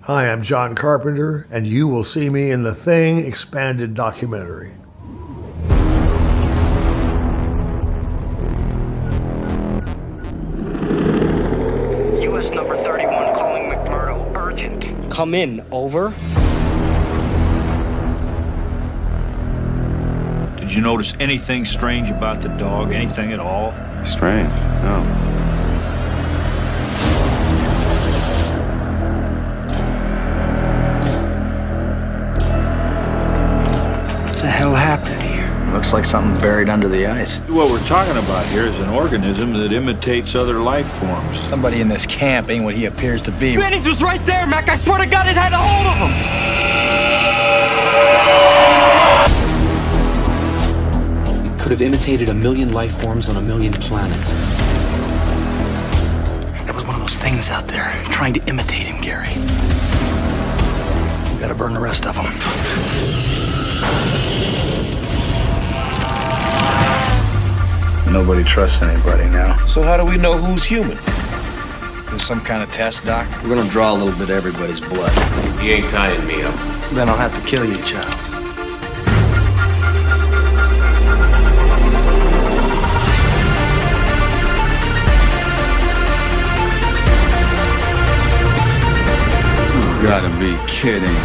Hi, I'm John Carpenter, and you will see me in the Thing expanded documentary. US number 31 calling McMurdo. Urgent. Come in. Over. Did you notice anything strange about the dog? Anything at all? Strange? No. What the hell happened here? Looks like something buried under the ice. What we're talking about here is an organism that imitates other life forms. Somebody in this camp ain't what he appears to be. Bennings was right there, Mac. I swear to God it had a hold of him. It could have imitated 1,000,000 life forms on 1,000,000 planets. There was one of those things out there trying to imitate him, Gary. We gotta burn the rest of them. Nobody trusts anybody now. So how do we know who's human? There's some kind of test, Doc. We're gonna draw a little bit of everybody's blood. You ain't tying me up. Then I'll have to kill you, child. You gotta be kidding.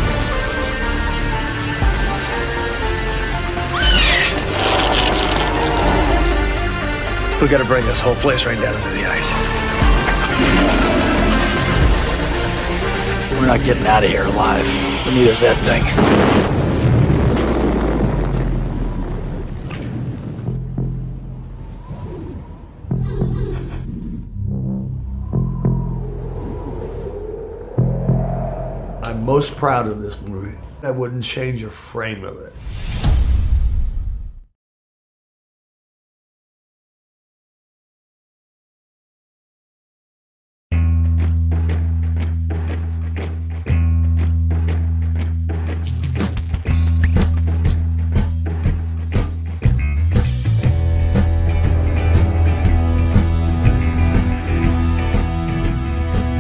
We gotta bring this whole place right down into the ice. We're not getting out of here alive. But neither's that thing. I'm most proud of this movie. I wouldn't change a frame of it.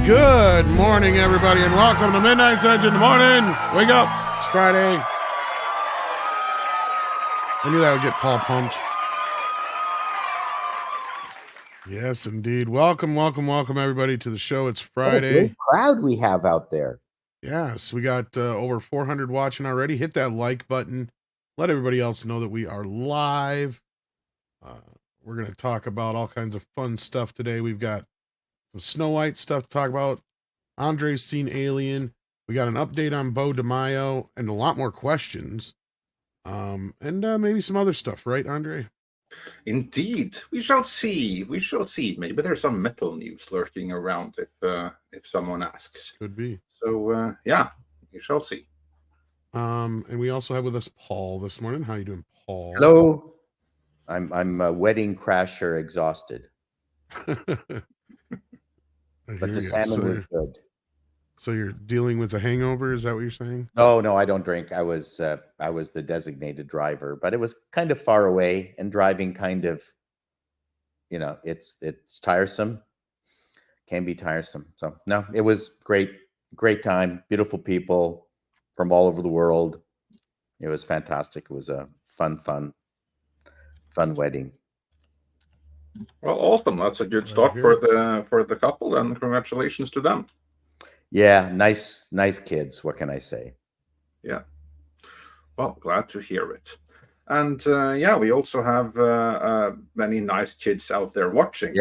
Good morning, everybody, and welcome to Midnight's Edge in the morning. Wake up. It's Friday. I knew that would get Paul pumped. Yes, indeed. Welcome, everybody, to the show. It's Friday. What a great crowd we have out there. Yes, we got over 400 watching already. Hit that like button. Let everybody else know that we are live. We're going to talk about all kinds of fun stuff today. We've got some Snow White stuff to talk about. Andre's seen Alien. We got an update on Bo DeMaio and a lot more questions. And maybe some other stuff, right, Andre? Indeed. We shall see. We shall see. Maybe there's some metal news lurking around if someone asks. Could be. So, yeah, we shall see. And we also have with us Paul this morning. How you doing, Paul? Hello. I'm a wedding crasher exhausted. But the salmon was good. So you're dealing with a hangover? Is that what you're saying? No, I don't drink. I was the designated driver, but it was kind of far away, and driving kind of, it's tiresome. Can be tiresome. So no, it was great time. Beautiful people from all over the world. It was fantastic. It was a fun wedding. Well, awesome. That's a good start for the couple, and congratulations to them. Yeah, nice kids. What can I say? Yeah. Well, glad to hear it. And we also have many nice kids out there watching.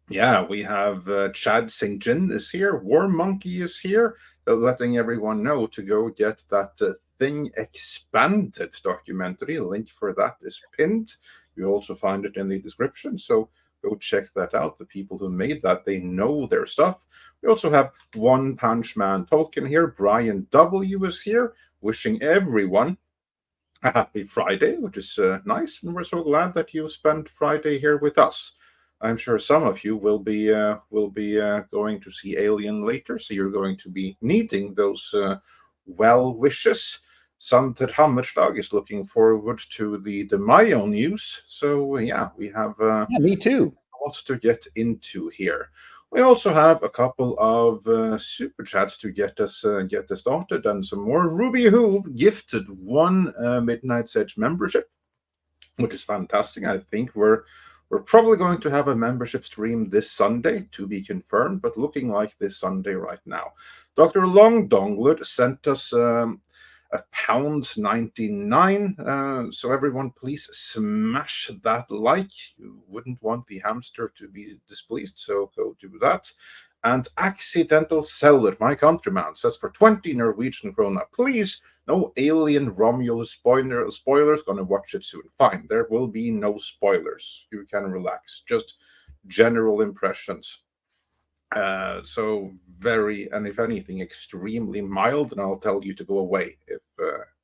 Yeah, we have Chad St. John is here. War Monkey is here. Letting everyone know to go get that Thing expanded documentary. The link for that is pinned. You also find it in the description, so go check that out. The people who made that, they know their stuff. We also have One Punch Man Tolkien here. Brian W. is here, wishing everyone a happy Friday, which is nice, and we're so glad that you spent Friday here with us. I'm sure some of you will be going to see Alien later, so you're going to be needing those well wishes. Sander Hammerslag is looking forward to the DeMaio news. So, yeah, we have me too. a lot to get into here. We also have a couple of super chats to get us started, and some more. Ruby Hoove gifted one Midnight's Edge membership, which is fantastic. I think we're probably going to have a membership stream this Sunday, to be confirmed, but looking like this Sunday right now. Dr. Long Donglet sent us £1.99. So everyone, please smash that like. You wouldn't want the hamster to be displeased, so go do that. And Accidental Seller, my countryman, says for 20 Norwegian krona, please, no Alien Romulus spoilers. Gonna watch it soon. Fine, there will be no spoilers. You can relax. Just general impressions. So very, and if anything, extremely mild, and I'll tell you to go away if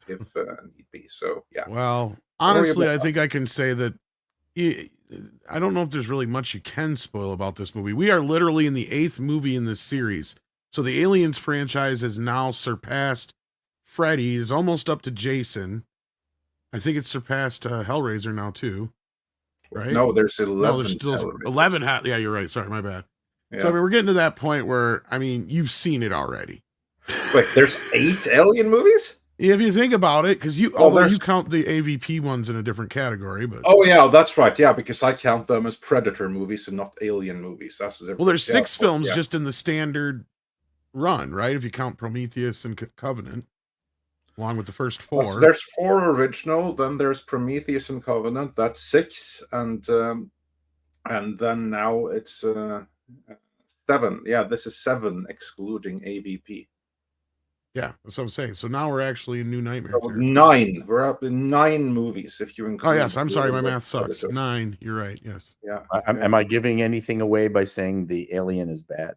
need be. So yeah. Well, honestly, I think I can say that I don't know if there's really much you can spoil about this movie. We are literally in the 8th movie in this series. So the Aliens franchise has now surpassed Freddy, is almost up to Jason. I think it's surpassed Hellraiser now too. Right? No, there's 11. No, there's still 11. Yeah, you're right. Sorry, my bad. Yeah. So I mean, we're getting to that point where, I mean, you've seen it already. Wait, there's 8 Alien movies? If you think about it, because although you count the AVP ones in a different category, but yeah, that's right. Yeah, because I count them as Predator movies and not Alien movies. Well, there's 6 films just in the standard run, right? If you count Prometheus and Covenant, along with the first 4. So there's 4 original, then there's Prometheus and Covenant. That's 6, and then now it's 7. Yeah, this is 7 excluding AVP. Yeah, that's what I'm saying. So now we're actually in New Nightmare. So 9. We're up in 9 movies if you include. Oh yes, I'm sorry, my math sucks. 9. You're right. Yes. Yeah. Am I giving anything away by saying the Alien is bad?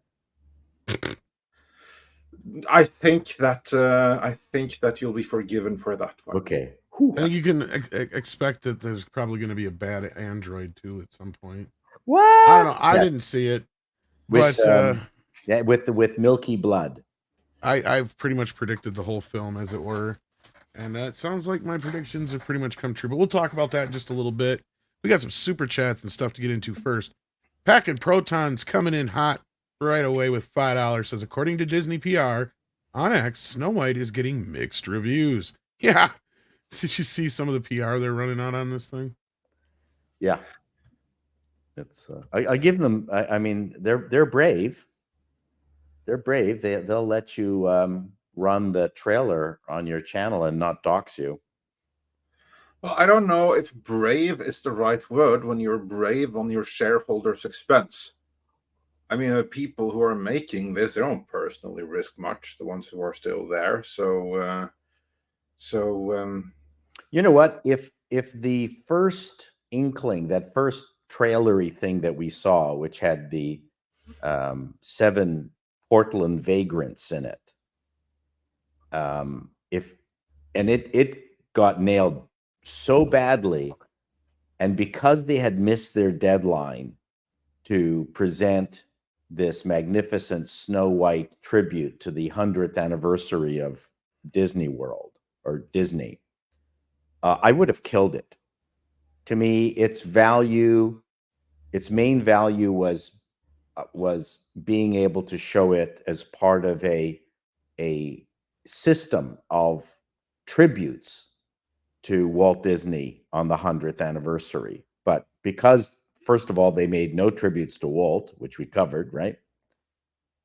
I think that you'll be forgiven for that one. Okay. I think you can expect that there's probably going to be a bad Android too at some point. What? I don't know. I didn't see it, with, but with milky blood. I've pretty much predicted the whole film, as it were, and that sounds like my predictions have pretty much come true. But we'll talk about that in just a little bit. We got some super chats and stuff to get into first. Packing Protons coming in hot right away with $5. Says, according to Disney PR, on X, Snow White is getting mixed reviews. Yeah. Did you see some of the PR they're running out on this thing? Yeah. It's I give them. I mean, they're brave. They're brave. They'll let you run the trailer on your channel and not dox you. Well, I don't know if brave is the right word when you're brave on your shareholders' expense. I mean, the people who are making this, they don't personally risk much. The ones who are still there. So you know what? If the first inkling, that first trailery thing that we saw, which had the 7 Portland vagrants in it, it got nailed so badly, and because they had missed their deadline to present this magnificent Snow White tribute to the 100th anniversary of Disney World or Disney, I would have killed it. To me, its main value was being able to show it as part of a system of tributes to Walt Disney on the 100th anniversary. But because, first of all, they made no tributes to Walt, which we covered, right?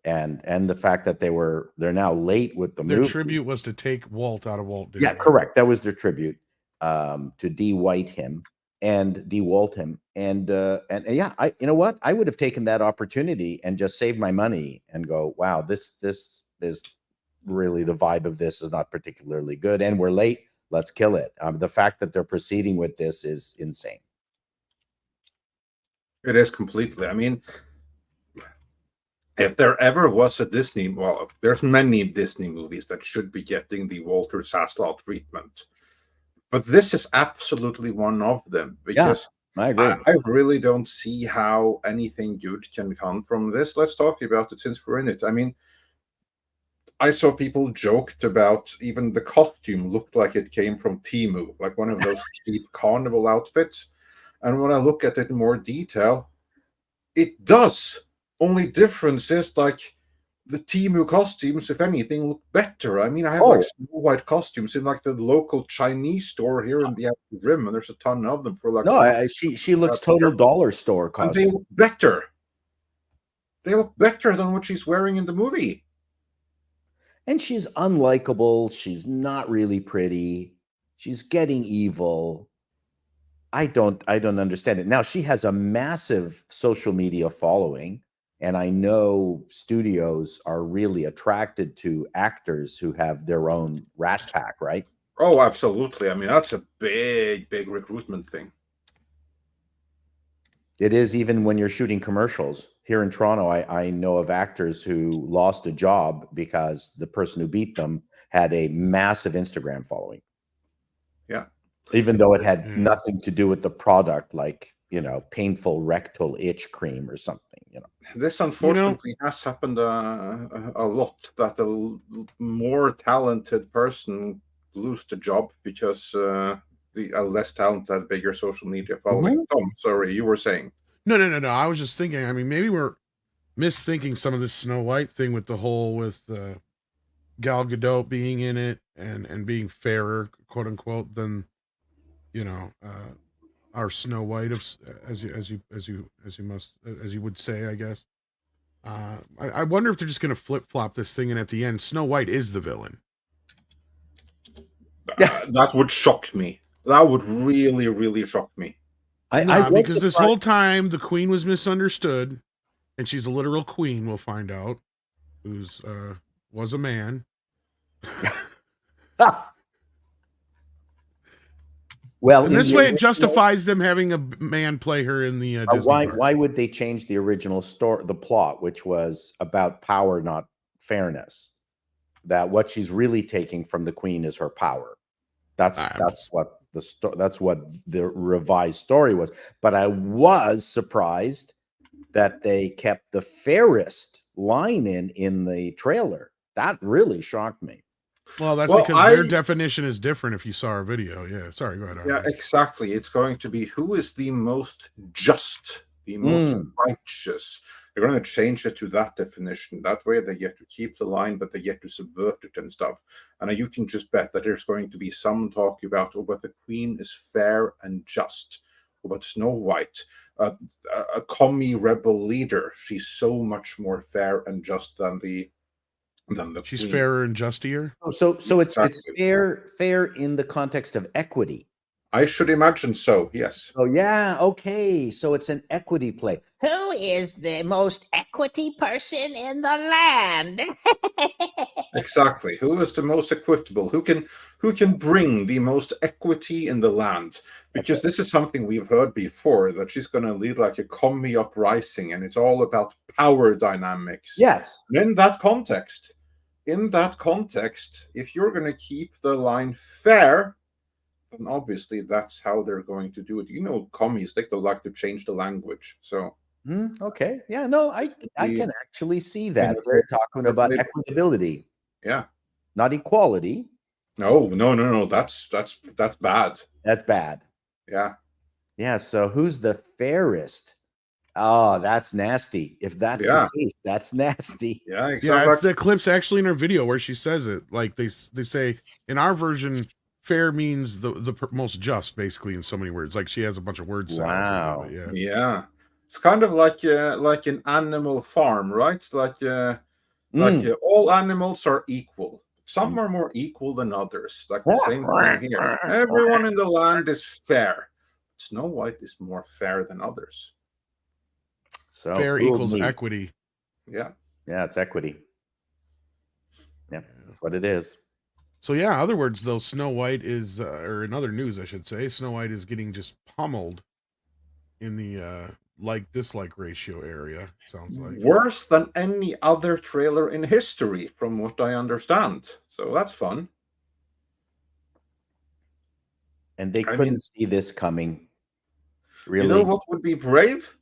And the fact that they're now late with the movie. Their tribute was to take Walt out of Walt Disney. Yeah, correct. That was their tribute, to de-white him and de-Walt him. And yeah, you know what? I would have taken that opportunity and just saved my money and go, wow, this is really, the vibe of this is not particularly good, and we're late. Let's kill it. The fact that they're proceeding with this is insane. It is completely. I mean, if there ever was a Disney, well, there's many Disney movies that should be getting the Walter Saslow treatment, but this is absolutely one of them, because I agree. I really don't see how anything good can come from this. Let's talk about it since we're in it. I mean, I saw people joked about even the costume looked like it came from Temu, like one of those cheap carnival outfits. And when I look at it in more detail, it does Only difference is like the Temu costumes, if anything, look better. I mean, I have like Snow White costumes in like the local Chinese store here in the Rim, and there's a ton of them for like. No, she looks total dollar store costume. And they look better. They look better than what she's wearing in the movie. And she's unlikable. She's not really pretty. She's getting evil. I don't understand it. Now, she has a massive social media following, and I know studios are really attracted to actors who have their own Rat Pack, right? Oh, absolutely. I mean, that's a big recruitment thing. It is, even when you're shooting commercials. Here in Toronto, I know of actors who lost a job because the person who beat them had a massive Instagram following. Yeah. Even though it had nothing to do with the product, like, painful rectal itch cream or something, This unfortunately has happened a lot, that a more talented person lose the job because a less talented has bigger social media following. Tom, sorry, you were saying. No. I was just thinking, I mean, maybe we're misthinking some of this Snow White thing with the whole, with Gal Gadot being in it and being fairer, quote unquote, than, our Snow White, as you would say, I guess. I wonder if they're just going to flip flop this thing, and at the end, Snow White is the villain. That would shock me. That would really, really shock me. Because this whole time the queen was misunderstood, and she's a literal queen. We'll find out, who's was a man. Well, and this way it justifies them having a man play her in the Disney park. Why would they change the original story, the plot, which was about power, not fairness? That what she's really taking from the queen is her power. That's what the revised story was. But I was surprised that they kept the fairest line in the trailer. That really shocked me. Well, that's because their definition is different if you saw our video. Yeah, sorry, go ahead. Yeah, exactly. It's going to be who is the most just, the most righteous. They're going to change it to that definition. That way they get to keep the line, but they get to subvert it and stuff. And you can just bet that there's going to be some talk about, but the queen is fair and just. But Snow White, a commie rebel leader, she's so much more fair and just than the She's queen. Fairer and justier. Oh, so it's fair in the context of equity. I should imagine so. Yes. Oh yeah. Okay. So it's an equity play. Who is the most equity person in the land? Exactly. Who is the most equitable? Who can bring the most equity in the land? Because this is something we've heard before, that she's going to lead like a commie uprising, and it's all about power dynamics. Yes. And in that context, if you're going to keep the line fair, then obviously that's how they're going to do it. Commies, they don't like to change the language. So okay. Yeah, no, I can actually see that. They're talking about equitability. Yeah. Not equality. No. That's bad. That's bad. Yeah. Yeah. So who's the fairest? Oh, that's nasty. If that's the case, that's nasty. Yeah, exactly. Yeah, it's the clips actually in her video where she says it. Like they say in our version, fair means the most just, basically, in so many words. Like she has a bunch of words. Wow. Yeah. It's kind of like an animal farm, right? Like all animals are equal. Some are more equal than others. Like the same thing here. Everyone in the land is fair. Snow White is more fair than others. So fair equals equity. Yeah. Yeah, it's equity. Yeah, that's what it is. So yeah, in other words, though, Snow White is, or in other news, I should say, Snow White is getting just pummeled in the like-dislike ratio area, sounds like. Worse than any other trailer in history, from what I understand. So that's fun. And they couldn't see this coming. Really? You know what would be brave?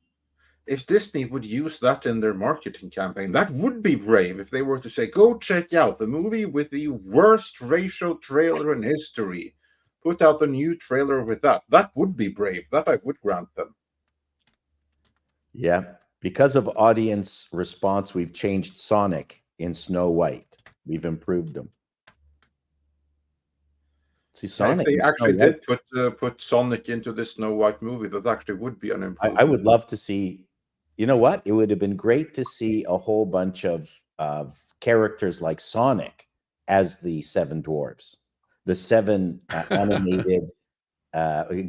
If Disney would use that in their marketing campaign. That would be brave if they were to say, go check out the movie with the worst ratio trailer in history. Put out the new trailer with that. That would be brave. That I would grant them. Yeah. Because of audience response, we've changed Sonic in Snow White. We've improved him. See, Sonic. If they in actually Snow did put Sonic into the Snow White movie, that actually would be an improvement. I would love to see. You know what? It would have been great to see a whole bunch of characters like Sonic as the seven dwarves, the seven animated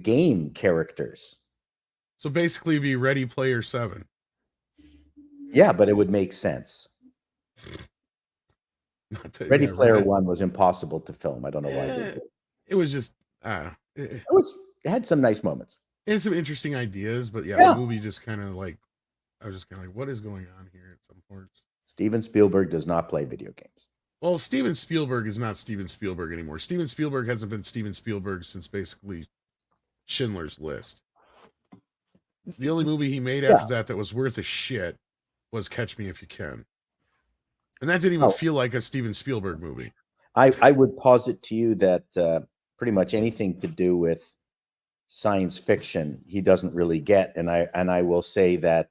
game characters. So basically, be Ready Player 7. Yeah, but it would make sense. Ready Player One was impossible to film. I don't know why they did. It was just it had some nice moments. It had some interesting ideas, but the movie just kind of like, I was just kind of like, what is going on here at some points? Steven Spielberg does not play video games. Well, Steven Spielberg is not Steven Spielberg anymore. Steven Spielberg hasn't been Steven Spielberg since basically Schindler's List. The only movie he made after that was worth a shit was Catch Me If You Can. And that didn't even feel like a Steven Spielberg movie. I would posit to you that pretty much anything to do with science fiction he doesn't really get, and I will say that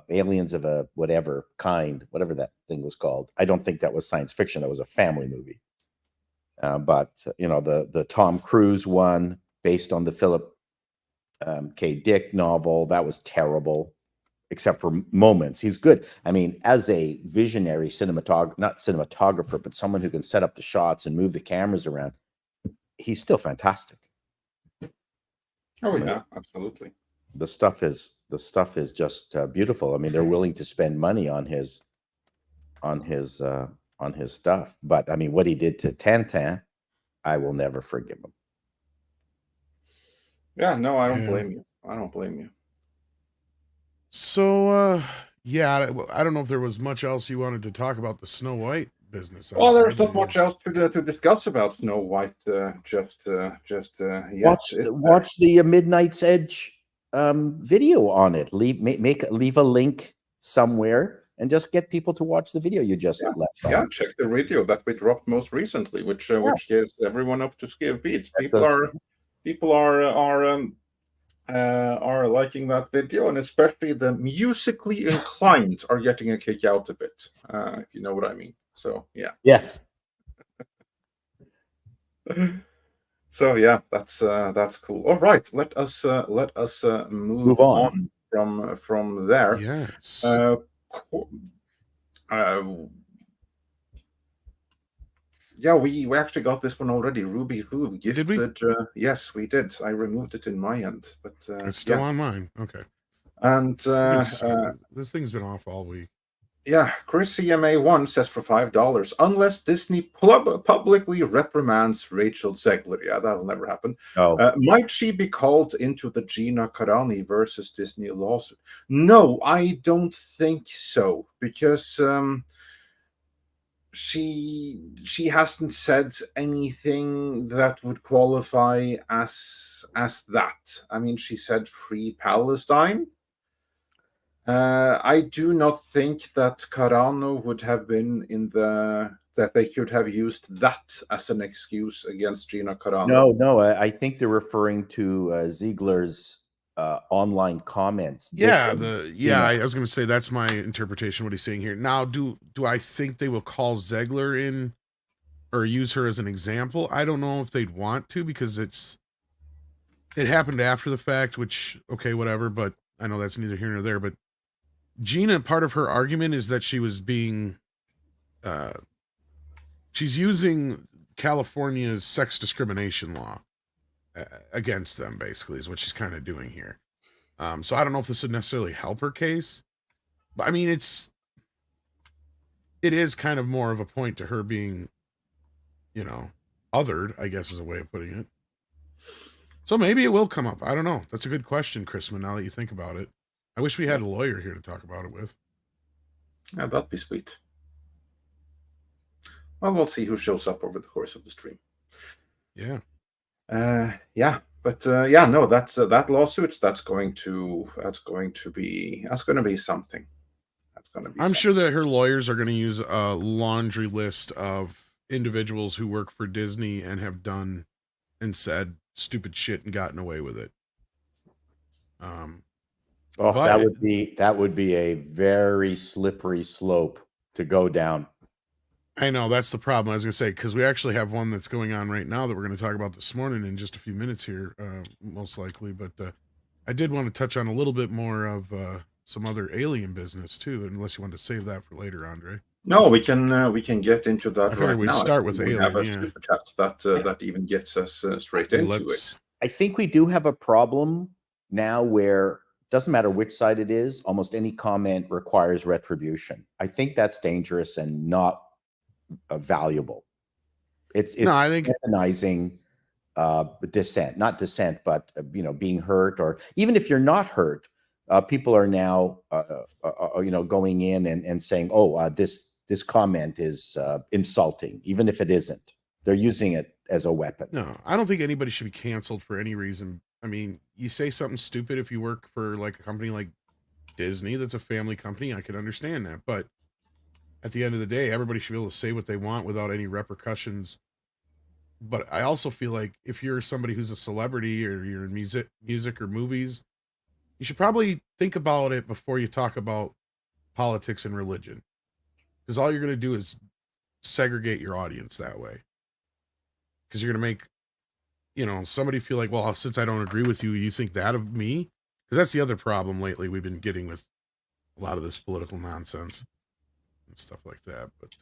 aliens of a whatever kind, whatever that thing was called, I don't think that was science fiction. That was a family movie. But you know, the Tom Cruise one based on the Philip K. Dick novel, that was terrible. Except for moments. He's good. I mean, as a visionary not cinematographer, but someone who can set up the shots and move the cameras around, he's still fantastic. Oh yeah, absolutely. The stuff is just beautiful. I mean, they're willing to spend money on his stuff. But I mean, what he did to Tintin, I will never forgive him. Yeah, no, I don't blame you. I don't blame you. So, I don't know if there was much else you wanted to talk about the Snow White business. Well, there's not much else to discuss about Snow White. Watch the Midnight's Edge video on it. Leave a link somewhere and just get people to watch the video you just left. Yeah, check the video that we dropped most recently, which gives everyone up to speed. People are liking that video, and especially the musically inclined are getting a kick out of it, if you know what I mean. So yeah. Yes. So yeah, that's cool. All right, let us move on from there. Yes. Yeah, we actually got this one already. Ruby Who gifted. Did we? Yes, we did. I removed it in my end, but it's still on mine. Okay. And this thing's been off all week. Yeah, Chris CMA1 says for $5, unless Disney publicly reprimands Rachel Zegler. Yeah, that'll never happen. Oh. Might she be called into the Gina Carani versus Disney lawsuit? No, I don't think so, because she hasn't said anything that would qualify as that. I mean, she said Free Palestine. I do not think that Carano would have been that they could have used that as an excuse against Gina Carano. No, I think they're referring to Ziegler's online comments. I was going to say that's my interpretation. What he's saying here. Now, do I think they will call Ziegler in or use her as an example? I don't know if they'd want to, because it happened after the fact, which, okay, whatever, but I know that's neither here nor there. But Gina, part of her argument is that she was being, she's using California's sex discrimination law against them, basically, is what she's kind of doing here. So I don't know if this would necessarily help her case, but I mean, it is kind of more of a point to her being, othered, I guess is a way of putting it. So maybe it will come up. I don't know. That's a good question, Chrisman, now that you think about it. I wish we had a lawyer here to talk about it with. Yeah, that'd be sweet. Well, we'll see who shows up over the course of the stream. Yeah. But no, that's that lawsuit. That's going to be something. I'm sure that her lawyers are going to use a laundry list of individuals who work for Disney and have done and said stupid shit and gotten away with it. That would be a very slippery slope to go down. I know, that's the problem. I was going to say, because we actually have one that's going on right now that we're going to talk about this morning in just a few minutes here, most likely. But I did want to touch on a little bit more of some other alien business too, unless you want to save that for later, Andre. No, we can get into that. I figured we'd start with alien. Have a super chat that even gets us straight into it. I think we do have a problem now where it doesn't matter which side it is, almost any comment requires retribution. I think that's dangerous and not valuable. It's I think demonizing dissent, not dissent, but being hurt, or even if you're not hurt, people are now going in and saying, oh, this comment is insulting, even if it isn't. They're using it as a weapon. No, I don't think anybody should be canceled for any reason. I mean, you say something stupid if you work for like a company like Disney, that's a family company, I could understand that, but at the end of the day, everybody should be able to say what they want without any repercussions. But I also feel like if you're somebody who's a celebrity or you're in music or movies, you should probably think about it before you talk about politics and religion. Because all you're going to do is segregate your audience that way. Because you're going to make, somebody feel like, well, since I don't agree with you, you think that of me? Because that's the other problem lately we've been getting with a lot of this political nonsense and stuff like that. But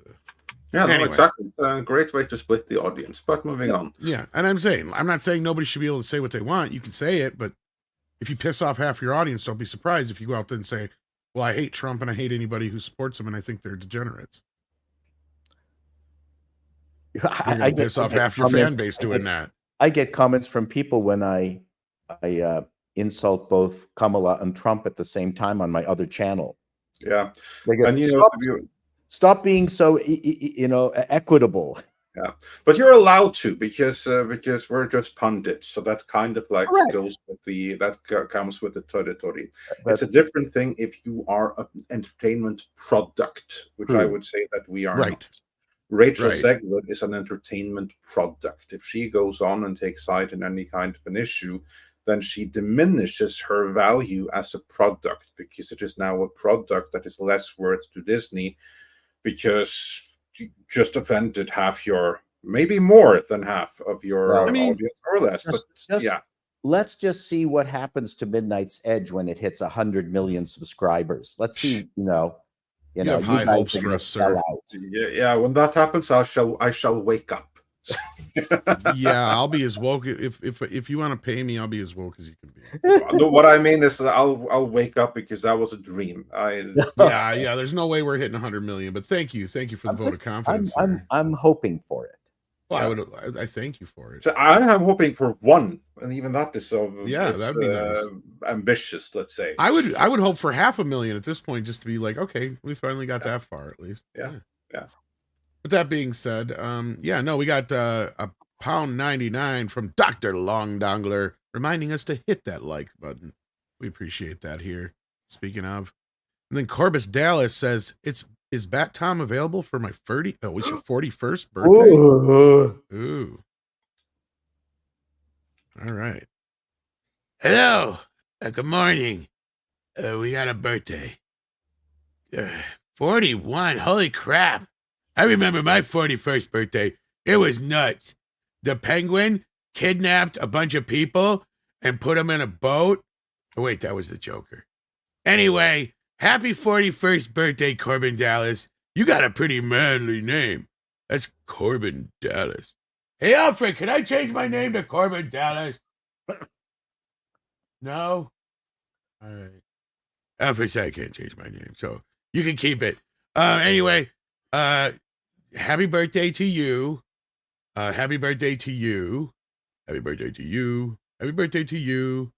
anyway. No, exactly. It's a great way to split the audience. But moving on. Yeah, and I'm not saying nobody should be able to say what they want. You can say it, but if you piss off half your audience, don't be surprised if you go out there and say, well, I hate Trump and I hate anybody who supports him and I think they're degenerates. I piss off half your fan base doing that. I get comments from people when I insult both Kamala and Trump at the same time on my other channel. Yeah. They go, stop being so equitable. Yeah, but you're allowed to because we're just pundits, so that kind of like goes with comes with the territory. It's a different thing if you are an entertainment product, which I would say that we are not. Rachel Zegler is an entertainment product. If she goes on and takes side in any kind of an issue, then she diminishes her value as a product because it is now a product that is less worth to Disney because you just offended half your, maybe more than half of your audience or less. Let's just see what happens to Midnight's Edge when it hits 100 million subscribers. Let's see, you have high hopes for us, sir. Yeah, when that happens, I shall wake up. Yeah, I'll be as woke. If you want to pay me, I'll be as woke as you can be. No, what I mean is that I'll wake up because that was a dream. Yeah. There's no way we're hitting 100 million, but thank you for the vote of confidence. I'm hoping for it. Well, I thank you for it. So I'm hoping for one, and even that is so. Yeah, that'd be nice. Ambitious, let's say. I would hope for 500,000 at this point, just to be like, okay, we finally got that far at least. Yeah. But that being said, we got a £1.99 from Dr. Long Dongler reminding us to hit that like button. We appreciate that here. Speaking of, and then Corbus Dallas says, is Bat Tom available for my 41st birthday? Ooh. All right. Hello. Good morning. We got a birthday. 41. Holy crap. I remember my 41st birthday. It was nuts. The Penguin kidnapped a bunch of people and put them in a boat. Oh, wait, that was the Joker. Anyway, happy 41st birthday, Corbin Dallas. You got a pretty manly name. That's Corbin Dallas. Hey, Alfred, can I change my name to Corbin Dallas? No? All right. Alfred said I can't change my name, so you can keep it. Anyway, happy birthday to you. Happy birthday to you. Happy birthday to you. Happy birthday to you.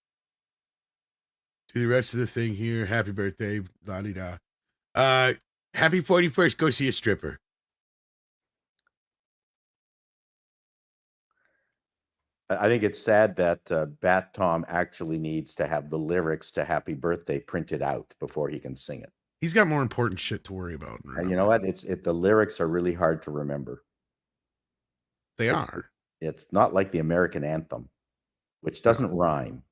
To the rest of the thing here. Happy birthday. La-di-da. Happy 41st. Go see a stripper. I think it's sad that Bat Tom actually needs to have the lyrics to Happy Birthday printed out before he can sing it. He's got more important shit to worry about. And you know what? The lyrics are really hard to remember. They are. It's not like the American anthem, which doesn't rhyme.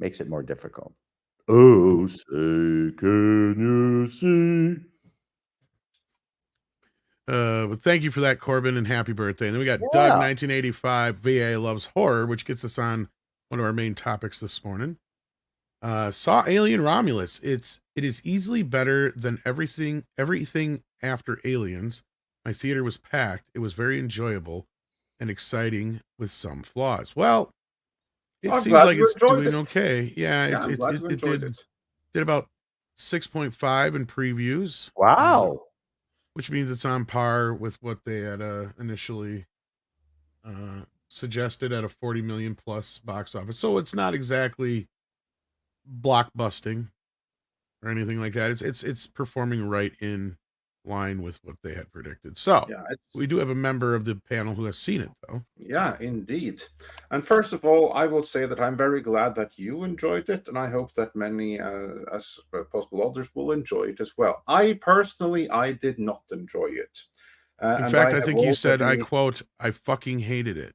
Makes it more difficult. Oh, say, can you see? But thank you for that, Corbin, and happy birthday. And then we got Doug, 1985, VA Loves Horror, which gets us on one of our main topics this morning. Saw Alien Romulus. It is easily better than everything after Aliens. My theater was packed. It was very enjoyable and exciting with some flaws. Well, it seems like it's doing okay. Yeah, it did about 6.5 in previews. Wow. Which means it's on par with what they had initially suggested at a 40 million plus box office. So it's not exactly blockbusting or anything like that. It's performing right in line with what they had predicted. So we do have a member of the panel who has seen it, though. Yeah, indeed. And first of all, I will say that I'm very glad that you enjoyed it, and I hope that many as possible others will enjoy it as well. I did not enjoy it. In fact, I think you said, I quote, I fucking hated it.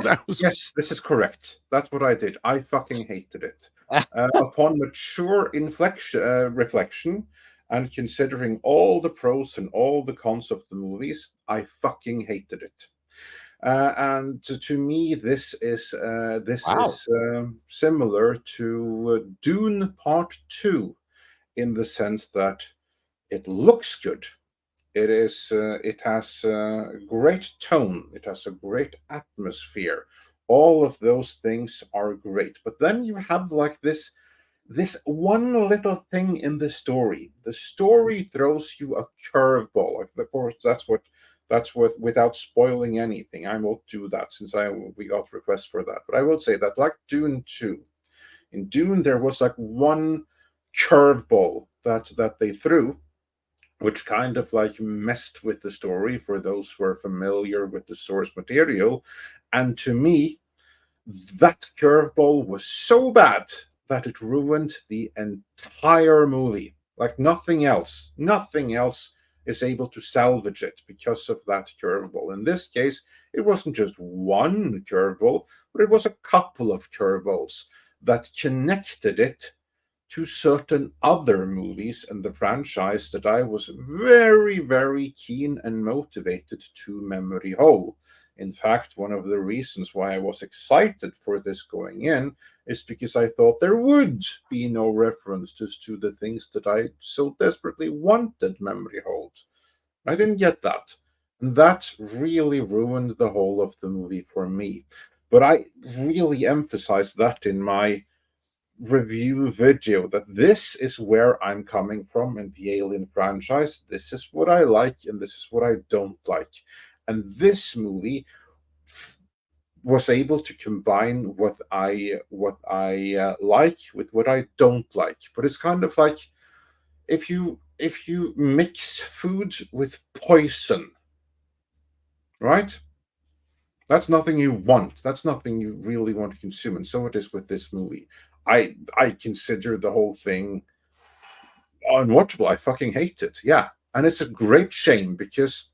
That was Yes, this is correct. That's what I did. I fucking hated it. Upon mature reflection, and considering all the pros and all the cons of the movies, I fucking hated it. And to me, this is similar to Dune Part 2 in the sense that it looks good. It has a great tone. It has a great atmosphere. All of those things are great. But then you have like this one little thing in the story. The story throws you a curveball. Of course, that's what without spoiling anything. I won't do that since we got requests for that. But I will say that like Dune 2, in Dune there was like one curveball that they threw, which kind of like messed with the story for those who are familiar with the source material. And to me, that curveball was so bad that it ruined the entire movie. Like nothing else is able to salvage it because of that curveball. In this case, it wasn't just one curveball, but it was a couple of curveballs that connected it to certain other movies in the franchise that I was very, very keen and motivated to memory hole. In fact, one of the reasons why I was excited for this going in is because I thought there would be no references to the things that I so desperately wanted memory hold. I didn't get that. And that really ruined the whole of the movie for me. But I really emphasized that in my review video, that this is where I'm coming from in the Alien franchise. This is what I like and this is what I don't like. And this movie was able to combine what I like with what I don't like. But it's kind of like if you mix food with poison, right? That's nothing you want. That's nothing you really want to consume. And so it is with this movie. I consider the whole thing unwatchable. I fucking hate it. Yeah. And it's a great shame because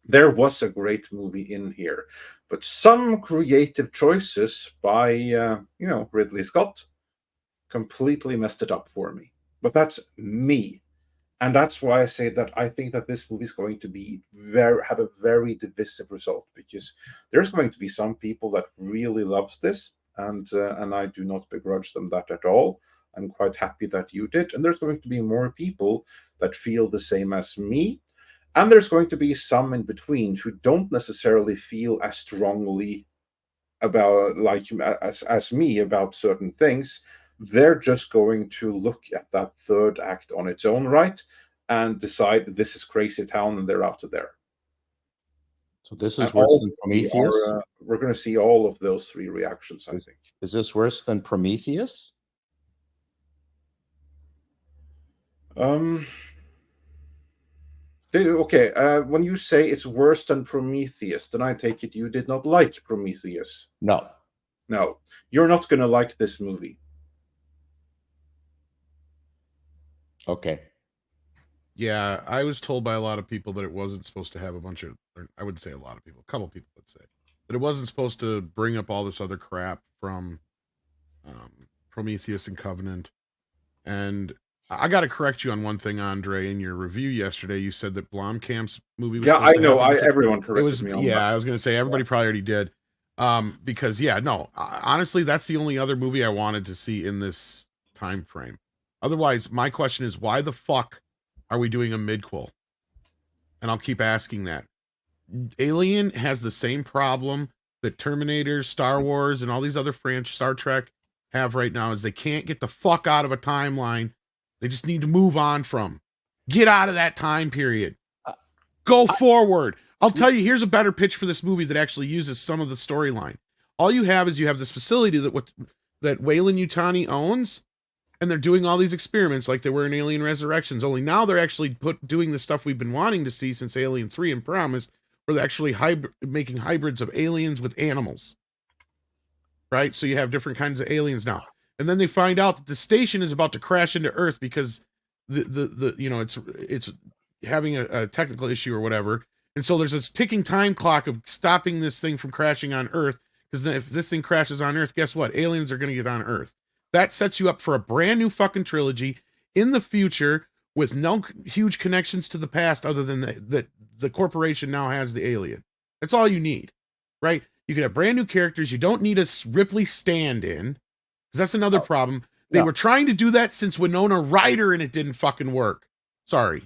there was a great movie in here. But some creative choices by, Ridley Scott completely messed it up for me. But that's me. And that's why I say that I think that this movie is going to have a very divisive result, because there's going to be some people that really loves this, and I do not begrudge them that at all. I'm quite happy that you did. And there's going to be more people that feel the same as me. And there's going to be some in between who don't necessarily feel as strongly about as me about certain things. They're just going to look at that third act on its own right and decide that this is crazy town and they're out of there. So this is worse than Prometheus? We're going to see all of those three reactions, I think. Is this worse than Prometheus? Okay, when you say it's worse than Prometheus, then I take it you did not like Prometheus. No. No, you're not going to like this movie. Okay. Yeah, I was told by a lot of people that it wasn't supposed to have or I wouldn't say a lot of people, a couple people would say, that it wasn't supposed to bring up all this other crap from Prometheus and Covenant. And I got to correct you on one thing, Andre. In your review yesterday, you said that Blomkamp's movie was I know. Everyone corrected me on that. I was going to say everybody probably already did. Because honestly, that's the only other movie I wanted to see in this time frame. Otherwise, my question is, why the fuck are we doing a midquel? And I'll keep asking that. Alien has the same problem that Terminator, Star Wars, and all these other Star Trek have right now, is they can't get the fuck out of a timeline. They just need to move on from. Get out of that time period. Go forward. I'll tell you, here's a better pitch for this movie that actually uses some of the storyline. All you have is this facility that Weyland-Yutani owns, and they're doing all these experiments like they were in Alien Resurrections, only now they're actually doing the stuff we've been wanting to see since Alien 3 and Promised, where they're actually making hybrids of aliens with animals. Right? So you have different kinds of aliens now. And then they find out that the station is about to crash into Earth because it's having a technical issue or whatever. And so there's this ticking time clock of stopping this thing from crashing on Earth, because if this thing crashes on Earth, guess what? Aliens are going to get on Earth. That sets you up for a brand new fucking trilogy in the future with no huge connections to the past other than that the corporation now has the alien. That's all you need, right? You can have brand new characters. You don't need a Ripley stand-in, because that's another problem. They were trying to do that since Winona Ryder, and it didn't fucking work. Sorry.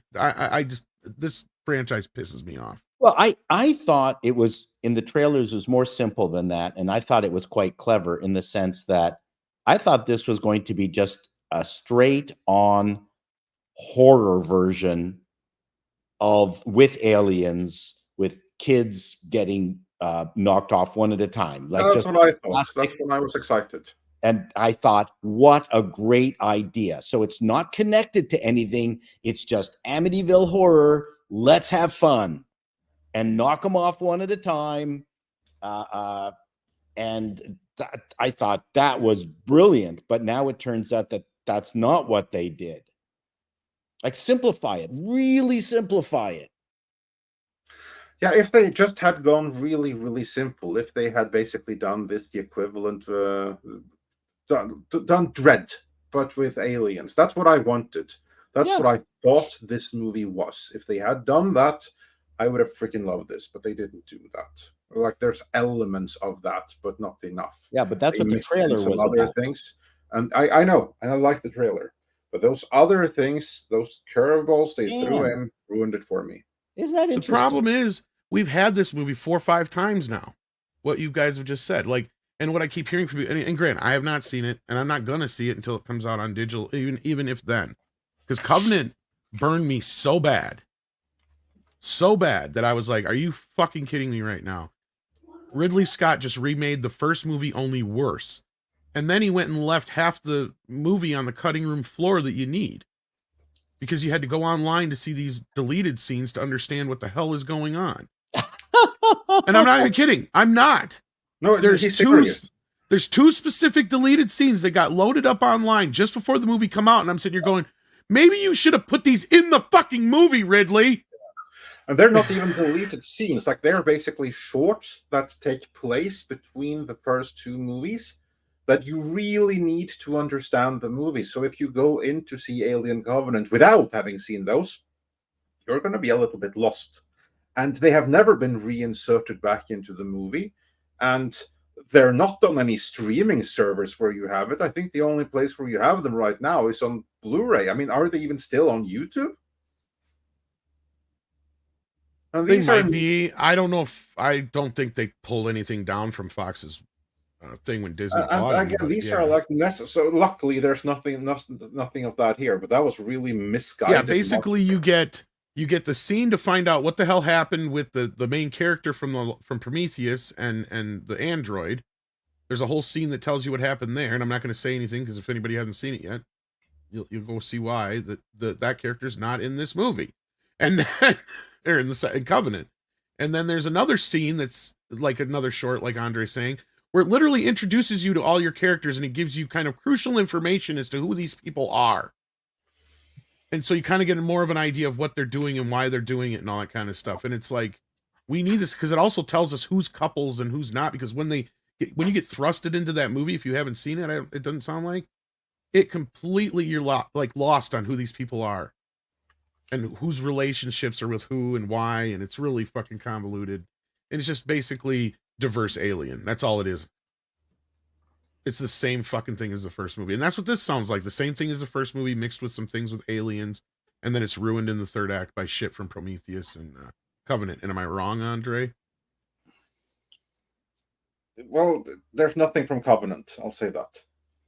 This franchise pisses me off. Well, I thought it was, in the trailers, was more simple than that, and I thought it was quite clever in the sense that I thought this was going to be just a straight-on horror version with aliens, with kids getting knocked off one at a time. Like, that's what I thought. That's when I was excited. And I thought, what a great idea. So it's not connected to anything. It's just Amityville horror. Let's have fun and knock them off one at a time. And I thought that was brilliant. But now it turns out that that's not what they did. Like, simplify it. Really simplify it. Yeah, if they just had gone really, really simple, if they had basically done the equivalent, done Dread, but with aliens. That's what I wanted. That's what I thought this movie was. If they had done that, I would have freaking loved this, but they didn't do that. Like, there's elements of that, but not enough. Yeah, but that's what the trailer was other about. Things, and I know, and I like the trailer, but those other things, those curveballs they threw in, ruined it for me. Isn't that interesting? The problem is, we've had this movie 4 or 5 times now. What you guys have just said, like, and what I keep hearing from you, and Grant, I have not seen it, and I'm not gonna see it until it comes out on digital, even if then, because Covenant burned me so bad that I was like, "Are you fucking kidding me right now?" Ridley Scott just remade the first movie, only worse, and then he went and left half the movie on the cutting room floor that you need, because you had to go online to see these deleted scenes to understand what the hell is going on. And I'm not even kidding. I'm not. No, there's two specific deleted scenes that got loaded up online just before the movie come out, and I'm sitting here going, maybe you should have put these in the fucking movie, Ridley. And they're not even deleted scenes. Like, they're basically shorts that take place between the first 2 movies that you really need to understand the movie. So if you go in to see Alien Covenant without having seen those, you're going to be a little bit lost. And they have never been reinserted back into the movie. And they're not on any streaming servers where you have it. I think the only place where you have them right now is on Blu-ray. I mean, are they even still on YouTube? And They might be. I don't know I don't think they pulled anything down from Fox's thing when Disney bought them. Again, these are like so. Luckily, there's nothing of that here. But that was really misguided. Yeah, basically, you get the scene to find out what the hell happened with the main character from Prometheus and the android. There's a whole scene that tells you what happened there, and I'm not going to say anything because if anybody hasn't seen it yet, you'll go see why that character's not in this movie, and then or in Covenant. And then there's another scene that's like another short, like Andre's saying, where it literally introduces you to all your characters and it gives you kind of crucial information as to who these people are. And so you kind of get more of an idea of what they're doing and why they're doing it and all that kind of stuff. And it's like, we need this because it also tells us who's couples and who's not. Because when you get thrusted into that movie, if you haven't seen it, it doesn't sound like, it completely, you're lost on who these people are and whose relationships are with who and why, and it's really fucking convoluted. And it's just basically diverse alien. That's all it is. It's the same fucking thing as the first movie. And that's what this sounds like. The same thing as the first movie mixed with some things with aliens. And then it's ruined in the third act by shit from Prometheus and Covenant. And am I wrong, Andre? Well, there's nothing from Covenant. I'll say that.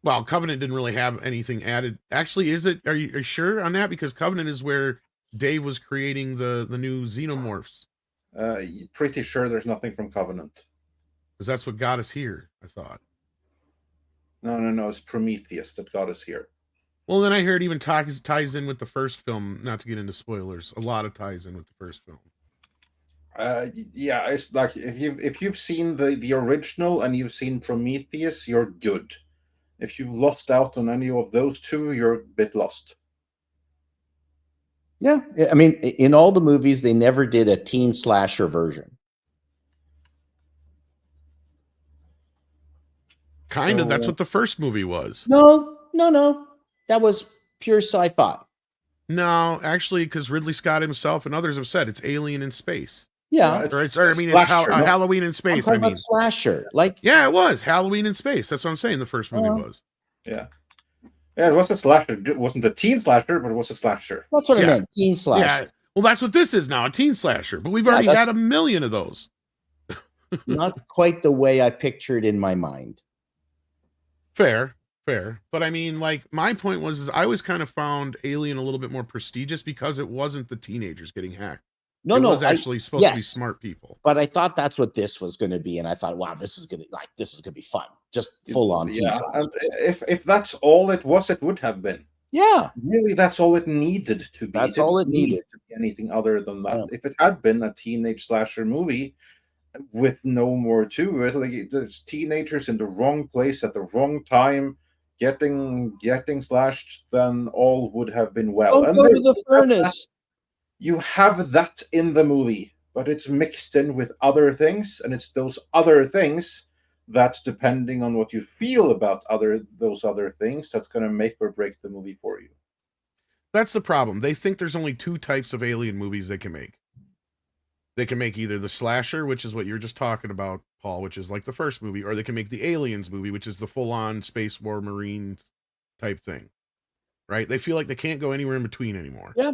Well, Covenant didn't really have anything added. Actually, is it? Are you sure on that? Because Covenant is where Dave was creating the new xenomorphs. Pretty sure there's nothing from Covenant. Because that's what got us here, I thought. No. It's Prometheus that got us here. Well, then I heard even ties in with the first film. Not to get into spoilers, a lot of ties in with the first film. Yeah, it's like if you've seen the original and you've seen Prometheus, you're good. If you've lost out on any of those two, you're a bit lost. Yeah, I mean, in all the movies, they never did a teen slasher version. Kind of. That's what the first movie was. No. That was pure sci-fi. No, actually, because Ridley Scott himself and others have said it's alien in space. Yeah. It's Halloween in space. I mean, slasher. Yeah, it was Halloween in space. That's what I'm saying. The first movie was. Yeah, it was a slasher. It wasn't a teen slasher, but it was a slasher. That's what I meant. Teen slasher. Yeah. Well, that's what this is now, a teen slasher. But we've already had a million of those. Not quite the way I pictured in my mind. Fair. But I mean, my point was I always kind of found Alien a little bit more prestigious because it wasn't the teenagers getting hacked. It was actually supposed to be smart people. But I thought that's what this was going to be, and I thought, wow, this is gonna be fun, just full on. Yeah, and if that's all it was, it would have been. Yeah, really, that's all it needed to be. That's all it needed to be anything other than that. If it had been a teenage slasher movie with no more to it, there's teenagers in the wrong place at the wrong time, getting slashed, then all would have been well. Don't go to the furnace. You have that in the movie, but it's mixed in with other things, and it's those other things that, depending on what you feel about those other things, that's going to make or break the movie for you. That's the problem. They think there's only two types of alien movies they can make. They can make either the slasher, which is what you're just talking about, Paul, which is like the first movie, or they can make the Aliens movie, which is the full-on space war Marines type thing. Right? They feel like they can't go anywhere in between anymore. Yeah.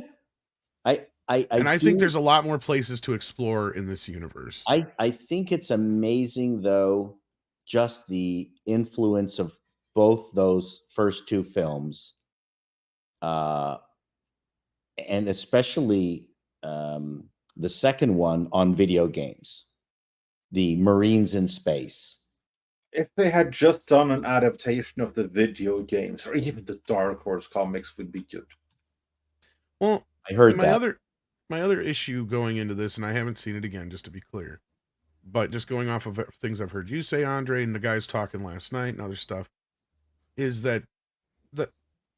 I think there's a lot more places to explore in this universe. I think it's amazing, though, just the influence of both those first two films, and especially the second one on video games, the Marines in space. If they had just done an adaptation of the video games, or even the Dark Horse comics, would be good. Well, I heard that. My other issue going into this, and I haven't seen it again, just to be clear, but just going off of things I've heard you say, Andre, and the guys talking last night and other stuff, is that the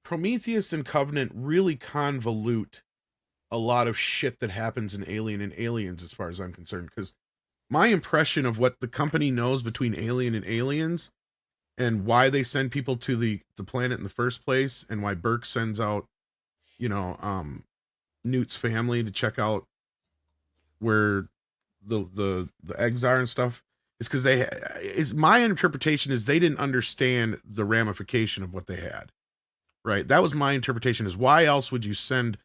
Prometheus and Covenant really convolute a lot of shit that happens in Alien and Aliens, as far as I'm concerned, because my impression of what the company knows between Alien and Aliens and why they send people to the planet in the first place, and why Burke sends out, Newt's family to check out where the eggs are and stuff, is because my interpretation is they didn't understand the ramification of what they had. Right? That was my interpretation, is why else would you send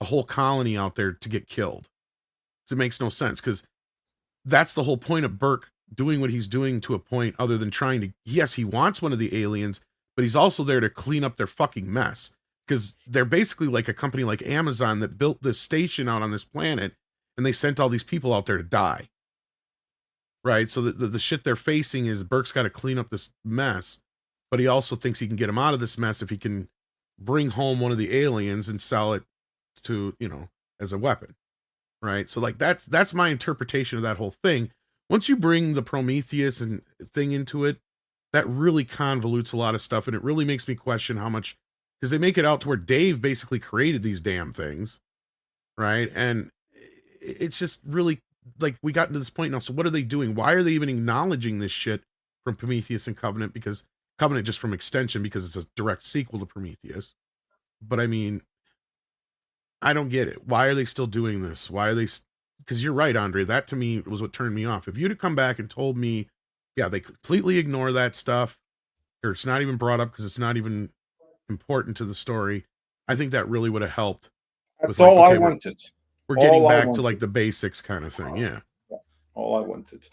a whole colony out there to get killed? Because it makes no sense, because that's the whole point of Burke doing what he's doing, to a point other than trying to, yes, he wants one of the aliens, but he's also there to clean up their fucking mess. Because they're basically like a company like Amazon that built this station out on this planet, and they sent all these people out there to die. Right? So the shit they're facing is Burke's got to clean up this mess, but he also thinks he can get them out of this mess if he can bring home one of the aliens and sell it to, as a weapon. Right? So that's my interpretation of that whole thing. Once you bring the Prometheus and thing into it, that really convolutes a lot of stuff, and it really makes me question how much, because they make it out to where Dave basically created these damn things, right? And it's just really, we got to this point now. So what are they doing? Why are they even acknowledging this shit from Prometheus and Covenant? Because Covenant just from extension because it's a direct sequel to Prometheus. But I mean, I don't get it. Why are they still doing this? Why are they? Because you're right, Andre. That to me was what turned me off. If you'd have come back and told me, yeah, they completely ignore that stuff, or it's not even brought up because it's not even important to the story, I think that really would have helped. That's all I wanted. We're getting back to like the basics kind of thing. Yeah. All I wanted.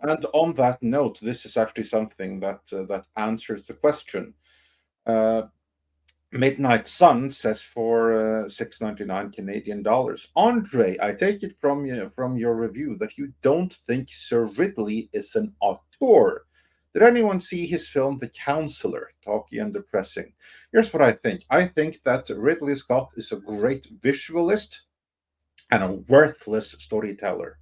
And on that note, this is actually something that that answers the question. Midnight Sun says for $6.99 Canadian dollars. Andre, I take it from your review that you don't think Sir Ridley is an auteur. Did anyone see his film The Counselor? Talky and depressing. Here's what I think. I think that Ridley Scott is a great visualist and a worthless storyteller.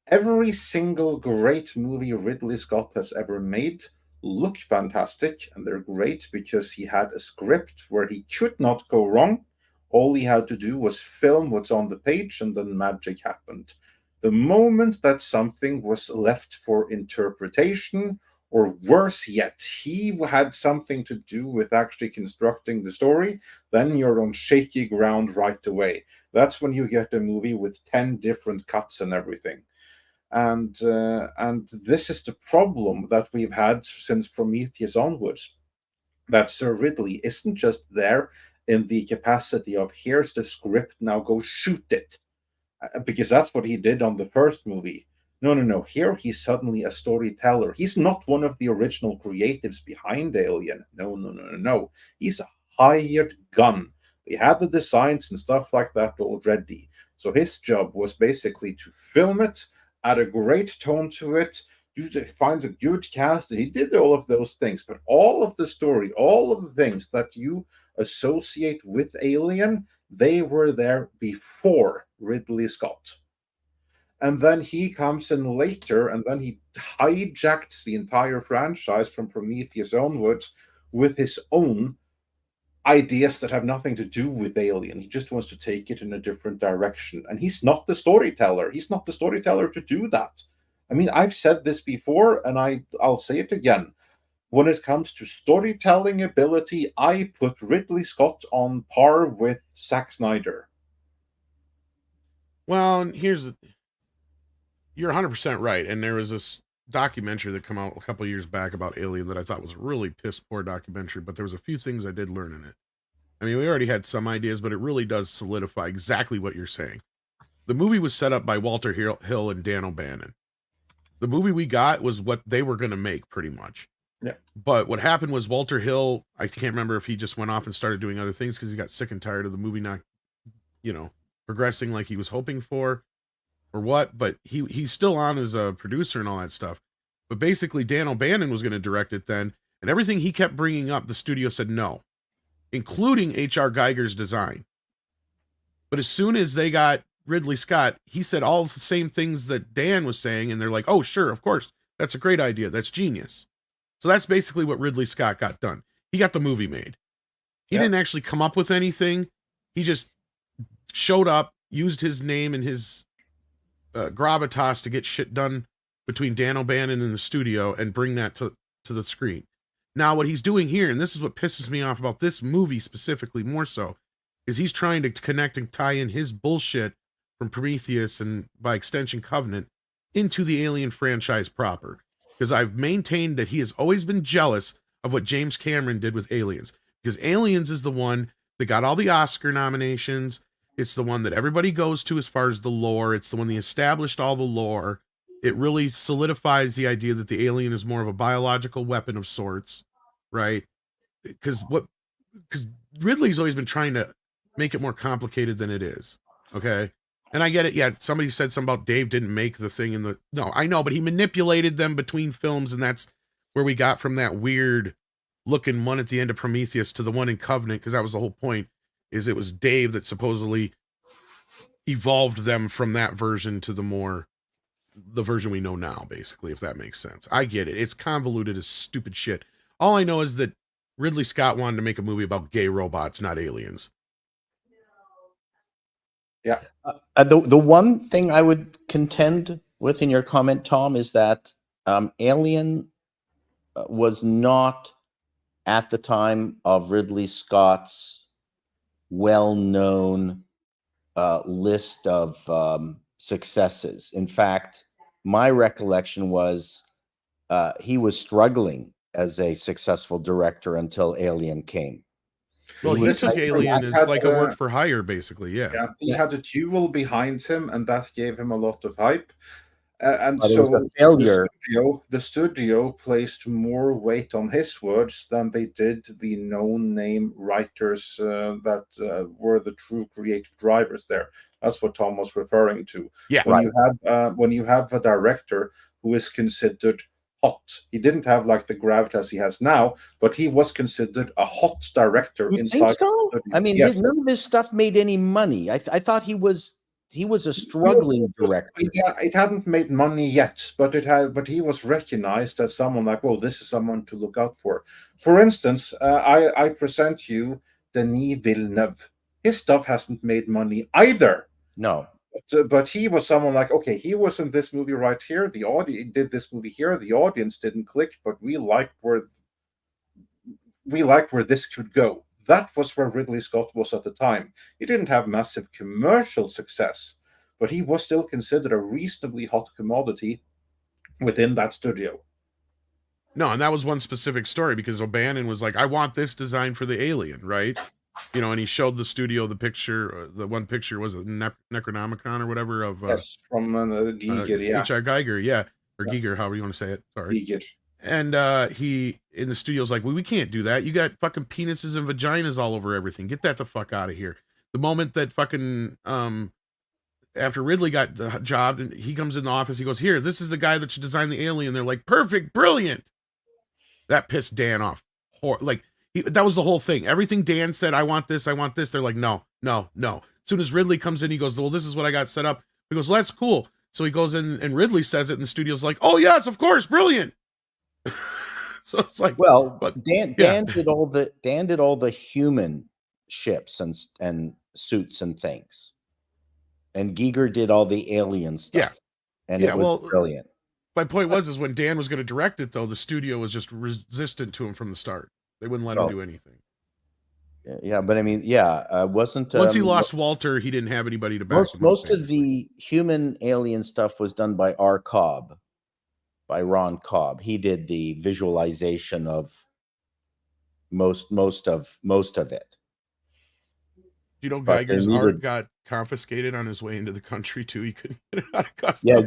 Every single great movie Ridley Scott has ever made look fantastic, and they're great because he had a script where he could not go wrong. All he had to do was film what's on the page, and then magic happened. The moment that something was left for interpretation, or worse yet, he had something to do with actually constructing the story, then you're on shaky ground right away. That's when you get a movie with 10 different cuts and everything. And this is the problem that we've had since Prometheus onwards, that Sir Ridley isn't just there in the capacity of here's the script, now go shoot it, because that's what he did on the first movie. No. Here he's suddenly a storyteller. He's not one of the original creatives behind Alien. No. He's a hired gun. They had the designs and stuff like that already. So his job was basically to film it, add a great tone to it, find a good cast. He did all of those things, but all of the story, all of the things that you associate with Alien, they were there before Ridley Scott. And then he comes in later, and then he hijacks the entire franchise from Prometheus onwards with his own ideas that have nothing to do with Alien. He just wants to take it in a different direction. And he's not the storyteller. He's not the storyteller to do that. I mean, I've said this before, and I'll say it again. When it comes to storytelling ability, I put Ridley Scott on par with Zack Snyder. Well, you're 100% right. And there was this documentary that came out a couple of years back about Alien that I thought was a really piss poor documentary, but there was a few things I did learn in it. I mean, we already had some ideas, but it really does solidify exactly what you're saying. The movie was set up by Walter Hill and Dan O'Bannon. The movie we got was what they were going to make, pretty much. Yeah. But what happened was Walter Hill, I can't remember if he just went off and started doing other things because he got sick and tired of the movie not, progressing like he was hoping for, or what, but he's still on as a producer and all that stuff. But basically Dan O'Bannon was going to direct it then, and everything he kept bringing up, the studio said no, including H.R. Geiger's design. But as soon as they got Ridley Scott, he said all the same things that Dan was saying, and they're like, oh, sure, of course, that's a great idea, that's genius. So that's basically what Ridley Scott got done. He got the movie made. He didn't actually come up with anything. He just showed up, used his name and his gravitas to get shit done between Dan O'Bannon and the studio and bring that to the screen. Now, what he's doing here, and this is what pisses me off about this movie specifically more so, is he's trying to connect and tie in his bullshit from Prometheus and by extension Covenant into the Alien franchise proper. Because I've maintained that he has always been jealous of what James Cameron did with Aliens. Because Aliens is the one that got all the Oscar nominations. It's the one that everybody goes to as far as the lore. It's the one that established all the lore. It really solidifies the idea that the alien is more of a biological weapon of sorts, right? Because Ridley's always been trying to make it more complicated than it is, okay? And I get it. Yeah, somebody said something about Dave didn't make the thing in the... No, I know, but he manipulated them between films, and that's where we got from that weird looking one at the end of Prometheus to the one in Covenant, because that was the whole point, is it was Dave that supposedly evolved them from that version to the version we know now, basically, if that makes sense. I get it. It's convoluted as stupid shit. All I know is that Ridley Scott wanted to make a movie about gay robots, not aliens. Yeah. The one thing I would contend with in your comment, Tom, is that Alien was not at the time of Ridley Scott's well-known list of successes. In fact, my recollection was he was struggling as a successful director until Alien came. Well, he took Alien as like a work for hire, basically. Yeah. He had a duel behind him, and that gave him a lot of hype. And but so it was a failure. The studio placed more weight on his words than they did the known name writers that were the true creative drivers there. That's what Tom was referring to. Yeah, when you have a director who is considered hot, he didn't have like the gravitas he has now, but he was considered a hot director. You think so? I mean, yes. None of his stuff made any money. I thought he was a struggling director. Yeah, it hadn't made money yet, but he was recognized as someone like, well, this is someone to look out for. For instance, I present you Denis Villeneuve. His stuff hasn't made money either. No. But he was someone like, okay, he was in this movie right here. The audience did this movie here. The audience didn't click, but we liked where this could go. That was where Ridley Scott was at the time. He didn't have massive commercial success, but he was still considered a reasonably hot commodity within that studio. No, and that was one specific story because O'Bannon was like, I want this design for the Alien, right? You know, and he showed the studio the picture, the one picture was a Necronomicon or whatever of yes, from Giger, yeah. H.R. Geiger, yeah. Or Giger, however you want to say it. Sorry. Giger. And he in the studio's like, well, we can't do that. You got fucking penises and vaginas all over everything. Get that the fuck out of here. The moment that fucking after Ridley got the job and he comes in the office, he goes, here, this is the guy that should design the Alien. They're like, perfect, brilliant. That pissed Dan off. That was the whole thing. Everything Dan said, I want this. They're like, no. As soon as Ridley comes in, he goes, well, this is what I got set up. He goes, well, that's cool. So he goes in and Ridley says it and the studio's like, oh yes, of course, brilliant. So it's like, well, but Dan did all the human ships and suits and things. And Giger did all the alien stuff. Yeah. And it was brilliant. My point is when Dan was going to direct it, though, the studio was just resistant to him from the start. They wouldn't let him do anything. Yeah, but I mean, wasn't once he lost Walter, he didn't have anybody to back him up. Most of the human alien stuff was done by Ron Cobb. He did the visualization of most of it. You know, Geiger's art got confiscated on his way into the country too. He couldn't get it out of customs. Yeah,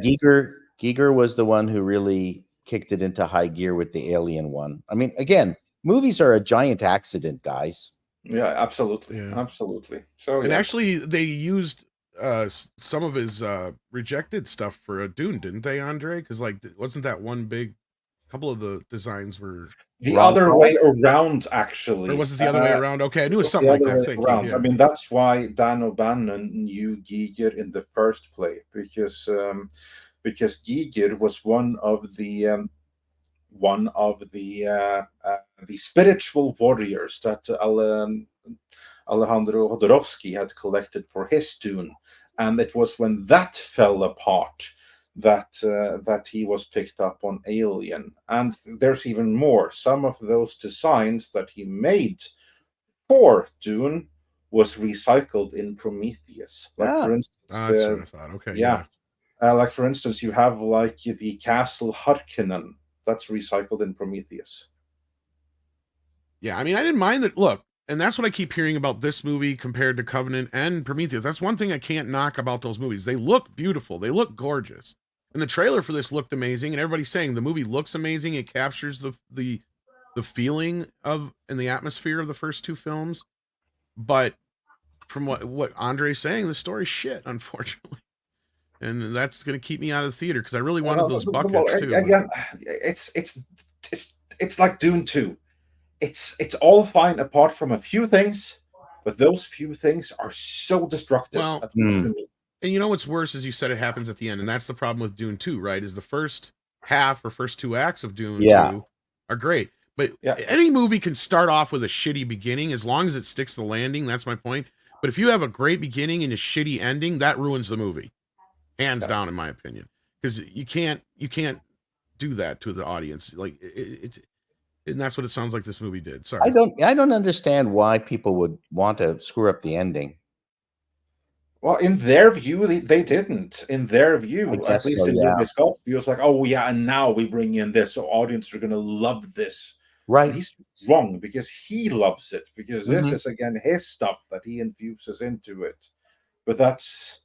Giger was the one who really kicked it into high gear with the Alien one. I mean, again, movies are a giant accident, guys. Yeah, absolutely. Yeah. Absolutely. So, and actually, they used some of his rejected stuff for a Dune, didn't they, Andre? Because wasn't that one big? Couple of the designs were the other way around, actually. Or was it the other way around? Okay, I knew it was something like that. Yeah. I mean, that's why Dan O'Bannon knew Giger in the first place, because Giger was one of the spiritual warriors that Alejandro Jodorowsky had collected for his Dune, and it was when that fell apart that he was picked up on Alien. And there's even more. Some of those designs that he made for Dune was recycled in Prometheus. For instance, that's what I thought. Okay, yeah. Like for instance, you have like the Castle Harkonnen that's recycled in Prometheus. Yeah, I mean, I didn't mind that. Look, and that's what I keep hearing about this movie compared to Covenant and Prometheus. That's one thing I can't knock about those movies. They look beautiful. They look gorgeous. And the trailer for this looked amazing, and everybody's saying the movie looks amazing. It captures the feeling of and the atmosphere of the first two films. But from what Andre's saying, the story's shit, unfortunately. And that's going to keep me out of the theater because I really wanted those buckets too. Again, it's like Dune 2. It's all fine apart from a few things, but those few things are so destructive. Well, at least to me. And you know what's worse is you said it happens at the end, and that's the problem with Dune 2, right? Is the first half or first two acts of Dune 2 are great. But any movie can start off with a shitty beginning as long as it sticks the landing. That's my point. But if you have a great beginning and a shitty ending, that ruins the movie. Hands down, in my opinion. Because you can't do that to the audience. Like And that's what it sounds like this movie did. Sorry. I don't understand why people would want to screw up the ending. Well, in their view, they didn't. In their view, at least so, in yeah. Ridley Scott's view, it's like, oh yeah, and now we bring in this, so audiences are going to love this. Right. And he's wrong because he loves it, because this is again his stuff that he infuses into it. But that's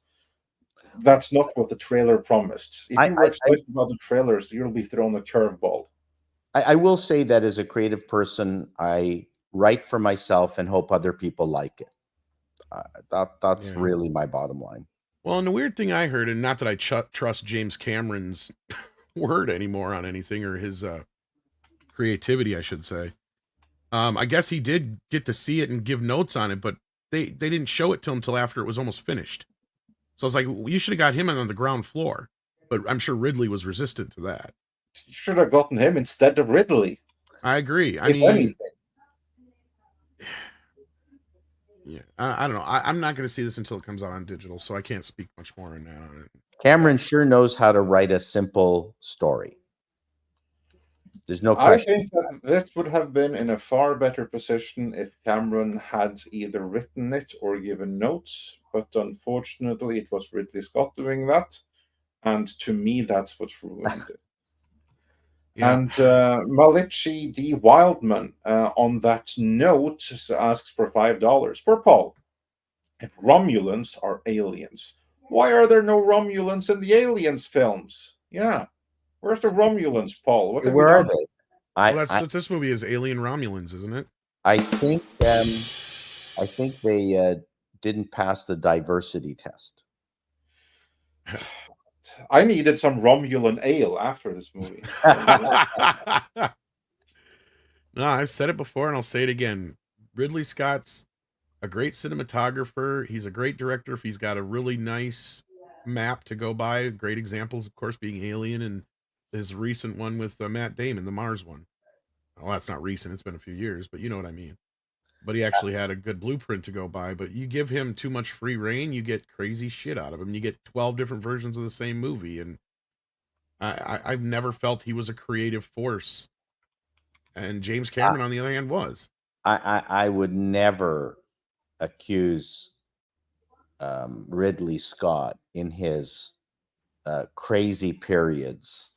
not what the trailer promised. If you were excited about the trailers, you'll be thrown a curveball. I will say that as a creative person, I write for myself and hope other people like it. That's really my bottom line. Well, and the weird thing I heard, and not that I trust James Cameron's word anymore on anything, or his creativity, I should say. I guess he did get to see it and give notes on it, but they didn't show it to him until after it was almost finished. So I was like, well, you should have got him on the ground floor. But I'm sure Ridley was resistant to that. You should have gotten him instead of Ridley. I agree. I mean, anything. Yeah, I don't know. I'm not going to see this until it comes out on digital, so I can't speak much more on it. Cameron sure knows how to write a simple story. There's no question. I think that this would have been in a far better position if Cameron had either written it or given notes, but unfortunately it was Ridley Scott doing that, and to me that's what ruined it. Yeah. And Malichi D. Wildman on that note asks for $5 for Paul. If Romulans are aliens, why are there no Romulans in the Aliens films? Yeah. Where's the Romulans, Paul? Where are they? Well, that's what this movie is, Alien Romulans, isn't it? I think they didn't pass the diversity test. I needed some Romulan ale after this movie. No, I've said it before and I'll say it again. Ridley Scott's a great cinematographer. He's a great director if he's got a really nice map to go by. Great examples, of course, being Alien and his recent one with Matt Damon, the Mars one. Well, that's not recent. It's been a few years, but you know what I mean. But he actually had a good blueprint to go by. But you give him too much free reign, you get crazy shit out of him. You get 12 different versions of the same movie. And I've never felt he was a creative force. And James Cameron, on the other hand, was. I would never accuse Ridley Scott in his crazy periods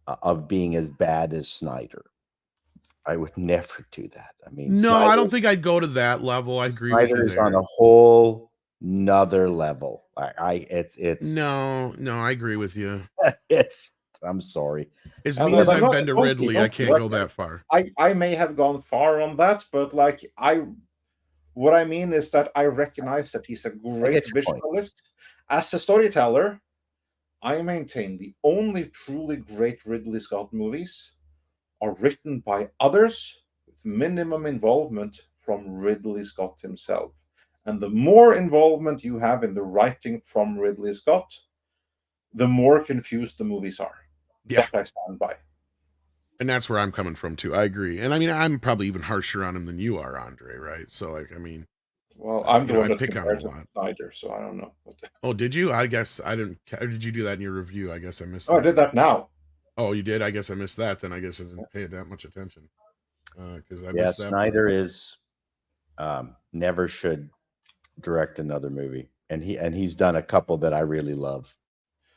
of being as bad as Snyder. I would never do that. I mean, no, I don't think I'd go to that level. I agree with you there. Snyder's on a whole nother level. It's no, I agree with you. I'm sorry. As mean as I've been to Ridley, I can't go that far. I may have gone far on that, but what I mean is that I recognize that he's a great visualist. As a storyteller, I maintain the only truly great Ridley Scott movies are written by others with minimum involvement from Ridley Scott himself. And the more involvement you have in the writing from Ridley Scott, the more confused the movies are. Yeah. That I stand by. And that's where I'm coming from too. I agree. And I mean, I'm probably even harsher on him than you are, Andre, right? So I mean, well, I'm the one that pick on him a lot. Snyder, so I don't know. Oh, did you? I guess I didn't. Or did you do that in your review? I guess I missed that. I did that now. Oh, you did? I guess I missed that. Then I guess I didn't pay that much attention. Because I missed that. Snyder is never should direct another movie, and he's done a couple that I really love.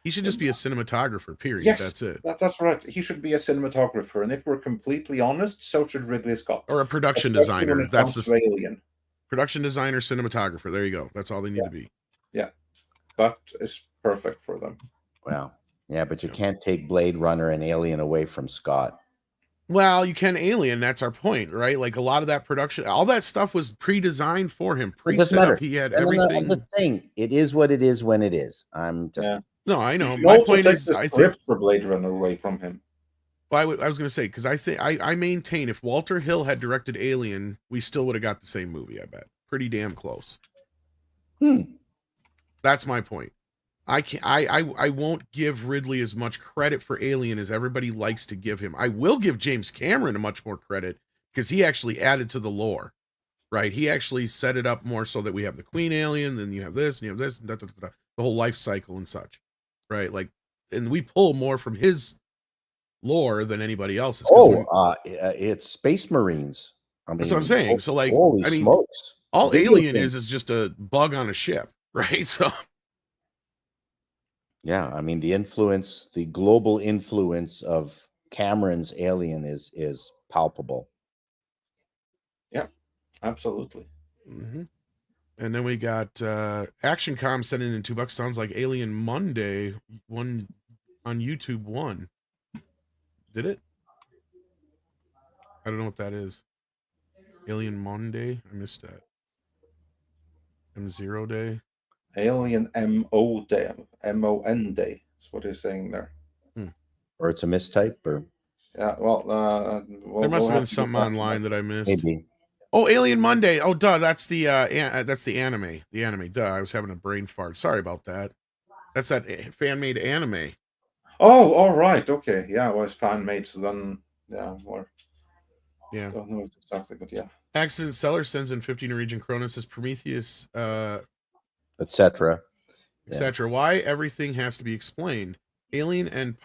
He should just be a cinematographer. Period. Yes, that's it. That's right. He should be a cinematographer, and if we're completely honest, so should Ridley Scott, or a production designer. That's the Alien. Production designer, cinematographer. There you go. That's all they need to be. Yeah, that is perfect for them. Wow. Yeah, but you can't take Blade Runner and Alien away from Scott. Well, you can Alien. That's our point, right? Like a lot of that production, all that stuff was pre-designed for him. Pre-set up. He had everything. I'm just saying, it is what it is when it is. I'm just. Yeah. No, I know. My point is, I think for Blade Runner away from him. Well, I was going to say, because I maintain if Walter Hill had directed Alien, we still would have got the same movie. I bet pretty damn close. That's my point. I won't give Ridley as much credit for Alien as everybody likes to give him. I will give James Cameron much more credit because he actually added to the lore, right? He actually set it up more so that we have the Queen Alien, then you have this, and you have this, and the whole life cycle and such, right? Like, and we pull more from his lore than anybody else's. It's Space Marines. I mean, that's what I'm saying. So, like, holy smokes. all Video Alien games. is just a bug on a ship, right? So, yeah, I mean, the global influence of Cameron's Alien is palpable. Yeah, absolutely. Mm-hmm. And then we got Action Com sending in $2. Sounds like Alien Monday one on YouTube one. Did it? I don't know what that is. Alien Monday? I missed that. M0 Day? Alien MO Day. MON Day. That's what he's saying there. Or it's a mistype, or yeah, well, there must have been something online that I missed. Maybe. Oh, Alien Monday. Oh, duh. That's the anime. The anime. Duh. I was having a brain fart. Sorry about that. That's that fan-made anime. Oh, all right. Okay. Yeah, it was fan-made. So then, yeah, more. Yeah. Don't know exactly, but yeah. Accident Seller sends in 50 Norwegian Cronus as Prometheus, etc. etc. Why everything has to be explained. Alien and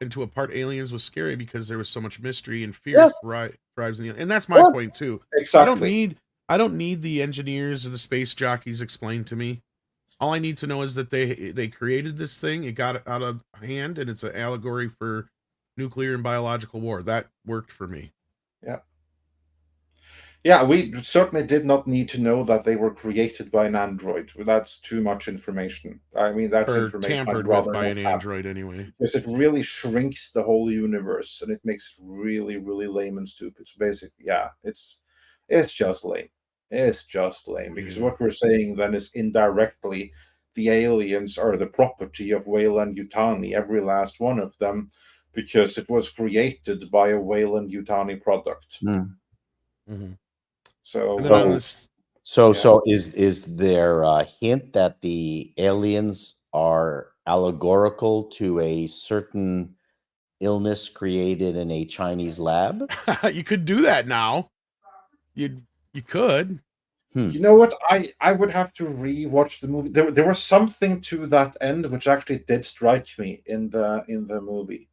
to a part Aliens was scary because there was so much mystery and fear thrives in the, and that's my point too. Exactly. I don't need the engineers or the space jockeys explained to me. All I need to know is that they created this thing, it got out of hand, and it's an allegory for nuclear and biological war. That worked for me. Yeah. Yeah, we certainly did not need to know that they were created by an android. That's too much information. I mean, that's or information tampered with by an android anyway. Because it really shrinks the whole universe, and it makes it really, really lame and stupid. So basically, yeah, it's just lame. It's just lame, because what we're saying then is indirectly the aliens are the property of Weyland-Yutani, every last one of them, because it was created by a Weyland-Yutani product. Mm-hmm. So, is there a hint that the aliens are allegorical to a certain illness created in a Chinese lab? You could do that now. You could. You know what? I would have to rewatch the movie. There was something to that end which actually did strike me in the movie.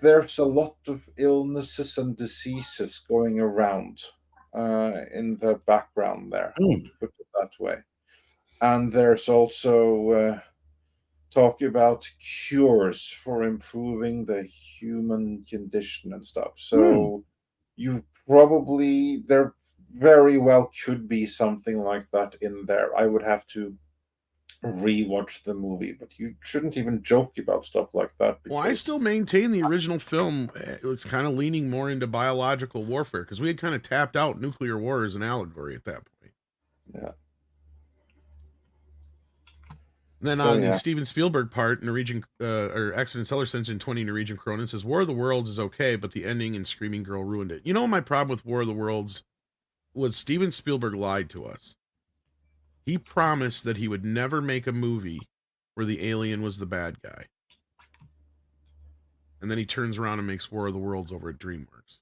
There's a lot of illnesses and diseases going around in the background there, to put it that way. And there's also talk about cures for improving the human condition and stuff. So there very well could be something like that in there. I would have to rewatch the movie, but you shouldn't even joke about stuff like that. Well, I still maintain the original film was kind of leaning more into biological warfare, because we had kind of tapped out nuclear war as an allegory at that point. Yeah. Then on the Steven Spielberg part, Norwegian or Accident Seller sends in 20 Norwegian Kronen, says War of the Worlds is okay, but the ending and Screaming Girl ruined it. You know, my problem with War of the Worlds was Steven Spielberg lied to us. He promised that he would never make a movie where the alien was the bad guy. And then he turns around and makes War of the Worlds over at DreamWorks.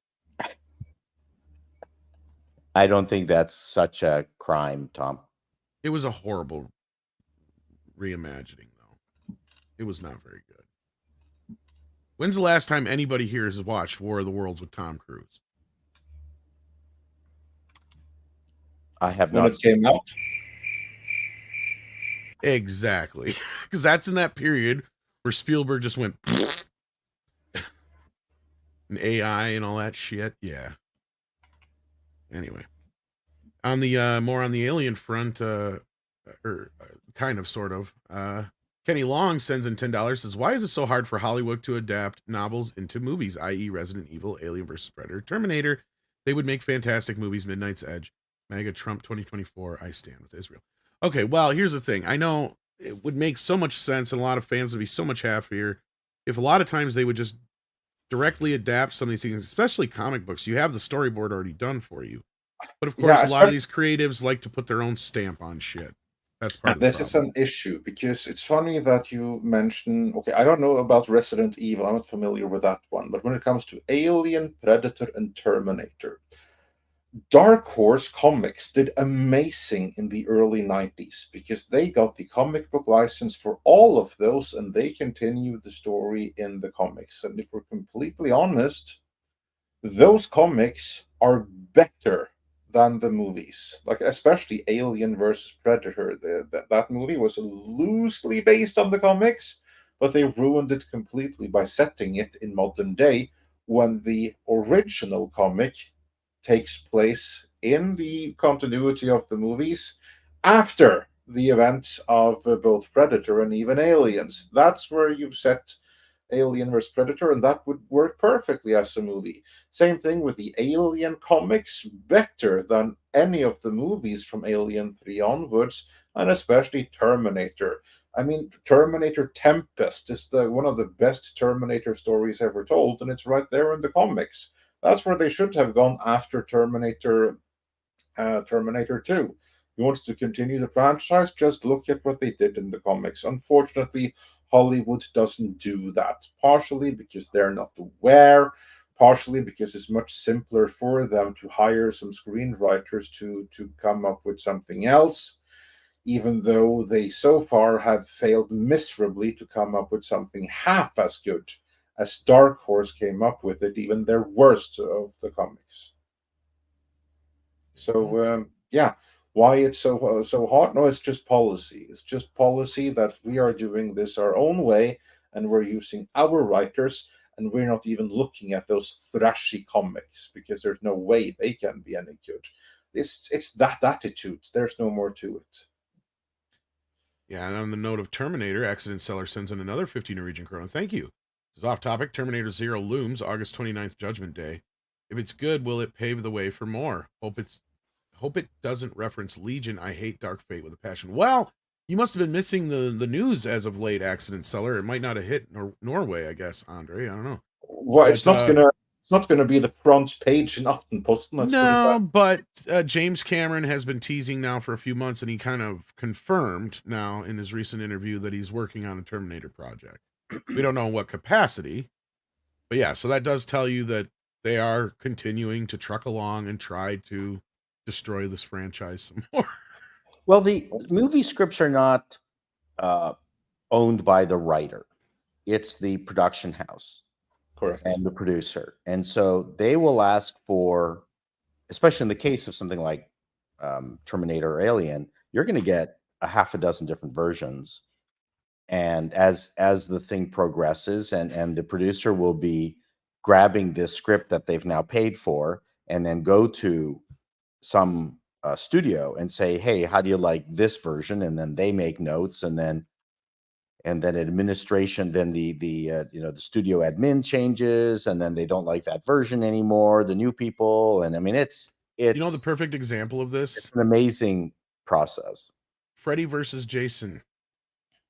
I don't think that's such a crime, Tom. It was a horrible reimagining, though. It was not very good. When's the last time anybody here has watched War of the Worlds with Tom Cruise? I have not. When it came out. Exactly. Because that's in that period where Spielberg just went and AI and all that shit. Yeah. Anyway. On the more on the alien front, kind of, sort of. Kenny Long sends in $10, says, why is it so hard for Hollywood to adapt novels into movies, i.e. Resident Evil, Alien vs. Predator, Terminator? They would make fantastic movies, Midnight's Edge, MAGA Trump 2024, I stand with Israel. Okay, well, here's the thing. I know it would make so much sense, and a lot of fans would be so much happier if a lot of times they would just directly adapt some of these things, especially comic books. You have the storyboard already done for you. But of course, a lot of these creatives like to put their own stamp on shit. That's part of the problem. This is an issue, because it's funny that you mention, okay, I don't know about Resident Evil. I'm not familiar with that one. But when it comes to Alien, Predator, and Terminator, Dark Horse Comics did amazing in the early 90s because they got the comic book license for all of those and they continued the story in the comics. And if we're completely honest, those comics are better than the movies. Like, especially Alien versus Predator. That movie was loosely based on the comics, but they ruined it completely by setting it in modern day when the original comic takes place in the continuity of the movies after the events of both Predator and even Aliens. That's where you've set Alien vs. Predator, and that would work perfectly as a movie. Same thing with the Alien comics, better than any of the movies from Alien 3 onwards, and especially Terminator. I mean, Terminator Tempest is one of the best Terminator stories ever told, and it's right there in the comics. That's where they should have gone after Terminator 2. You wanted to continue the franchise, just look at what they did in the comics. Unfortunately, Hollywood doesn't do that, partially because they're not aware, partially because it's much simpler for them to hire some screenwriters to come up with something else, even though they so far have failed miserably to come up with something half as good as Dark Horse came up with it, even their worst of the comics. So, yeah. Why it's so hard? No, it's just policy. It's just policy that we are doing this our own way, and we're using our writers, and we're not even looking at those thrashy comics because there's no way they can be any good. It's that attitude. There's no more to it. Yeah, and on the note of Terminator, Accident Seller sends in another 50 Norwegian krona. Thank you. This is off topic. Terminator Zero looms August 29th, Judgment Day. If it's good, will it pave the way for more? Hope it doesn't reference Legion. I hate Dark Fate with a passion. Well, you must have been missing the news as of late, Accident Seller. It might not have hit Norway, I guess, Andre. I don't know. Well, it's not gonna be the front page in Aftenposten. No, but James Cameron has been teasing now for a few months, and he kind of confirmed now in his recent interview that he's working on a Terminator project. We don't know in what capacity, but yeah, so that does tell you that they are continuing to truck along and try to destroy this franchise some more. Well, the movie scripts are not owned by the writer. It's the production house. Correct. And the producer. And so they will ask for, especially in the case of something like Terminator or Alien, you're going to get a half a dozen different versions. And as the thing progresses, and the producer will be grabbing this script that they've now paid for and then go to some studio and say, hey, how do you like this version? And then they make notes, and then administration, then the studio admin changes, and then they don't like that version anymore, the new people. And I mean, it's the perfect example of this. It's an amazing process. Freddy versus Jason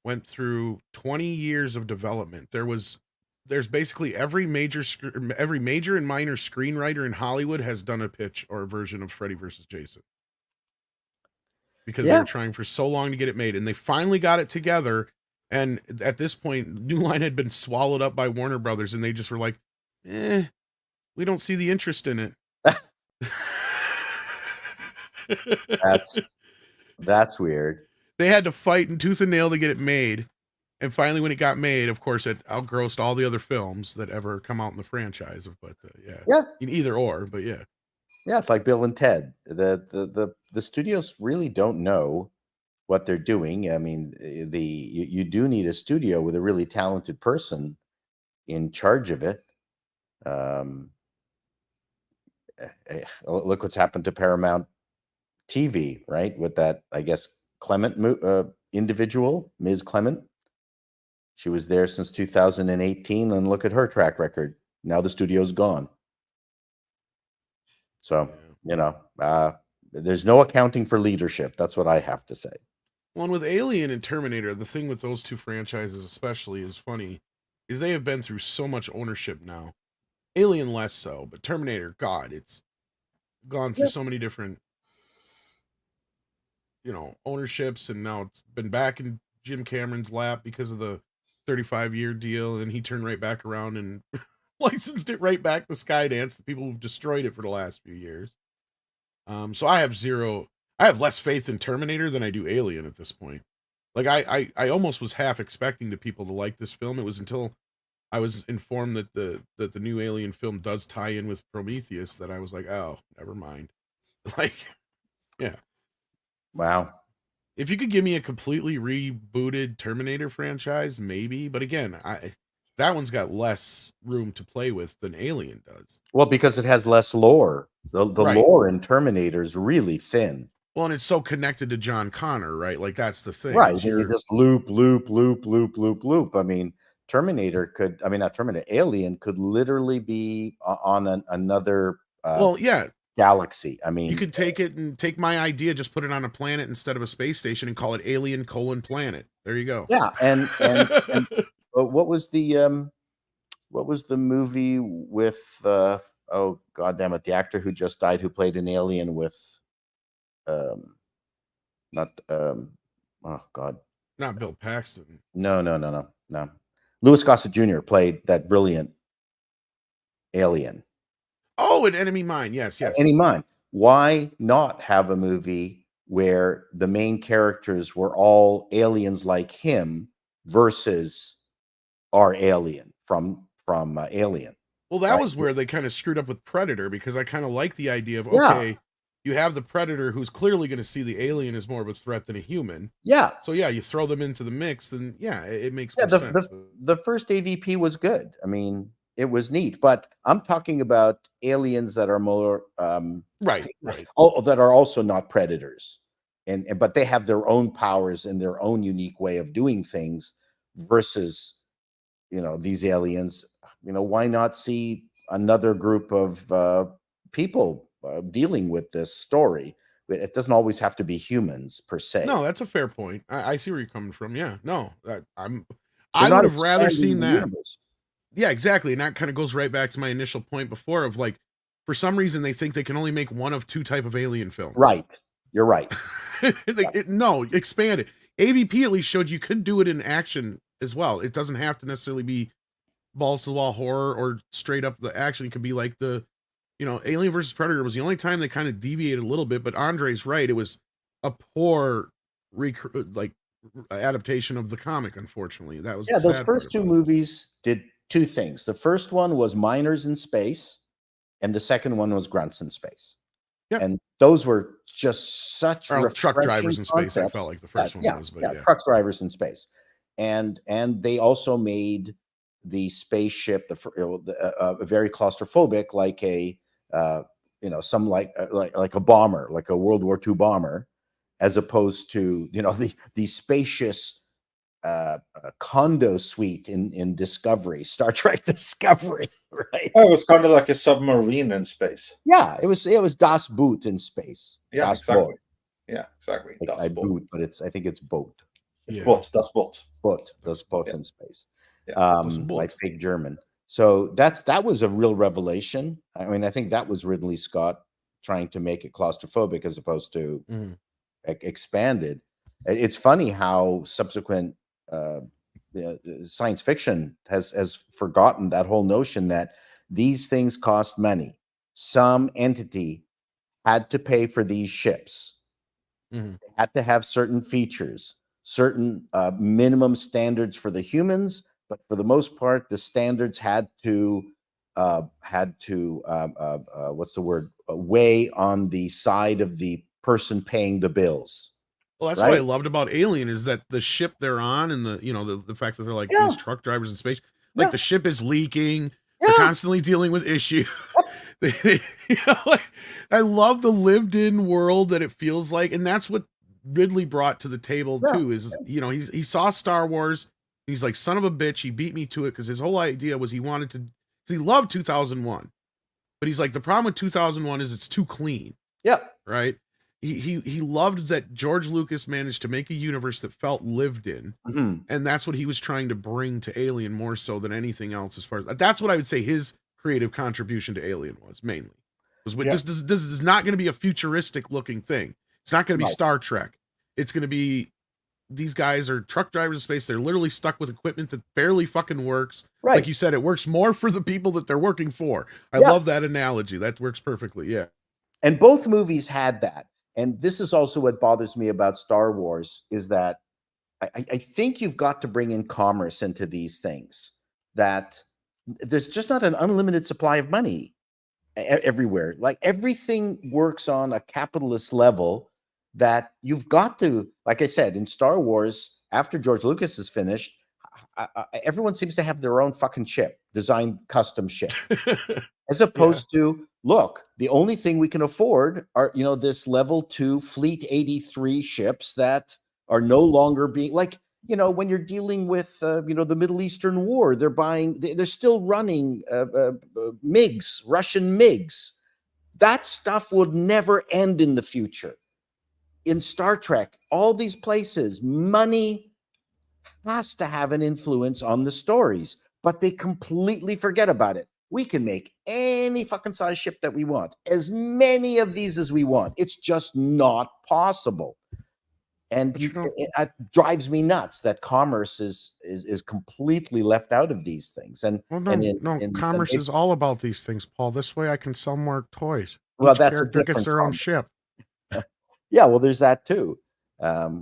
went through 20 years of development. There's basically every major and minor screenwriter in Hollywood has done a pitch or a version of Freddy versus Jason, because they were trying for so long to get it made, and they finally got it together. And at this point, New Line had been swallowed up by Warner Brothers, and they just were like, we don't see the interest in it. That's weird. They had to fight in tooth and nail to get it made. And finally, when it got made, of course, it outgrossed all the other films that ever come out in the franchise. But either or, but yeah. Yeah, it's like Bill and Ted. The studios really don't know what they're doing. I mean, you do need a studio with a really talented person in charge of it. Look what's happened to Paramount TV, right? With that, I guess, Clement individual, Ms. Clement. She was there since 2018, and look at her track record. Now the studio's gone. So, there's no accounting for leadership. That's what I have to say. Well, and with Alien and Terminator, the thing with those two franchises especially is funny, is they have been through so much ownership now. Alien less so, but Terminator, God, it's gone through so many different, ownerships, and now it's been back in Jim Cameron's lap because of the 35-year deal, and he turned right back around and licensed it right back to Skydance, the people who've destroyed it for the last few years. So I have less faith in Terminator than I do Alien at this point. Like I almost was half expecting the people to like this film. It was until I was informed that the new Alien film does tie in with Prometheus that I was like, oh, never mind. Like, yeah. Wow. If you could give me a completely rebooted Terminator franchise, maybe. But again, that one's got less room to play with than Alien does. Well, because it has less lore. The Right. lore in Terminator is really thin. Well, and it's so connected to John Connor, right? Like that's the thing. Right. is You you're- just loop. I mean, Alien could literally be on another well, yeah. galaxy. I mean, You could take it and take my idea, just put it on a planet instead of a space station and call it Alien: Planet. There you go. yeah. And what was the movie with oh god damn it, the actor who just died who played an alien with oh god, Not Bill Paxton. no. Louis Gossett Jr. played that brilliant alien. Oh, an Enemy Mine. Yes. Any mind? Why not have a movie where the main characters were all aliens like him versus our alien from Alien? Well, that Right. was where they kind of screwed up with Predator, because I kind of like the idea of, Yeah. okay, you have the Predator who's clearly going to see the alien as more of a threat than a human. Yeah. So yeah, you throw them into the mix, then yeah, it makes Yeah, more sense. the first AVP was good. I mean, it was neat, but I'm talking about aliens that are more Right. that are also not predators, but they have their own powers and their own unique way of doing things versus, these aliens. Why not see another group of people dealing with this story? It doesn't always have to be humans per se. No, that's a fair point. I see where you're coming from. Yeah, no, I They're would not have rather expanding seen the that. universe. Yeah, exactly. And that kind of goes right back to my initial point before of like, for some reason, they think they can only make one of two type of alien films. Right. You're right. No, expand it. AVP at least showed you could do it in action as well. It doesn't have to necessarily be balls to the wall horror or straight up the action. It could be like Alien versus Predator was the only time they kind of deviated a little bit, but Andre's right. It was a poor adaptation of the comic, unfortunately. That was the Those sad first part two about it. movies did two things. The first one was miners in space, and the second one was grunts in space. Yep. And those were just such Truck drivers refreshing in space, I concepts. felt like the first one was, but yeah. Truck drivers in space, and they also made the spaceship a very claustrophobic, like a like a bomber, like a World War II bomber, as opposed to the spacious condo suite in Discovery, Star Trek Discovery, right? Oh, it was kind of like a submarine in space. Yeah, it was Das Boot in space. Yeah, Das exactly. Boot. Yeah, exactly. Like Das Boot. boot, but I think it's boat. Yeah. Boat. Das Boot. Das Boot in space. Yeah. Like fake German. So that was a real revelation. I mean, I think that was Ridley Scott trying to make it claustrophobic as opposed to expanded. It's funny how subsequent science fiction has forgotten that whole notion that these things cost money. Some entity had to pay for these ships. They had to have certain features, certain minimum standards for the humans, but for the most part, the standards had to what's the word? Weigh on the side of the person paying the bills. Well, that's what I loved about Alien is that the ship they're on and the fact that they're like these truck drivers in space, like the ship is leaking, they're constantly dealing with issues. I love the lived in world that it feels like. And that's what Ridley brought to the table too, is, he saw Star Wars. He's like, son of a bitch. He beat me to it. Cause his whole idea was he loved 2001, but he's like, the problem with 2001 is it's too clean. Yep. Right. He loved that George Lucas managed to make a universe that felt lived in. And that's what he was trying to bring to Alien more so than anything else. As far as that's what I would say his creative contribution to Alien was mainly this is not going to be a futuristic looking thing. It's not going to be Star Trek. It's going to be, these guys are truck drivers in space. They're literally stuck with equipment that barely fucking works. Right. Like you said, it works more for the people that they're working for. I love that analogy. That works perfectly. Yeah. And both movies had that. And this is also what bothers me about Star Wars is that I think you've got to bring in commerce into these things, that there's just not an unlimited supply of money everywhere. Like everything works on a capitalist level that you've got to, like I said, in Star Wars, after George Lucas is finished, everyone seems to have their own fucking ship, designed custom ship, as opposed to, look, the only thing we can afford are, this level 2 Fleet 83 ships that are no longer being when you're dealing with, the Middle Eastern war, they're still running MiGs, Russian MiGs. That stuff would never end in the future. In Star Trek, all these places, money has to have an influence on the stories, but they completely forget about it. We can make any fucking size ship that we want, as many of these as we want. It's just not possible. And it drives me nuts that commerce is completely left out of these things. And commerce is all about these things, Paul. This way I can sell more toys. Well, Each that's character gets their own ship. Yeah, well, there's that too.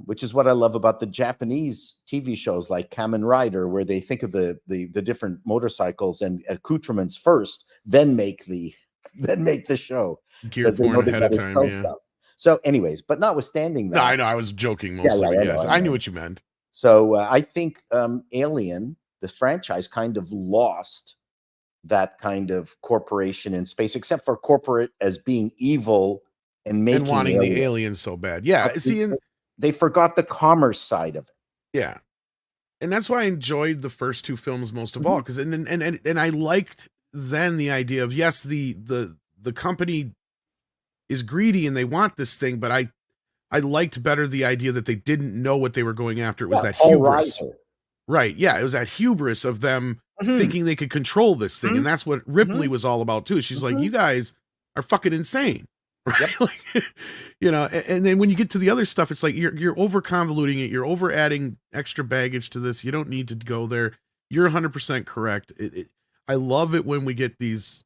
Which is what I love about the Japanese TV shows like Kamen Rider, where they think of the different motorcycles and accoutrements first, then make the show. Gear porn ahead of time, yeah. Stuff. So, anyways, but notwithstanding that, no, I know I was joking mostly. Yeah, yes, I knew what you meant. So I think Alien, the franchise, kind of lost that kind of corporation in space, except for corporate as being evil and making and wanting the aliens so bad. Yeah, they forgot the commerce side of it. Yeah. And that's why I enjoyed the first two films most of all, because and I liked then the idea of, yes, the company is greedy and they want this thing, but I liked better the idea that they didn't know what they were going after. It was that hubris. Right. Yeah, it was that hubris of them thinking they could control this thing. And that's what Ripley was all about too. She's like, you guys are fucking insane. Right. Yep. And then when you get to the other stuff, it's like you're over convoluting it. You're over adding extra baggage to this. You don't need to go there. You're 100% correct. I love it when we get these.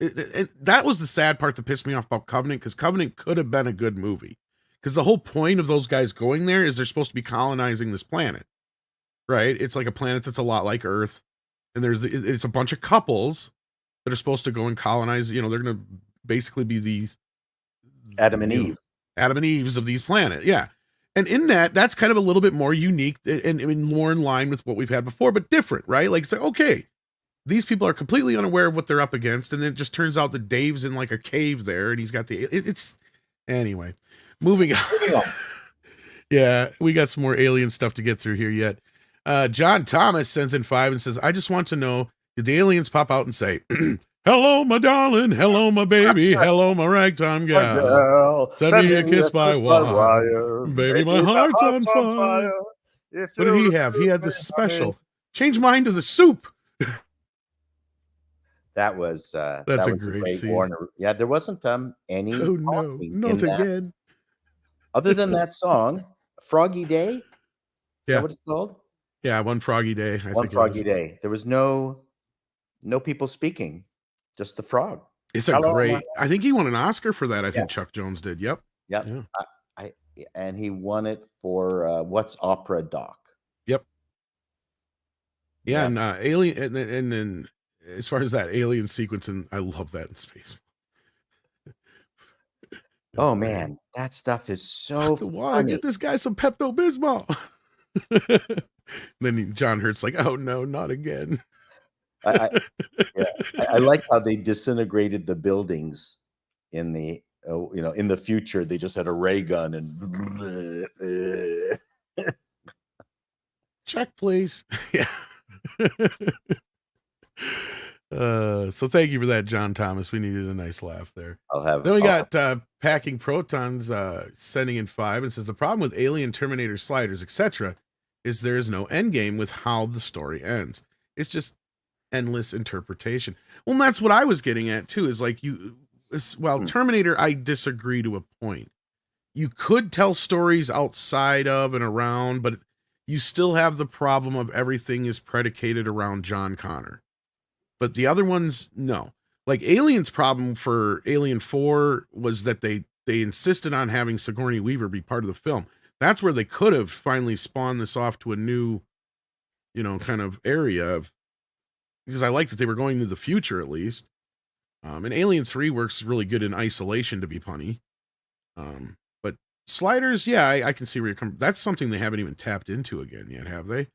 And that was the sad part that pissed me off about Covenant, because Covenant could have been a good movie, because the whole point of those guys going there is they're supposed to be colonizing this planet, right? It's like a planet that's a lot like Earth, and it's a bunch of couples that are supposed to go and colonize. They're going to basically be these Adam and Eves of these planets. Yeah. And in that's kind of a little bit more unique and more in line with what we've had before, but different, right? Like, it's like, okay, these people are completely unaware of what they're up against. And then it just turns out that Dave's in like a cave there and he's got anyway, moving on. Yeah. We got some more alien stuff to get through here yet. John Thomas sends in 5 and says, I just want to know, did the aliens pop out and say, hello, my darling. Hello, my baby. Hello, my ragtime gal. Send me a kiss by wire. Baby, my heart's on fire. What did he have? He had this special. Change mine to the soup. That was that's a great scene. Warner. Yeah, there wasn't any. Oh no, not again. Other than that song, Froggy Day. Is that what it's called? Yeah, One Froggy Day. One Froggy Day. There was no people speaking, just the frog. It's a great. I think he won an Oscar for that. I think Chuck Jones did. Yep. Yep. Yeah. And he won it for What's Opera Doc. Yep. Yeah, and Alien, and then as far as that alien sequence, and I love that in space. Oh man, that stuff is so funny. Get this guy some Pepto-Bismol. Then John Hurt's like, oh no, not again. I like how they disintegrated the buildings in the in the future. They just had a ray gun and check, please. Yeah. So thank you for that, John Thomas. We needed a nice laugh there. Then we got Packing Protons sending in 5 and says, the problem with Alien, Terminator, Sliders, etc. is there is no end game with how the story ends. It's just endless interpretation. Well, and that's what I was getting at too, is like Terminator, I disagree to a point. You could tell stories outside of and around, but you still have the problem of everything is predicated around John Connor. But the other ones, no. Like Alien's problem for Alien 4 was that they insisted on having Sigourney Weaver be part of the film. That's where they could have finally spawned this off to a new, kind of area of, because I like that they were going to the future at least. And Alien 3 works really good in isolation, to be punny. But Sliders, yeah, I can see where you're coming. That's something they haven't even tapped into again yet, have they?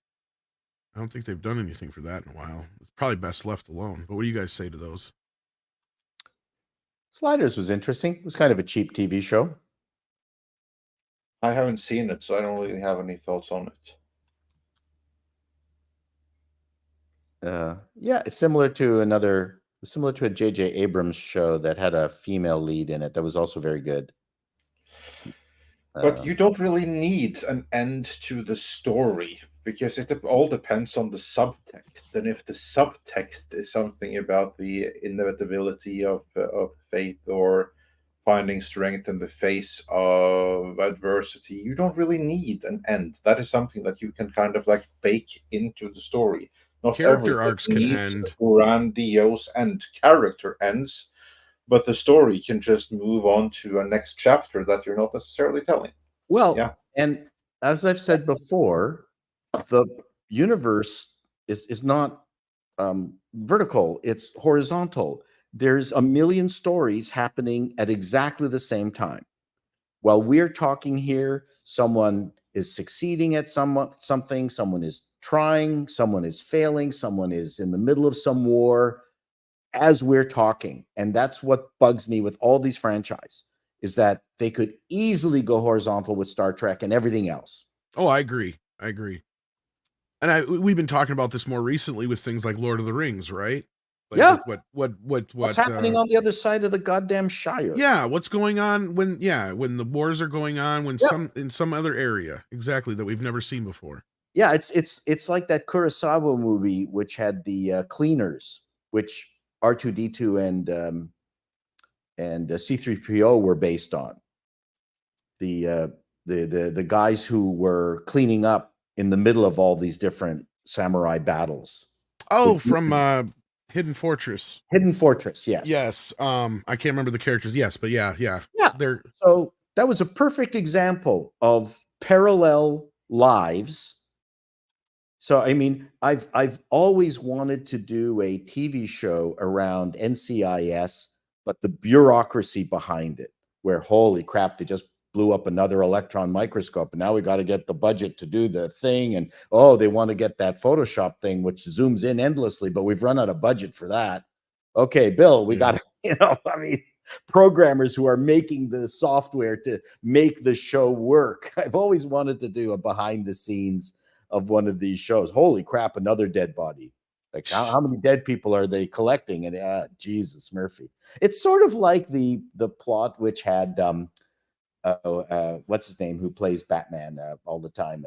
I don't think they've done anything for that in a while. It's probably best left alone. But what do you guys say to those? Sliders was interesting. It was kind of a cheap TV show. I haven't seen it, so I don't really have any thoughts on it. Yeah, it's similar to a J.J. Abrams show that had a female lead in it that was also very good. But you don't really need an end to the story, because it all depends on the subtext. And if the subtext is something about the inevitability of faith or finding strength in the face of adversity, you don't really need an end. That is something that you can kind of like bake into the story. Not character arcs can end. Grandiose end. Character ends, but the story can just move on to a next chapter that you're not necessarily telling. Well, yeah. And as I've said before, the universe is not vertical, it's horizontal. There's a million stories happening at exactly the same time. While we're talking here, someone is succeeding at something, someone is trying, someone is failing, someone is in the middle of some war as we're talking. And that's what bugs me with all these franchises, is that they could easily go horizontal with Star Trek and everything else. Oh, I agree. And we've been talking about this more recently with things like Lord of the Rings, right? Like yeah. What's happening on the other side of the goddamn Shire? Yeah. What's going on when the wars are going on, in some other area, exactly, that we've never seen before. Yeah. It's like that Kurosawa movie, which had the cleaners, which R2-D2 and C-3PO were based on. The guys who were cleaning up in the middle of all these different samurai battles. Oh, from Hidden Fortress. Hidden Fortress, yes. Yes. I can't remember the characters. Yes, but yeah. So that was a perfect example of parallel lives. So I mean, I've always wanted to do a TV show around NCIS, but the bureaucracy behind it, where holy crap, they just blew up another electron microscope, and now we got to get the budget to do the thing, and they want to get that Photoshop thing which zooms in endlessly, but we've run out of budget for that. Okay, Bill, we got programmers who are making the software to make the show work. I've always wanted to do a behind the scenes of one of these shows. Holy crap, another dead body. Like how many dead people are they collecting? And Jesus Murphy. It's sort of like the plot which had what's his name, who plays Batman all the time?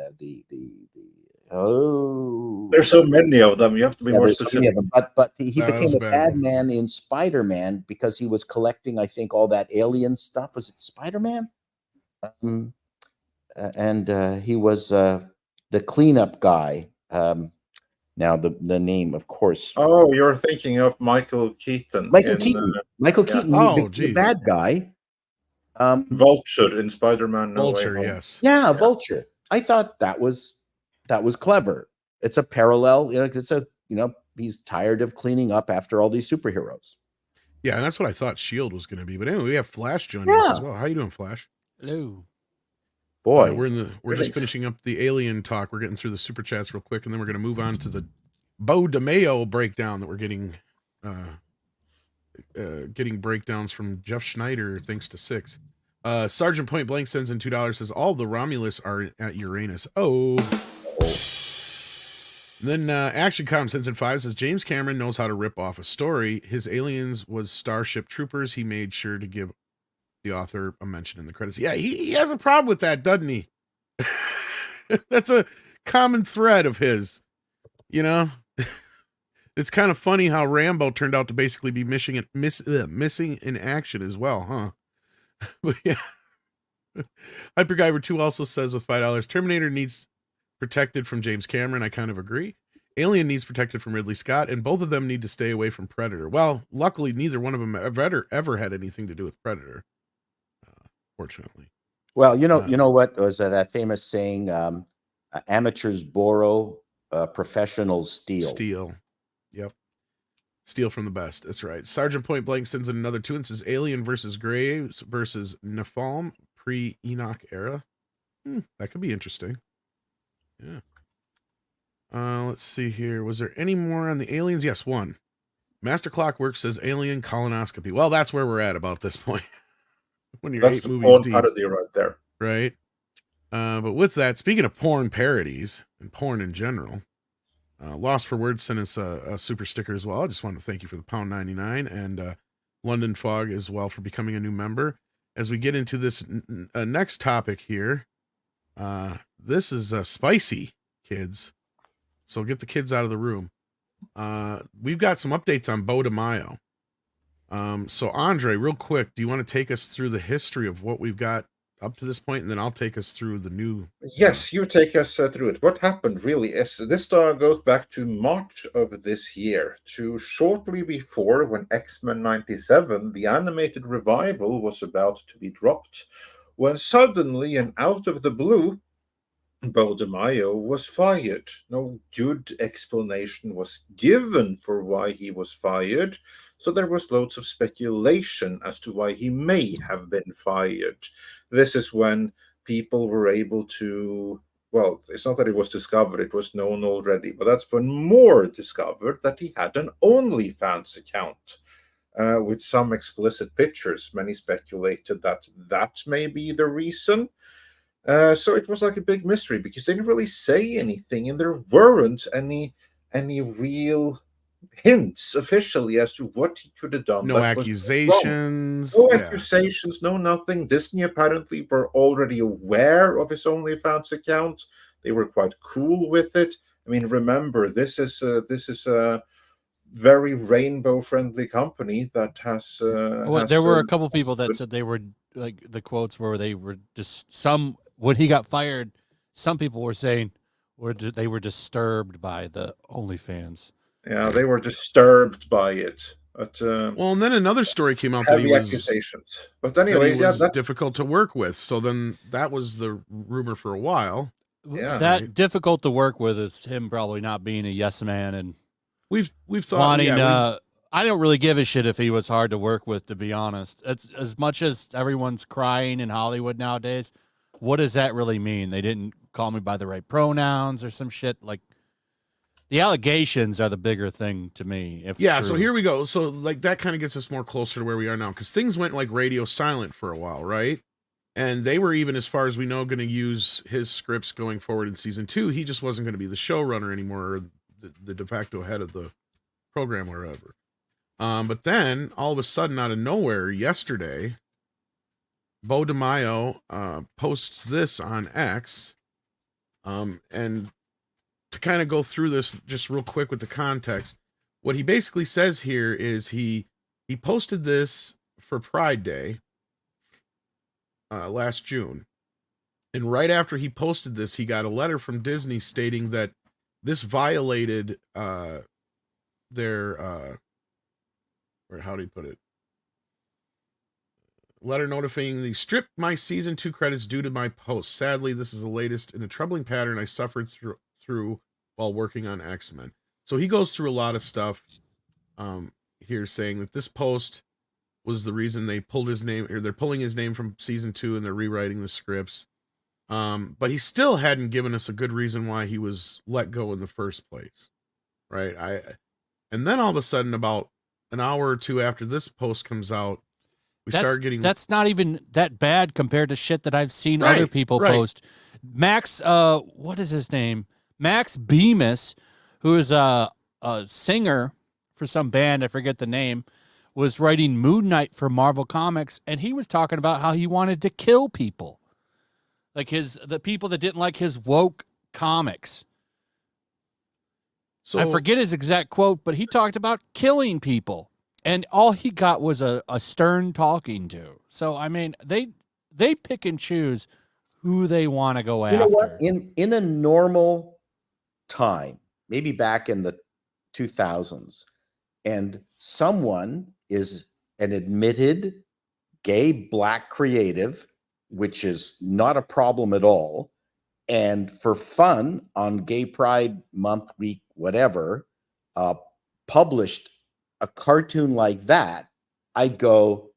There's so many of them. You have to be more specific. But he became a bad man in Spider-Man because he was collecting, I think, all that alien stuff. Was it Spider-Man? And he was the cleanup guy. Now the name, of course. Oh, you're thinking of Michael Keaton. Michael Keaton. Oh, the bad guy. Vulture in Spider-Man No Way Home. Yes. Yeah, Vulture. I thought that was clever. It's a parallel. He's tired of cleaning up after all these superheroes. Yeah, and that's what I thought S.H.I.E.L.D. was going to be. But anyway, we have Flash joining us as well. How you doing, Flash? Hello. Boy, we're just finishing up the Alien talk. We're getting through the super chats real quick, and then we're going to move on to the Bo DeMayo breakdown that we're getting breakdowns from Jeff Schneider, thanks to Six. Sergeant Point Blank sends in $2, says all the Romulus are at Uranus. Then Action Com sends in 5, says James Cameron knows how to rip off a story. His Aliens was Starship Troopers. He made sure to give the author a mention in the credits. Yeah, he has a problem with that, doesn't he? That's a common thread of his, It's kind of funny how Rambo turned out to basically be missing in action as well, huh? But yeah. Hyperguyver 2 also says with $5, Terminator needs protected from James Cameron. I kind of agree. Alien needs protected from Ridley Scott, and both of them need to stay away from Predator. Well, luckily, neither one of them ever had anything to do with Predator, fortunately. Well, you know what was that famous saying, amateurs borrow, professionals steal. Steal. Yep. Steal from the best. That's right. Sergeant Point Blank sends in another 2 and says Alien versus Graves versus Nephalm pre-Enoch era. That could be interesting. Yeah. Let's see here. Was there any more on the aliens? Yes, one. Master Clockwork says alien colonoscopy. Well, that's where we're at about this point. When you're That's 8 the movies porn deep. parody right there. Right. But with that, speaking of porn parodies and porn in general, Lost for Words sent us a super sticker as well. I just want to thank you for the £1.99 and London Fog as well for becoming a new member. As we get into this next topic here, this is spicy, kids. So get the kids out of the room. We've got some updates on Bo de Mayo. So Andre, real quick, do you want to take us through the history of what we've got up to this point, and then I'll take us through the new... Yes, you take us through it. What happened really is this goes back to March of this year, to shortly before when X-Men 97, the animated revival, was about to be dropped, when suddenly and out of the blue, Bo de Mayo was fired. No good explanation was given for why he was fired, so there was loads of speculation as to why he may have been fired. This is when people were able to, well, it's not that it was discovered, it was known already, but that's when more discovered that he had an OnlyFans account with some explicit pictures. Many speculated that that may be the reason. So it was like a big mystery because they didn't really say anything, and there weren't any real hints officially as to what he could have done. No accusations. No accusations, no nothing. Disney apparently were already aware of his OnlyFans account. They were quite cool with it. I mean, remember, this is a very rainbow-friendly company that has... there were a couple people that said they were, like, the quotes where they were just when he got fired, some people were saying they were disturbed by the OnlyFans. Yeah, they were disturbed by it. But, well, and then another story came out that he was accusations. But anyway, that's difficult to work with. So then that was the rumor for a while. Yeah, that difficult to work with is him probably not being a yes man, and we've thought wanting. I don't really give a shit if he was hard to work with, to be honest. It's as much as everyone's crying in Hollywood nowadays. What does that really mean? They didn't call me by the right pronouns or some shit. Like, the allegations are the bigger thing to me. So here we go. So like that kind of gets us more closer to where we are now, because things went like radio silent for a while, right? And they were, even as far as we know, going to use his scripts going forward in season 2. He just wasn't going to be the showrunner anymore, or the de facto head of the program or whatever. But then all of a sudden, out of nowhere, yesterday, Bo de Mayo posts this on X, and to kind of go through this just real quick with the context, what he basically says here is he posted this for Pride Day last June, and right after he posted this, he got a letter from Disney stating that this violated their or how do you put it? Letter notifying the stripped my season 2 credits due to my post. Sadly, this is the latest in a troubling pattern I suffered through while working on X-Men. So he goes through a lot of stuff here, saying that this post was the reason they pulled his name, or they're pulling his name from season 2 and they're rewriting the scripts. But he still hadn't given us a good reason why he was let go in the first place. Right. And then all of a sudden, about an hour or two after this post comes out, that's not even that bad compared to shit that I've seen other people post. Max, what is his name? Max Bemis, who is a singer for some band, I forget the name, was writing Moon Knight for Marvel Comics, and he was talking about how he wanted to kill people, like the people that didn't like his woke comics. So I forget his exact quote, but he talked about killing people. And all he got was a stern talking to. So, I mean, they pick and choose who they want to go after. You know what? In a normal time, maybe back in the 2000s, and someone is an admitted gay black creative, which is not a problem at all, and for fun on Gay Pride Month, week, whatever, published a cartoon like that, I'd go,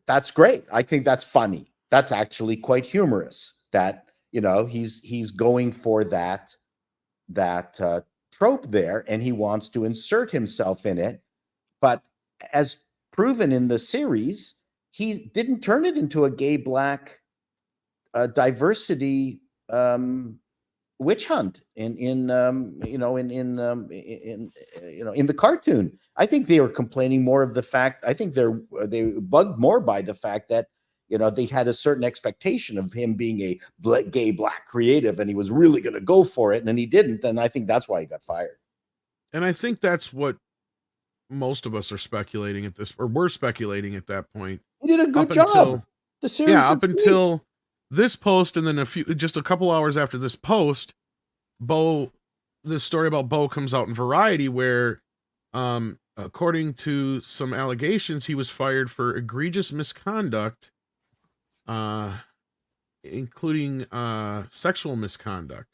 that's great. I think that's funny. That's actually quite humorous that, you know, he's going for that trope there, and he wants to insert himself in it. But as proven in the series, he didn't turn it into a gay black diversity witch hunt in the cartoon. I think they were complaining more of the fact. I think they bugged more by the fact that, you know, they had a certain expectation of him being a gay black creative, and he was really going to go for it, and then he didn't. And I think that's why he got fired. And I think that's what most of us are speculating at this, or we're speculating at that point. He did a good job. The series, up until this post, and then just a couple hours after this post, this story about Bo comes out in Variety, where, according to some allegations, he was fired for egregious misconduct, including sexual misconduct.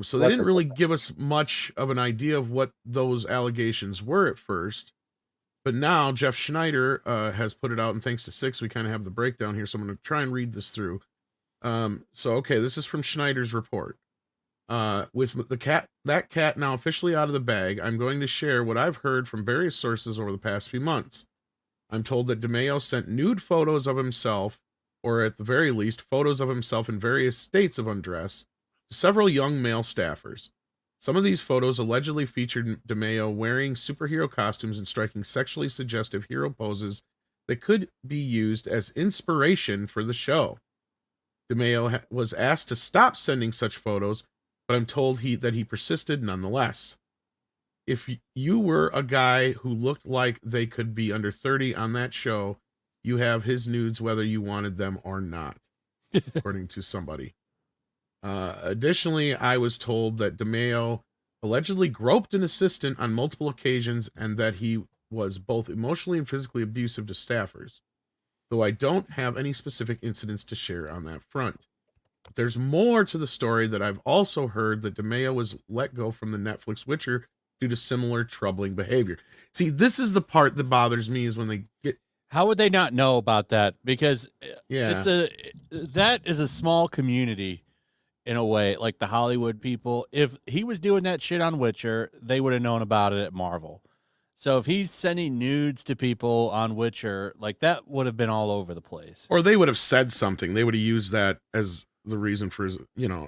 So they didn't really give us much of an idea of what those allegations were at first. But now Jeff Schneider has put it out, and thanks to Six, we kind of have the breakdown here. So I'm going to try and read this through. Okay, this is from Schneider's report. With that cat now officially out of the bag, I'm going to share what I've heard from various sources over the past few months. I'm told that DeMeo sent nude photos of himself, or at the very least, photos of himself in various states of undress, to several young male staffers. Some of these photos allegedly featured DeMeo wearing superhero costumes and striking sexually suggestive hero poses that could be used as inspiration for the show. DeMeo was asked to stop sending such photos, but I'm told that he persisted nonetheless. If you were a guy who looked like they could be under 30 on that show, you have his nudes whether you wanted them or not, according to somebody. Additionally, I was told that DeMeo allegedly groped an assistant on multiple occasions, and that he was both emotionally and physically abusive to staffers, though I don't have any specific incidents to share on that front. There's more to the story that I've also heard that DeMeo was let go from the Netflix Witcher due to similar troubling behavior. See, this is the part that bothers me, is when they get... How would they not know about that? Because that is a small community in a way, like the Hollywood people. If he was doing that shit on Witcher, they would have known about it at Marvel. So if he's sending nudes to people on Witcher, like, that would have been all over the place. Or they would have said something. They would have used that as the reason for his,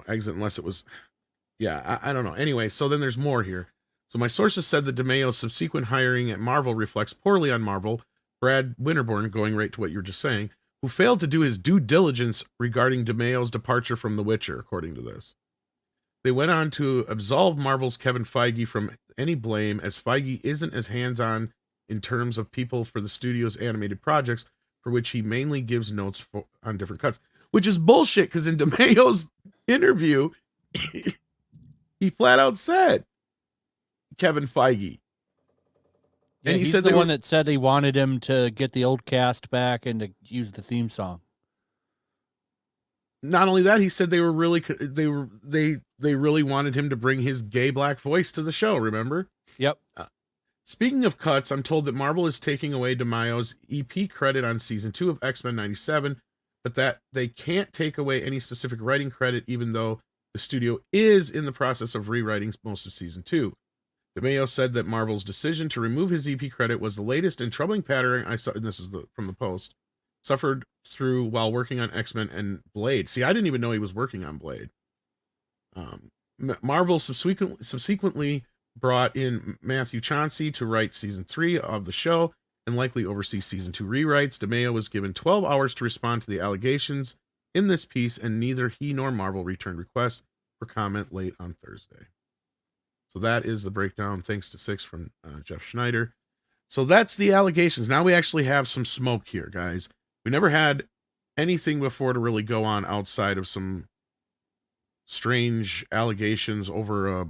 exit, unless it was, I don't know. Anyway, so then there's more here. So my sources said that DeMeo's subsequent hiring at Marvel reflects poorly on Marvel. Brad Winterborn, going right to what you were just saying, who failed to do his due diligence regarding DeMeo's departure from The Witcher, according to this. They went on to absolve Marvel's Kevin Feige from any blame, as Feige isn't as hands-on in terms of people for the studio's animated projects, for which he mainly gives notes on different cuts. Which is bullshit, because in DeMeo's interview, he flat out said, Kevin Feige. Yeah, and he said the one that said he wanted him to get the old cast back and to use the theme song. Not only that, he said they really wanted him to bring his gay black voice to the show, remember? Yep. Speaking of cuts, I'm told that Marvel is taking away DeMeo's EP credit on season 2 of X-Men 97, but that they can't take away any specific writing credit, even though the studio is in the process of rewriting most of season 2. DeMeo said that Marvel's decision to remove his EP credit was the latest and troubling pattern I saw, and this is from the Post, suffered through while working on X-Men and Blade. See, I didn't even know he was working on Blade. Marvel subsequently brought in Matthew Chauncey to write season 3 of the show and likely oversee season 2 rewrites. DeMeo was given 12 hours to respond to the allegations in this piece, and neither he nor Marvel returned requests for comment late on Thursday. So that is the breakdown, thanks to Six, from Jeff Schneider. So that's the allegations. Now we actually have some smoke here, guys. We never had anything before to really go on outside of some strange allegations over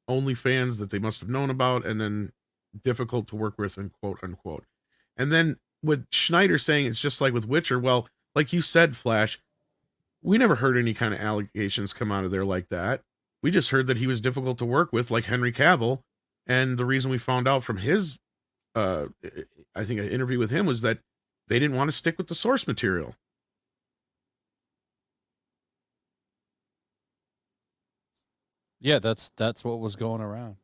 OnlyFans that they must have known about, and then difficult to work with, and quote unquote. And then with Schneider saying it's just like with Witcher, well, like you said, Flash, we never heard any kind of allegations come out of there like that. We just heard that he was difficult to work with, like Henry Cavill. And the reason we found out from his, I think an interview with him, was that they didn't want to stick with the source material. Yeah, that's what was going around.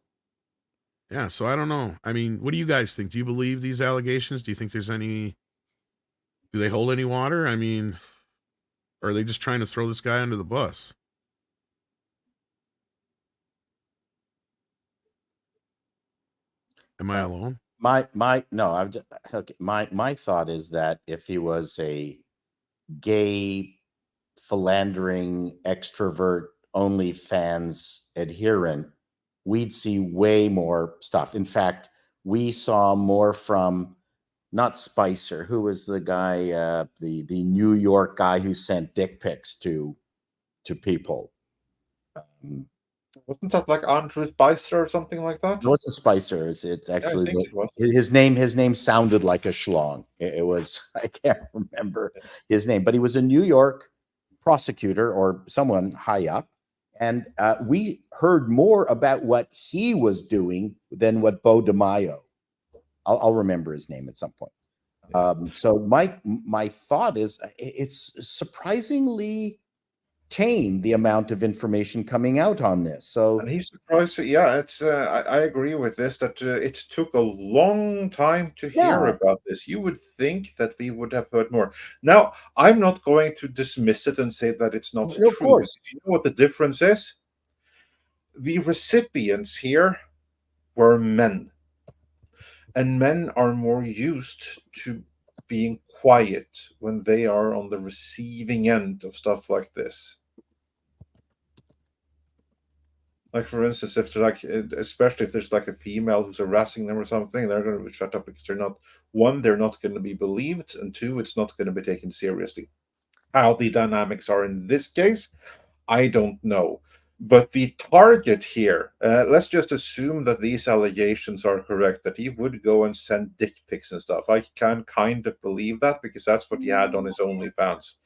Yeah, so I don't know. I mean, what do you guys think? Do you believe these allegations? Do you think there's any... Do they hold any water? I mean, or are they just trying to throw this guy under the bus? Am I alone? My thought is that if he was a gay, philandering, extrovert, OnlyFans adherent, we'd see way more stuff. In fact, we saw more from not Spicer, who was the guy, the New York guy who sent dick pics to people. Wasn't that like Andrew Spicer or something like that? No, it's a Spicer. It's actually I think it was. His name sounded like a schlong. It was, I can't remember his name, but he was a New York prosecutor or someone high up. And we heard more about what he was doing than what Bo DeMaio. I'll remember his name at some point. So my thought is it's surprisingly tame, the amount of information coming out on this. So, and he's surprised. Yeah, it's. I agree with this. That it took a long time to hear about this. You would think that we would have heard more. Now, I'm not going to dismiss it and say that it's not true. Of course. You know what the difference is? The recipients here were men, and men are more used to being quiet when they are on the receiving end of stuff like this. Like, for instance, if they're like, especially if there's like a female who's harassing them or something, they're going to be shut up because they're not, one, they're not going to be believed, and two, it's not going to be taken seriously. How the dynamics are in this case, I don't know. But the target here, let's just assume that these allegations are correct, that he would go and send dick pics and stuff. I can kind of believe that because that's what he had on his OnlyFans.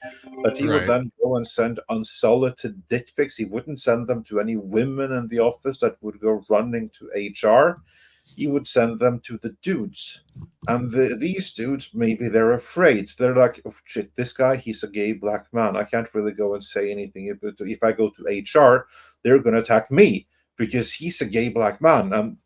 That he would then go and send unsolicited dick pics. He wouldn't send them to any women in the office that would go running to HR. He would send them to the dudes. And these dudes, maybe they're afraid. They're like, oh shit, this guy, he's a gay black man. I can't really go and say anything. If I go to HR, they're going to attack me because he's a gay black man. And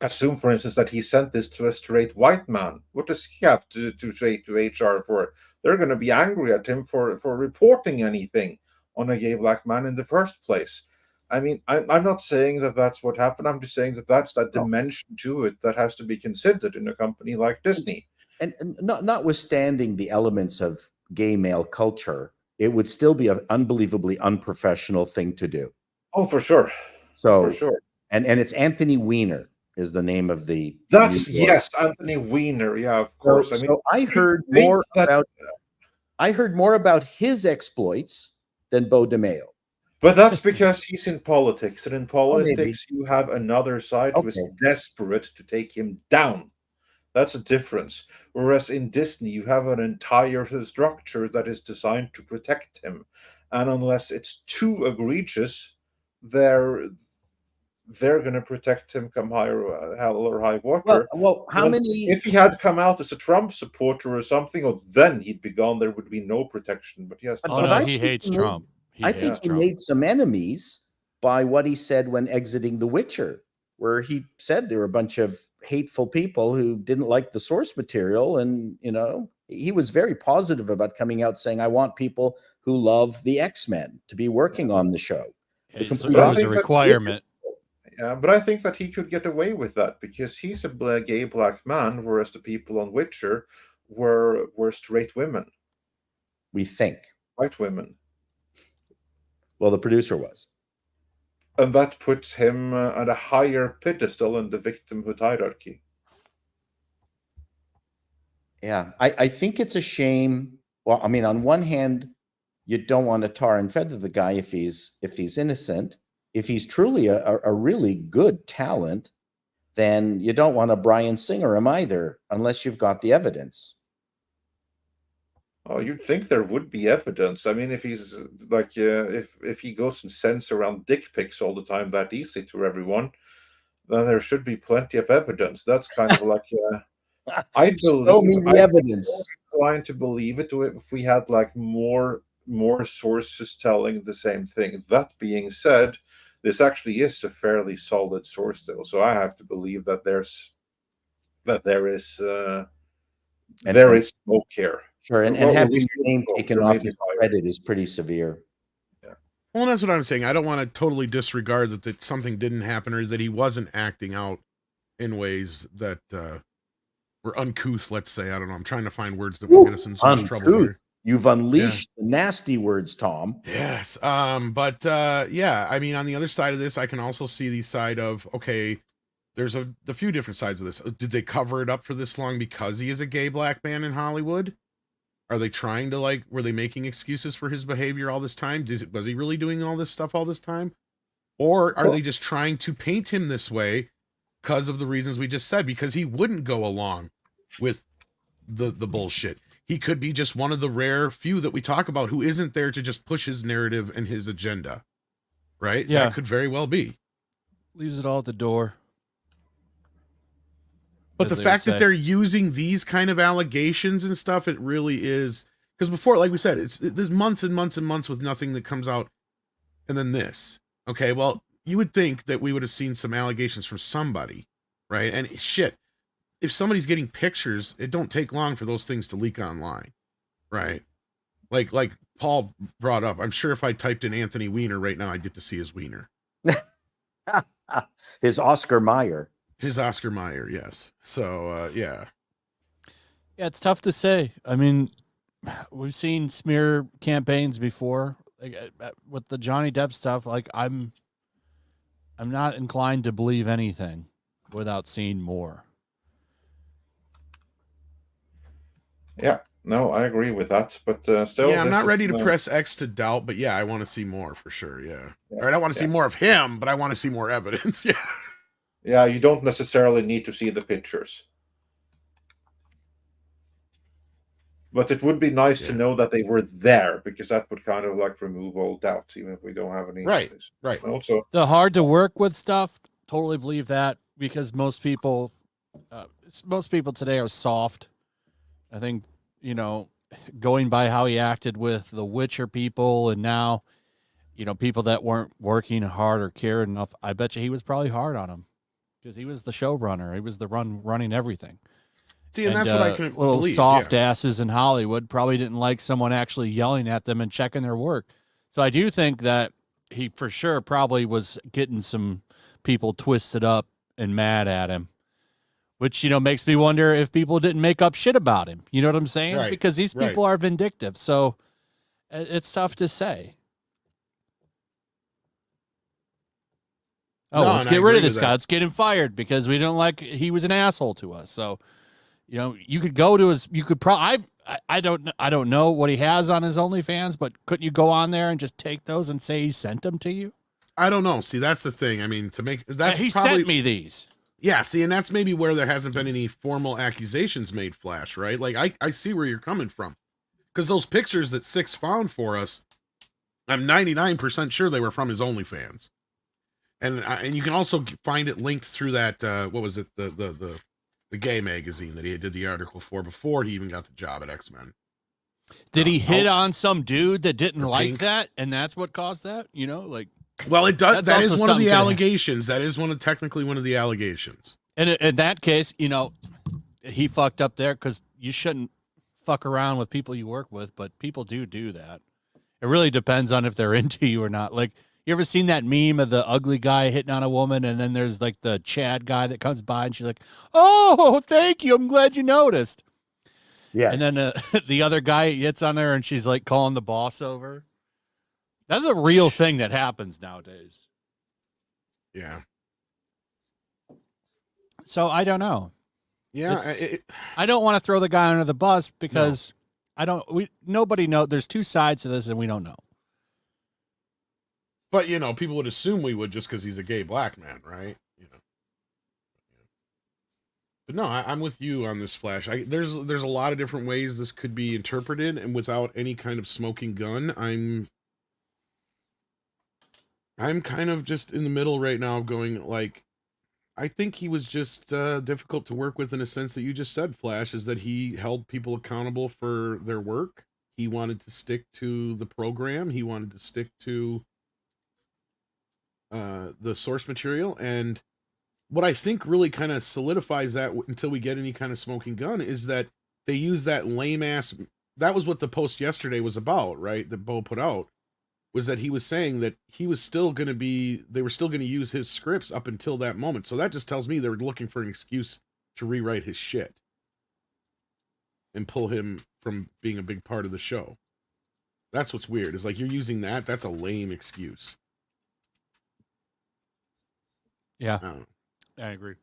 assume, for instance, that he sent this to a straight white man. What does he have to say to HR for? They're going to be angry at him for reporting anything on a gay black man in the first place. I mean, I'm not saying that that's what happened. I'm just saying that that's that dimension to it that has to be considered in a company like Disney. And notwithstanding the elements of gay male culture, it would still be an unbelievably unprofessional thing to do. Oh, for sure. So, for sure. And it's Anthony Weiner is the name of the. That's yes, Anthony Weiner. Yeah, of course. So I heard more about. I heard more about his exploits than Bo DeMaio. But that's because he's in politics, and in politics you have another side who is desperate to take him down. That's a difference. Whereas in Disney, you have an entire structure that is designed to protect him, and unless it's too egregious, they're going to protect him come hell or high water. Well, how many? If he had come out as a Trump supporter or something, well, then he'd be gone. There would be no protection. But yes, he hates Trump. I think he made some enemies by what he said when exiting The Witcher, where he said there were a bunch of hateful people who didn't like the source material. And, you know, he was very positive about coming out saying, I want people who love the X-Men to be working on the show. It was a requirement. Yeah, but I think that he could get away with that because he's a gay black man, whereas the people on Witcher were straight women. We think. White women. Well, the producer was. And that puts him at a higher pedestal in the victimhood hierarchy. Yeah, I think it's a shame. Well, I mean, on one hand, you don't want to tar and feather the guy if he's innocent. if he's truly a really good talent, then you don't want to Bryan Singer him either, unless you've got the evidence. Oh, you'd think there would be evidence. I mean, if he's like, if he goes and sends around dick pics all the time that easy to everyone, then there should be plenty of evidence. That's kind of like, I believe. Show me the evidence. I'm trying to believe it if we had like more sources telling the same thing. That being said, this actually is a fairly solid source still, so I have to believe that there is smoke here. Sure, and having your name taken off his credit is pretty severe. Yeah. Well, that's what I'm saying. I don't want to totally disregard that something didn't happen or that he wasn't acting out in ways that were uncouth, let's say. I don't know. I'm trying to find words that won't get us in so much trouble here. You've unleashed the nasty words, Tom. Yes. Yeah, I mean, on the other side of this, I can also see the side of, okay, there's a few different sides of this. Did they cover it up for this long because he is a gay black man in Hollywood? Are they trying to, were they making excuses for his behavior all this time? Was he really doing all this stuff all this time? Or are they just trying to paint him this way because of the reasons we just said? Because he wouldn't go along with the bullshit. He could be just one of the rare few that we talk about who isn't there to just push his narrative and his agenda. Right? Yeah. That could very well be. Leaves it all at the door. But the fact that they're using these kind of allegations and stuff, it really is, because before, like we said, there's months and months and months with nothing that comes out, and then this. Okay, well, you would think that we would have seen some allegations from somebody, right? And shit, if somebody's getting pictures, it don't take long for those things to leak online, right? Like Paul brought up, I'm sure if I typed in Anthony Weiner right now, I'd get to see his wiener. His Oscar Mayer. His Oscar Mayer, yes. So, yeah. Yeah, it's tough to say. I mean, we've seen smear campaigns before, with the Johnny Depp stuff. I'm not inclined to believe anything without seeing more. Yeah, no, I agree with that. But still, yeah, I'm not ready to press X to doubt. But yeah, I want to see more for sure. Yeah, or I don't want to see more of him, but I want to see more evidence. Yeah. Yeah, you don't necessarily need to see the pictures. But it would be nice to know that they were there, because that would kind of remove all doubt, even if we don't have any. Right. Also, the hard to work with stuff, totally believe that, because most people today are soft. I think, going by how he acted with the Witcher people and now, people that weren't working hard or cared enough, I bet you he was probably hard on them. Because he was the showrunner. He was the running everything. See, and that's what I can little believe. Soft asses in Hollywood probably didn't like someone actually yelling at them and checking their work. So I do think that he for sure probably was getting some people twisted up and mad at him, which, makes me wonder if people didn't make up shit about him. You know what I'm saying? Right. Because these people are vindictive. So it's tough to say. Oh, let's get rid of this guy. Let's get him fired because we don't like he was an asshole to us. So, you could go to his. You could probably. I don't know what he has on his OnlyFans, but couldn't you go on there and just take those and say he sent them to you? I don't know. See, that's the thing. I mean, to make that he probably, sent me these. Yeah. See, and that's maybe where there hasn't been any formal accusations made. Flash, right? I see where you're coming from, because those pictures that Six found for us, I'm 99% sure they were from his OnlyFans. And you can also find it linked through that what was it, the gay magazine that he did the article for before he even got the job at X-Men. Did he hit on some dude that didn't like that, and that's what caused that? Well, it does. That is one of the allegations. That is technically one of the allegations. And in that case, he fucked up there, because you shouldn't fuck around with people you work with, but people do that. It really depends on if they're into you or not. You ever seen that meme of the ugly guy hitting on a woman, and then there's the Chad guy that comes by, and she's like, "Oh, thank you. I'm glad you noticed." Yeah. And then the other guy hits on her, and she's calling the boss over. That's a real thing that happens nowadays. Yeah. So I don't know. Yeah. I don't want to throw the guy under the bus because nobody knows. There's two sides to this, and we don't know. But, you know, people would assume we would just because he's a gay black man, right? You know. But no, I'm with you on this, Flash. There's a lot of different ways this could be interpreted, and without any kind of smoking gun, I'm kind of just in the middle right now of going, like, I think he was just difficult to work with in a sense that you just said, Flash, is that he held people accountable for their work. He wanted to stick to the program. He wanted to stick to the source material. And what I think really kind of solidifies that until we get any kind of smoking gun is that they use that lame ass. That was what the post yesterday was about, right? That Bo put out, was that he was saying that he was still going to be, they were still going to use his scripts up until that moment. So that just tells me they were looking for an excuse to rewrite his shit and pull him from being a big part of the show. That's what's weird. Is like, you're using that's a lame excuse. Yeah. I agree.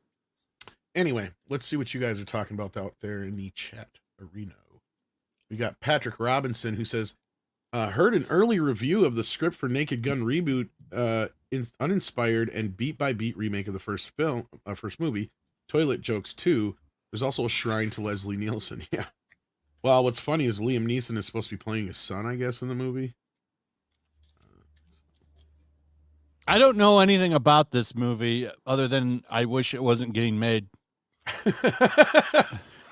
Anyway, let's see what you guys are talking about out there in the chat arena. We got Patrick Robinson who says, heard an early review of the script for Naked Gun reboot, uninspired and beat by beat remake of the first movie, Toilet Jokes 2. There's also a shrine to Leslie Nielsen. Yeah. Well, what's funny is Liam Neeson is supposed to be playing his son, I guess, in the movie. I don't know anything about this movie other than I wish it wasn't getting made.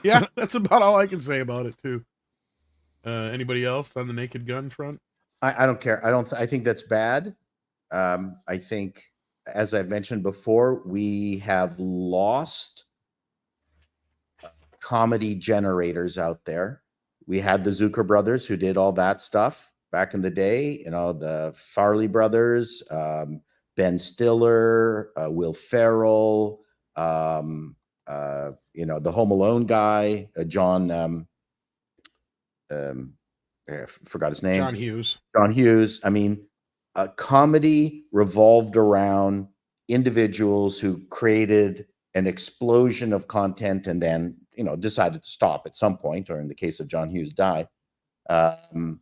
Yeah, that's about all I can say about it too. Anybody else on the Naked Gun front? I don't care. I think that's bad. I think, as I've mentioned before, we have lost comedy generators out there. We had the Zucker brothers who did all that stuff back in the day, you know, the Farley brothers, Ben Stiller, Will Ferrell, you know, the Home Alone guy, John, I forgot his name. John Hughes. John Hughes. I mean, comedy revolved around individuals who created an explosion of content and then, you know, decided to stop at some point, or in the case of John Hughes, die. And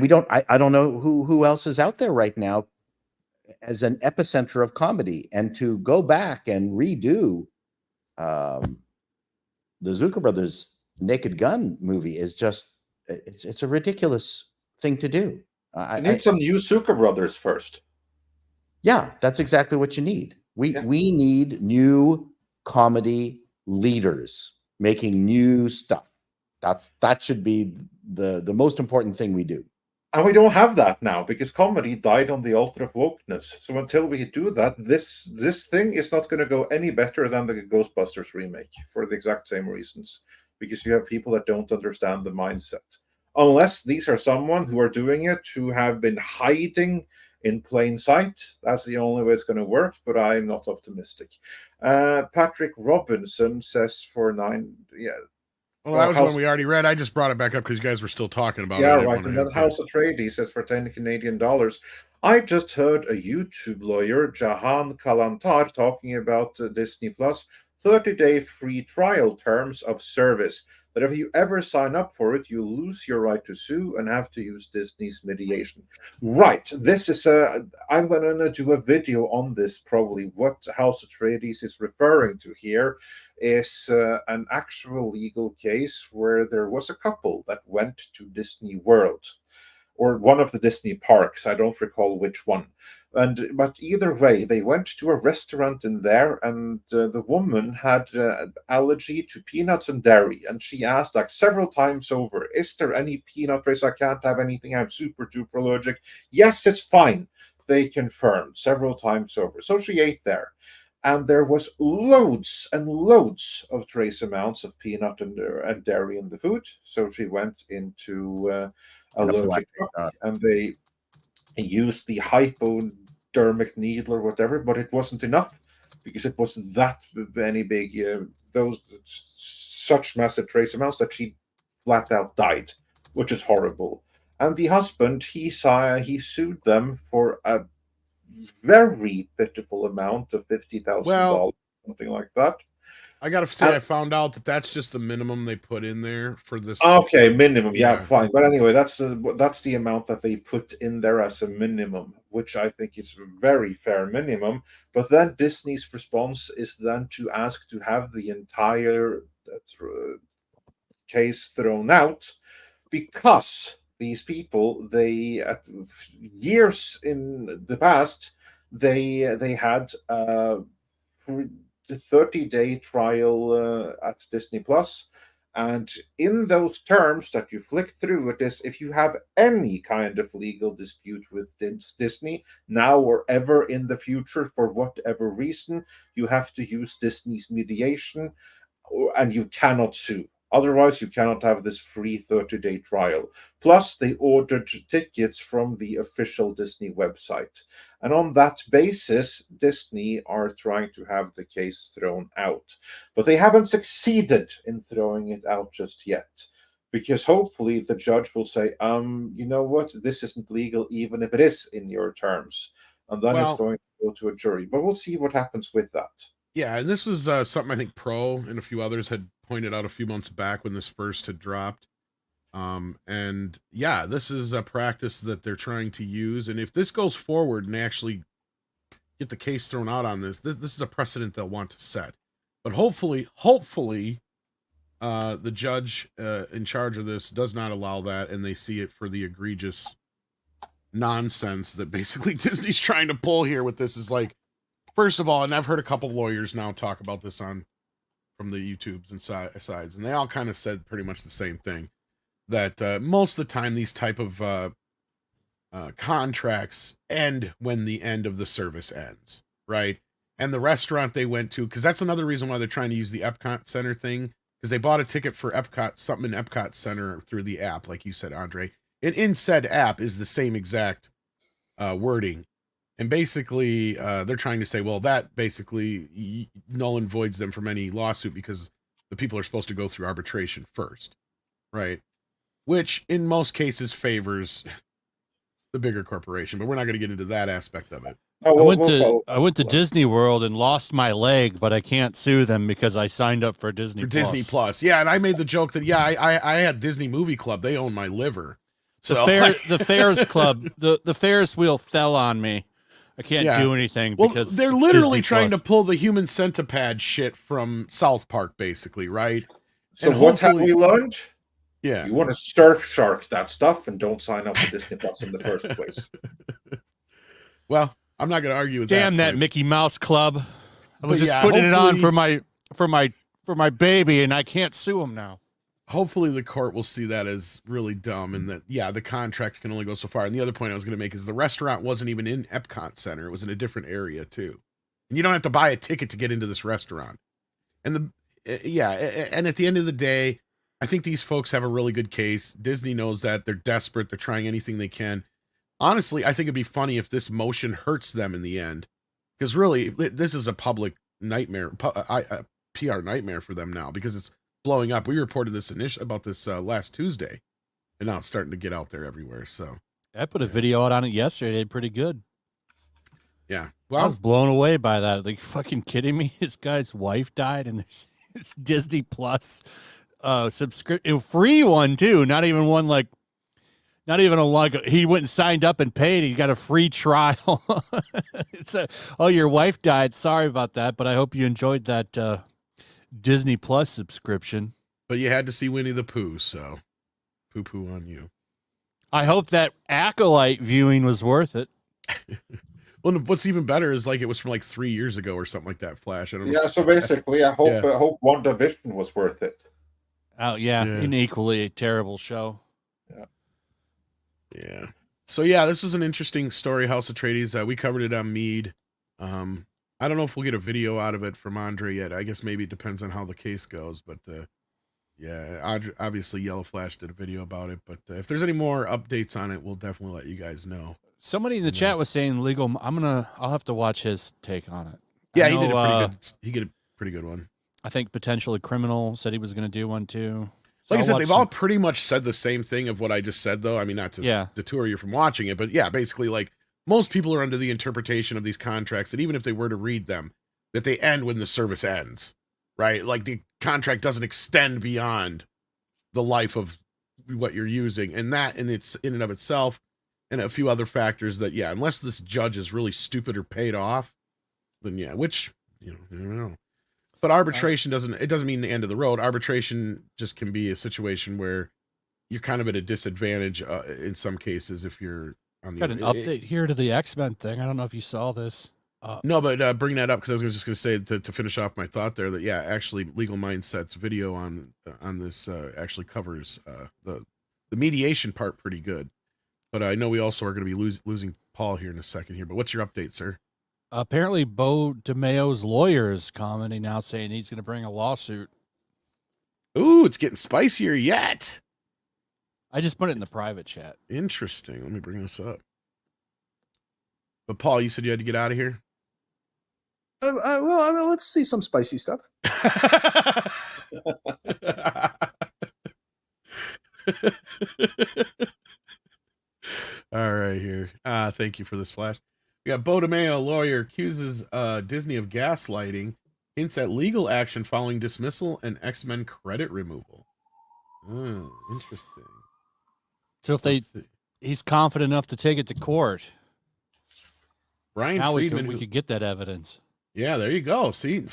we don't, I don't know who else is out there right now as an epicenter of comedy. And to go back and redo the Zucker brothers Naked Gun movie is just, it's a ridiculous thing to do. I need some new Zucker brothers first. Yeah, that's exactly what you need. We need new comedy leaders making new stuff. That should be the most important thing we do. And we don't have that now because comedy died on the altar of wokeness. So until we do that, this thing is not going to go any better than the Ghostbusters remake for the exact same reasons. Because you have people that don't understand the mindset. Unless these are someone who are doing it who have been hiding in plain sight. That's the only way it's going to work, but I'm not optimistic. Patrick Robinson says for 9, yeah. Well, that was one we already read. I just brought it back up because you guys were still talking about it. Yeah, right. And then House of Trade says for $10 Canadian. I just heard a YouTube lawyer, Jahan Kalantar, talking about Disney Plus 30-day free trial terms of service. That if you ever sign up for it, you lose your right to sue and have to use Disney's mediation. Right. This is I'm going to do a video on this probably. What House of Trades is referring to here is an actual legal case where there was a couple that went to Disney World, or one of the Disney parks. I don't recall which one. But either way, they went to a restaurant in there, and the woman had allergy to peanuts and dairy. And she asked like several times over, is there any peanut race? I can't have anything. I'm super duper allergic. Yes, it's fine. They confirmed several times over. So she ate there. And there was loads and loads of trace amounts of peanut and dairy in the food. So she went into allergic, and they used the hypodermic needle or whatever, but it wasn't enough because it wasn't that any big, such massive trace amounts that she flat out died, which is horrible. And the husband, he sued them for a very pitiful amount of $50,000, something like that. I gotta say, I found out that that's just the minimum they put in there for this. Okay, minimum, yeah, fine. But anyway, that's the amount that they put in there as a minimum, which I think is a very fair minimum. But then Disney's response is then to ask to have the entire case thrown out, because these people, they years in the past, they had the 30-day trial at Disney Plus, and in those terms that you flick through it is, if you have any kind of legal dispute with Disney now or ever in the future for whatever reason, you have to use Disney's mediation, and you cannot sue. Otherwise, you cannot have this free 30-day trial. Plus, they ordered tickets from the official Disney website. And on that basis, Disney are trying to have the case thrown out. But they haven't succeeded in throwing it out just yet. Because hopefully the judge will say, you know what, this isn't legal even if it is in your terms. And then it's going to go to a jury. But we'll see what happens with that. Yeah, and this was something I think Pro and a few others had pointed out a few months back when this first had dropped. And yeah, this is a practice that they're trying to use. And if this goes forward and they actually get the case thrown out on this is a precedent they'll want to set. But hopefully, the judge in charge of this does not allow that, and they see it for the egregious nonsense that basically Disney's trying to pull here with this. Is like, first of all, and I've heard a couple lawyers now talk about this from the YouTubes and sides, and they all kind of said pretty much the same thing, that most of the time these type of contracts end when the end of the service ends, right? And the restaurant they went to, because that's another reason why they're trying to use the Epcot Center thing, because they bought a ticket for Epcot, something in Epcot Center through the app, like you said, Andre. And in said app is the same wording. And basically, they're trying to say, well, that basically null and voids them from any lawsuit because the people are supposed to go through arbitration first, right? Which in most cases favors the bigger corporation, but we're not going to get into that aspect of it. I went to Disney World and lost my leg, but I can't sue them because I signed up for Disney Plus. Disney Plus, yeah, and I made the joke that I had Disney Movie Club. They own my liver. So the Ferris Club, the Ferris wheel fell on me. I can't do anything because they're literally Disney trying Plus. to pull the human centipede shit from South Park, basically, right? So and what have we learned? Yeah, you want to surf shark that stuff and don't sign up for Disney Plus in the first place. Well, I'm not going to argue with Damn that Mickey Mouse Club! I was just putting it on for my baby, and I can't sue him now. Hopefully the court will see that as really dumb, and that, the contract can only go so far. And the other point I was going to make is the restaurant wasn't even in Epcot Center. It was in a different area too. And you don't have to buy a ticket to get into this restaurant. And and at the end of the day, I think these folks have a really good case. Disney knows that. They're desperate. They're trying anything they can. Honestly, I think it'd be funny if this motion hurts them in the end. Because really, this is a public nightmare, a PR nightmare for them now, because it's blowing up. We reported this about this last Tuesday, and now it's starting to get out there everywhere. So I put a video out on it yesterday. It did pretty good. Yeah, well, I was blown away by that. Like, fucking kidding me? This guy's wife died, and there's this Disney Plus subscription, free one too. Not even one like, not even he went and signed up and paid. He got a free trial. Oh, your wife died. Sorry about that, but I hope you enjoyed that Disney Plus subscription. But you had to see Winnie the Pooh, so poo-poo on you. I hope that Acolyte viewing was worth it. Well, what's even better is like it was from like 3 years ago or something like that, Flash. I don't know. Yeah, so basically, I hope WandaVision was worth it. Oh, yeah, an equally terrible show. Yeah. So, yeah, this was an interesting story, House Atreides. We covered it on Mead. I don't know if we'll get a video out of it from Andre yet. I guess maybe it depends on how the case goes. But, obviously Yellow Flash did a video about it. But if there's any more updates on it, we'll definitely let you guys know. Somebody in the chat was saying legal. I'll have to watch his take on it. Yeah, he did a pretty good. He did a pretty good one. I think Potentially Criminal said he was going to do one too. So like I said, they've all pretty much said the same thing of what I just said, though. I mean, not to deter you from watching it, but yeah, basically, like most people are under the interpretation of these contracts that even if they were to read them, that they end when the service ends. right? Like the contract doesn't extend beyond the life of what you're using, and that in and of itself, and a few other factors that, yeah, unless this judge is really stupid or paid off, then yeah, which, you know, I don't know. But arbitration doesn't mean the end of the road. Arbitration just can be a situation where you're kind of at a disadvantage in some cases if you're on the. Got an update here to the X-Men thing. I don't know if you saw this. No, but bring that up because I was just going to say to finish off my thought there that, yeah, actually Legal Mindset's video on this actually covers the mediation part pretty good. But I know we also are going to be losing Paul here in a second here. But what's your update, sir? Apparently, Bo DeMayo's lawyer is commenting now saying he's going to bring a lawsuit. Ooh, it's getting spicier yet. I just put it in the private chat. Interesting. Let me bring this up. But Paul, you said you had to get out of here? Well, let's see some spicy stuff. All right, here. Thank you for this flash. We got Bo DeMayo, lawyer, accuses Disney of gaslighting, hints at legal action following dismissal and X-Men credit removal. Oh, interesting. So if he's confident enough to take it to court, Brian now Friedman, we could get that evidence. Yeah, there you go. See,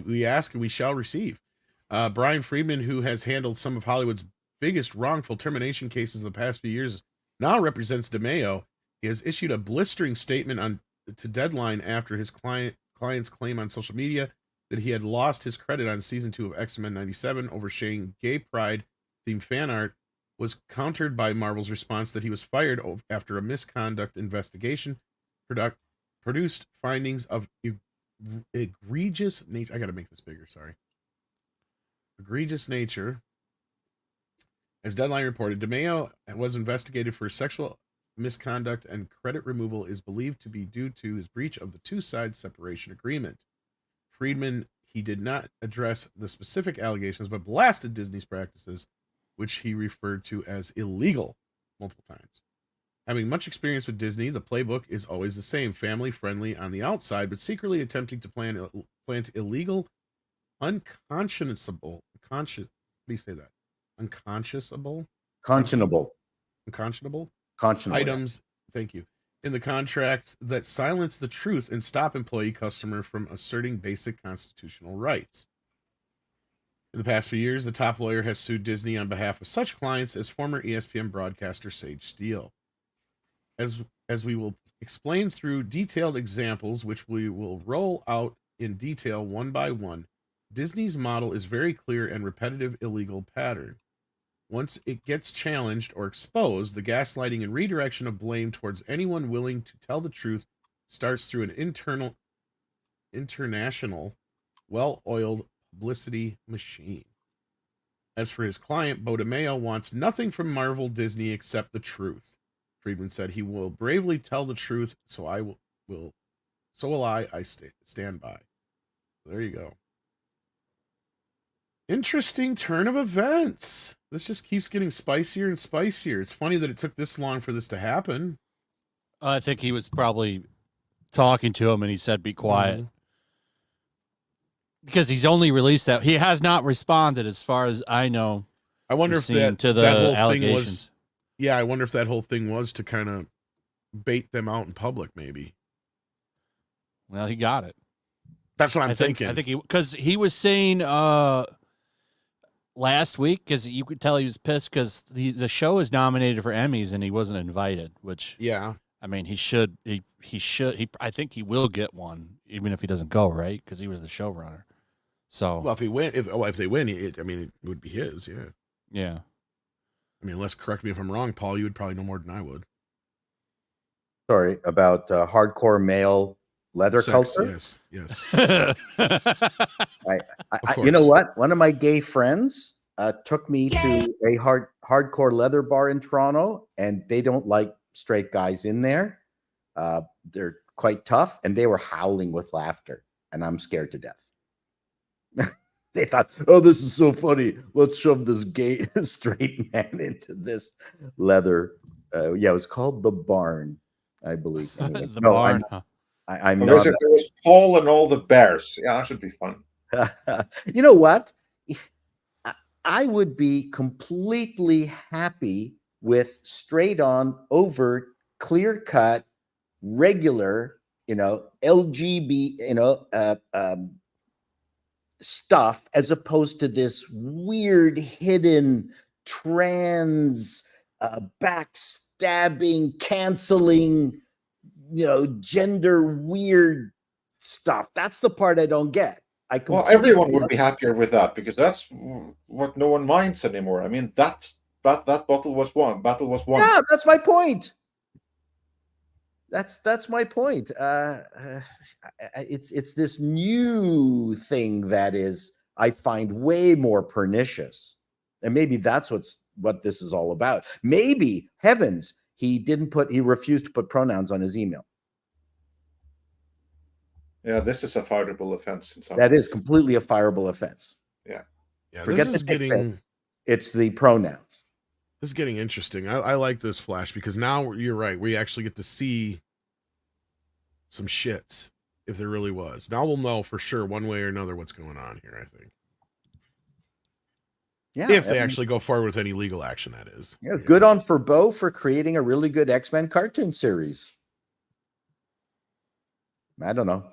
we ask and we shall receive. Brian Friedman, who has handled some of Hollywood's biggest wrongful termination cases in the past few years, now represents DeMayo. He has issued a blistering statement to Deadline after his client's claim on social media that he had lost his credit on season 2 of X-Men 97 over sharing gay pride themed fan art was countered by Marvel's response that he was fired after a misconduct investigation produced findings of egregious nature. I got to make this bigger. Sorry. Egregious nature. As Deadline reported, DeMayo was investigated for sexual misconduct, and credit removal is believed to be due to his breach of the two-side separation agreement. Friedman, he did not address the specific allegations, but blasted Disney's practices, which he referred to as illegal multiple times. Having much experience with Disney, the playbook is always the same: family-friendly on the outside, but secretly attempting to plant illegal, unconscionable. How do you say that? Unconscionable items. Thank you. In the contracts that silence the truth and stop employee customer from asserting basic constitutional rights. In the past few years, the top lawyer has sued Disney on behalf of such clients as former ESPN broadcaster Sage Steele. As we will explain through detailed examples, which we will roll out in detail one by one, Disney's model is very clear and repetitive illegal pattern. Once it gets challenged or exposed, the gaslighting and redirection of blame towards anyone willing to tell the truth starts through an international, well-oiled publicity machine. As for his client, Bo DeMayo wants nothing from Marvel Disney except the truth. Friedman said he will bravely tell the truth, so will I stand by. There you go. Interesting turn of events. This just keeps getting spicier and spicier. It's funny that it took this long for this to happen. I think he was probably talking to him and he said, be quiet. Mm-hmm. Because he's only released that. He has not responded as far as I know. I wonder if that whole thing was. Yeah, I wonder if that whole thing was to kind of bait them out in public, maybe. Well, he got it. That's what I'm thinking. I think because he was saying last week, because you could tell he was pissed because the show is nominated for Emmys and he wasn't invited. Which, yeah, I mean, he should. I think he will get one, even if he doesn't go, right? Because he was the showrunner. So, well, if they win, it would be his. Yeah. Yeah. I mean, correct me if I'm wrong, Paul, you would probably know more than I would. Sorry, about hardcore male leather culture? Yes. You know what? One of my gay friends took me to a hardcore leather bar in Toronto, and they don't like straight guys in there. They're quite tough, and they were howling with laughter, and I'm scared to death. They thought, oh, this is so funny. Let's shove this gay straight man into this leather. It was called The Barn, I believe. The Barn. I'm well, not. There was Paul and all the bears. Yeah, that should be fun. You know what? I would be completely happy with straight on, overt, clear cut, regular, LGB, stuff, as opposed to this weird, hidden, trans, backstabbing, canceling, gender weird stuff. That's the part I don't get. Well, everyone would be happier with that, because that's what no one minds anymore. I mean, that battle was won. Yeah, that's my point. That's my point. It's this new thing that is, I find, way more pernicious, and maybe that's what this is all about. Maybe, heavens, he refused to put pronouns on his email. Yeah, this is a fireable offense. That is completely a fireable offense. Yeah. Forget this is getting. It's the pronouns. This is getting interesting. I like this flash, because now you're right. We actually get to see some shits, if there really was. Now we'll know for sure, one way or another, what's going on here, I think. Yeah. If they actually go forward with any legal action, that is. Yeah, good on Furbeau for creating a really good X-Men cartoon series. I don't know.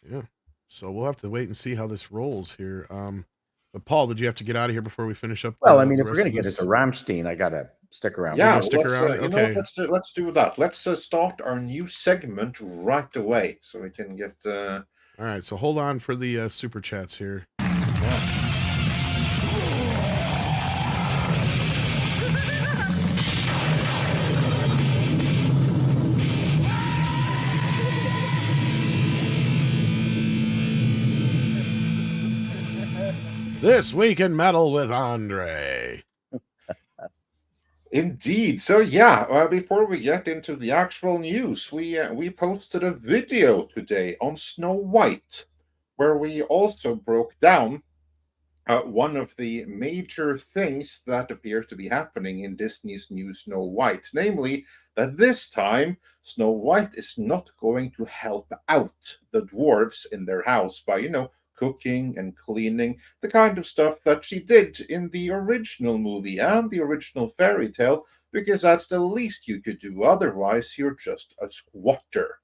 Yeah. So we'll have to wait and see how this rolls here. But Paul, did you have to get out of here before we finish up? Well, I mean, if we're going to get it to Rammstein, I got to stick around. Yeah, stick around. Okay. Let's do that. Let's start our new segment right away, so we can get. All right. So hold on for the super chats here. This Week in Metal with Andre. Indeed. So yeah, before we get into the actual news, we posted a video today on Snow White, where we also broke down one of the major things that appear to be happening in Disney's new Snow White, namely that this time Snow White is not going to help out the dwarves in their house by, cooking and cleaning, the kind of stuff that she did in the original movie and the original fairy tale, because that's the least you could do. Otherwise, you're just a squatter.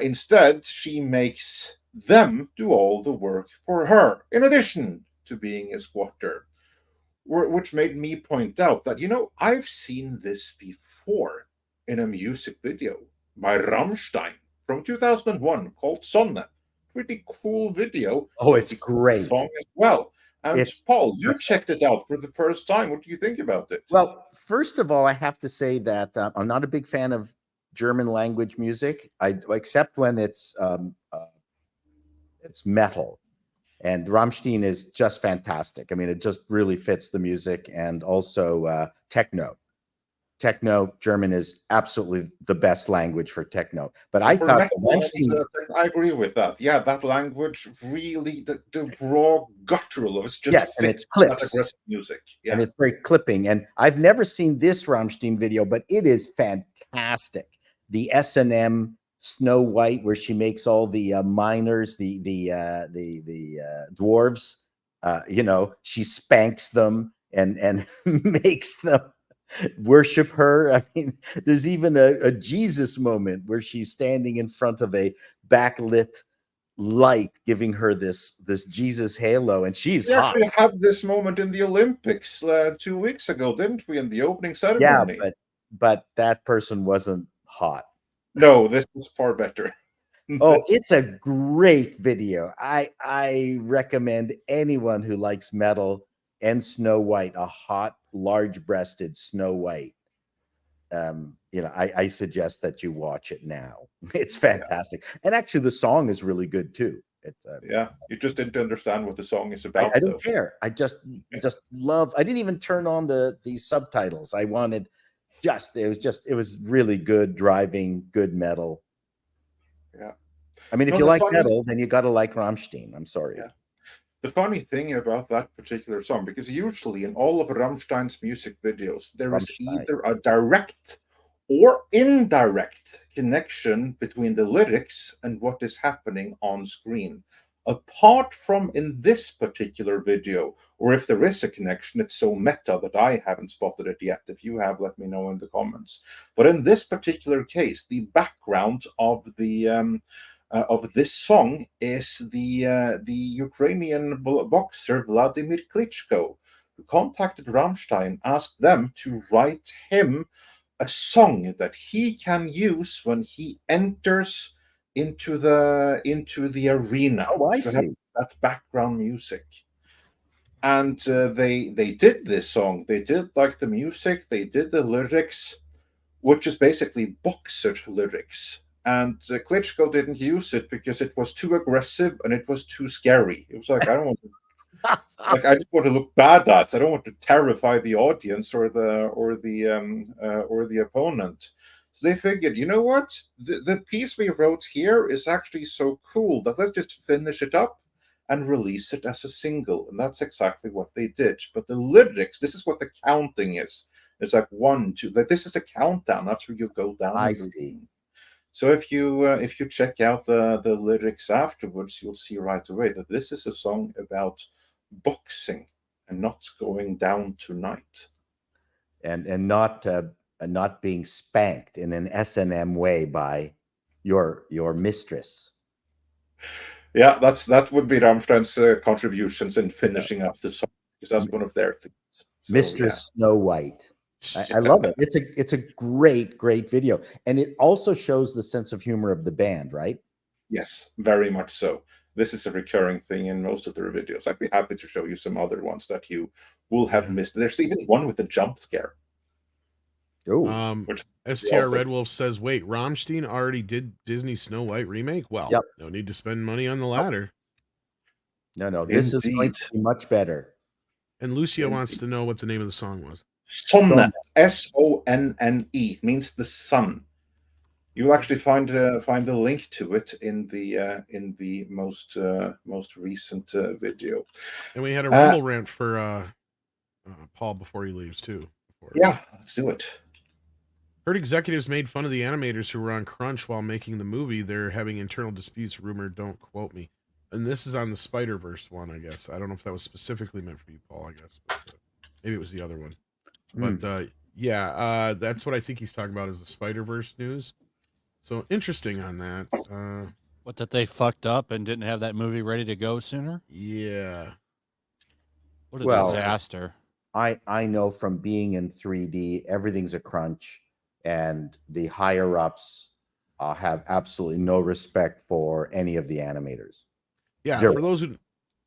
Instead, she makes them do all the work for her, in addition to being a squatter, which made me point out that, I've seen this before in a music video by Rammstein from 2001 called Sonne. Pretty cool video. Oh, it's great. Song as well. And Paul, you checked it out for the first time. What do you think about it? Well, first of all, I have to say that I'm not a big fan of German language music, except when it's metal. And Rammstein is just fantastic. I mean, it just really fits the music, and also techno. Techno, German is absolutely the best language for techno. But I thought I agree with that. Yeah, that language really, the raw guttural of it's just and it's clips. Aggressive music. Yeah. And it's very clipping. And I've never seen this Rammstein video, but it is fantastic. The S&M Snow White, where she makes all the miners, the dwarves, she spanks them and makes them worship her. I mean, there's even a Jesus moment where she's standing in front of a backlit light, giving her this Jesus halo, and she's hot. We had this moment in the Olympics 2 weeks ago, didn't we? In the opening ceremony. Yeah, but that person wasn't hot. No, this was far better. Oh, it's a great video. I recommend anyone who likes metal and Snow White, a hot, large-breasted Snow White. I suggest that you watch it now. It's fantastic. Yeah. And actually, the song is really good, too. It's you just didn't understand what the song is about. I don't care. I just love. I didn't even turn on the subtitles. I wanted it was really good driving, good metal. Yeah. I mean, if you like metal, then you got to like Rammstein. I'm sorry. Yeah. The funny thing about that particular song, because usually in all of Rammstein's music videos, there is either a direct or indirect connection between the lyrics and what is happening on screen. Apart from in this particular video, or if there is a connection, it's so meta that I haven't spotted it yet. If you have, let me know in the comments. But in this particular case, the background of this song is the Ukrainian boxer Vladimir Klitschko, who contacted Rammstein, asked them to write him a song that he can use when he enters into the arena. Oh, I see. That background music. And they did this song. They did like the music. They did the lyrics, which is basically boxer lyrics. And Klitschko didn't use it because it was too aggressive and it was too scary. It was like, I don't want to. Like, I just want to look badass. I don't want to terrify the audience or the opponent. So they figured, you know what? The piece we wrote here is actually so cool that let's just finish it up and release it as a single. And that's exactly what they did. But the lyrics, this is what the counting is. It's like 1, 2. Like, this is a countdown. That's where you go down. I see. So if you check out the lyrics afterwards, you'll see right away that this is a song about boxing and not going down tonight, and not being spanked in an S&M way by your mistress. Yeah, that would be Rammstein's contributions in finishing up the song, because that's one of their things. So, Mistress Snow White. I love it. It's a great video, and it also shows the sense of humor of the band, right? Yes, very much so. This is a recurring thing in most of their videos. I'd be happy to show you some other ones that you will have missed. There's even one with a jump scare. Oh, STR Red Wolf says, "Wait, Rammstein already did Disney's Snow White remake? Well, no need to spend money on the latter." No, this is going to be much better. And Lucia wants to know what the name of the song was. Sonne, S-O-N-N-E, means the sun. You'll actually find the link to it in the most recent video. And we had a Rumble rant for Paul before he leaves too. Yeah, let's do it. Heard executives made fun of the animators who were on crunch while making the movie. They're having internal disputes. Rumor, don't quote me. And this is on the Spider-Verse one, I guess. I don't know if that was specifically meant for you, Paul, I guess. But, maybe it was the other one. But yeah, that's what I think he's talking about is the Spider-Verse news. So interesting on that. What, that they fucked up and didn't have that movie ready to go sooner? Yeah. What a disaster. I know from being in 3D, everything's a crunch, and the higher ups have absolutely no respect for any of the animators. Yeah, Zero. For those who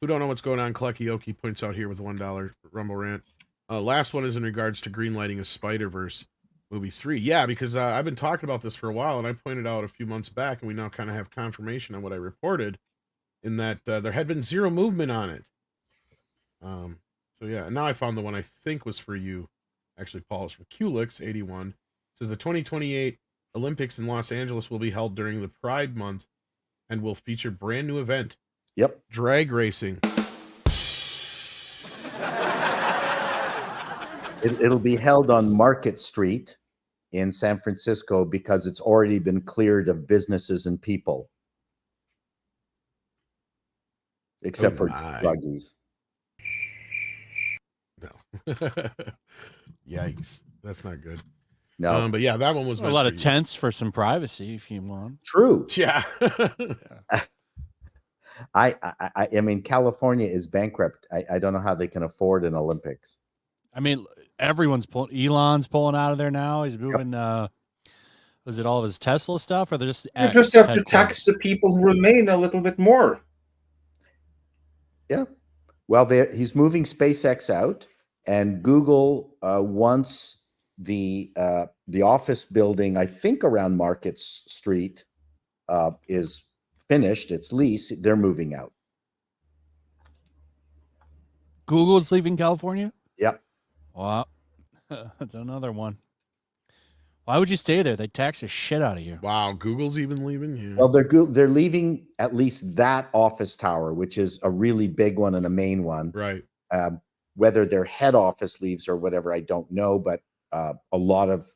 don't know what's going on, Klekioki points out here with $1 Rumble rant. Last one is in regards to greenlighting a Spider-Verse movie 3. Yeah, because I've been talking about this for a while, and I pointed out a few months back, and we now kind of have confirmation on what I reported, in that there had been zero movement on it. So yeah, and now I found the one I think was for you. Actually, Paul, is from Qlix81. It says the 2028 Olympics in Los Angeles will be held during the Pride Month and will feature brand new event. Yep. Drag racing. It'll be held on Market Street in San Francisco because it's already been cleared of businesses and people. Except for druggies. No. Yikes. That's not good. No. But yeah, that one was a lot of tents for some privacy if you want. True. Yeah. I mean, California is bankrupt. I don't know how they can afford an Olympics. I mean, everyone's Elon's pulling out of there now. He's moving. Was it all of his Tesla stuff, or they're just? You just have to tax the people who remain a little bit more. Yeah. Well, he's moving SpaceX out, and Google wants the office building, I think around Market Street, is finished. It's leased. They're moving out. Google's leaving California? Yep. Wow. That's another one. Why would you stay there? They tax the shit out of you. Wow, Google's even leaving? Yeah. Well, they're leaving at least that office tower, which is a really big one and a main one. Right. Whether their head office leaves or whatever, I don't know, but a lot of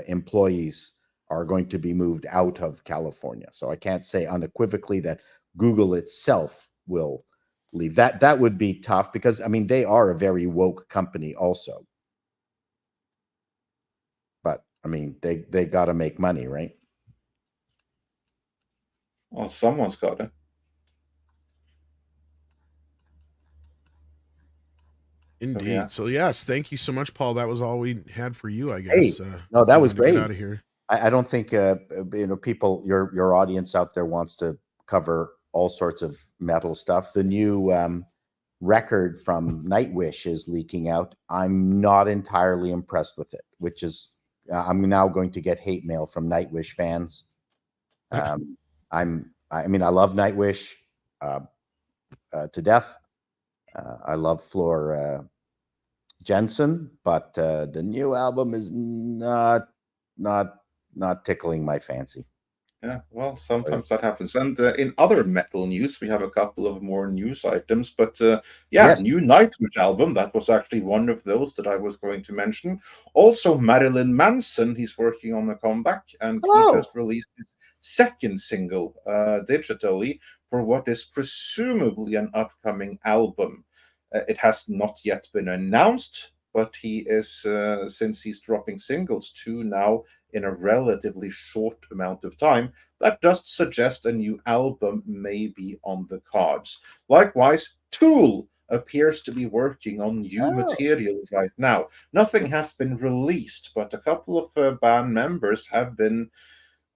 employees are going to be moved out of California. So I can't say unequivocally that Google itself will leave. That would be tough because, I mean, they are a very woke company also. But, I mean, they got to make money, right? Well, someone's got it. Indeed. So yes, thank you so much, Paul. That was all we had for you, I guess. Hey, no, that was great. Get out of here. I don't think people, your audience out there wants to cover all sorts of metal stuff. The new record from Nightwish is leaking out. I'm not entirely impressed with it, which is I'm now going to get hate mail from Nightwish fans. I mean, I love Nightwish to death. I love Floor Jensen, but the new album is not tickling my fancy. Yeah, well, sometimes that happens. And in other metal news, we have a couple of more news items. But Yes. New Nightwish album, that was actually one of those that I was going to mention. Also, Marilyn Manson, he's working on a comeback, and he just released his second single digitally for what is presumably an upcoming album. It has not yet been announced, but he is, since he's dropping singles two now in a relatively short amount of time, that does suggest a new album may be on the cards. Likewise, Tool appears to be working on new material right now. Nothing has been released, but a couple of band members have been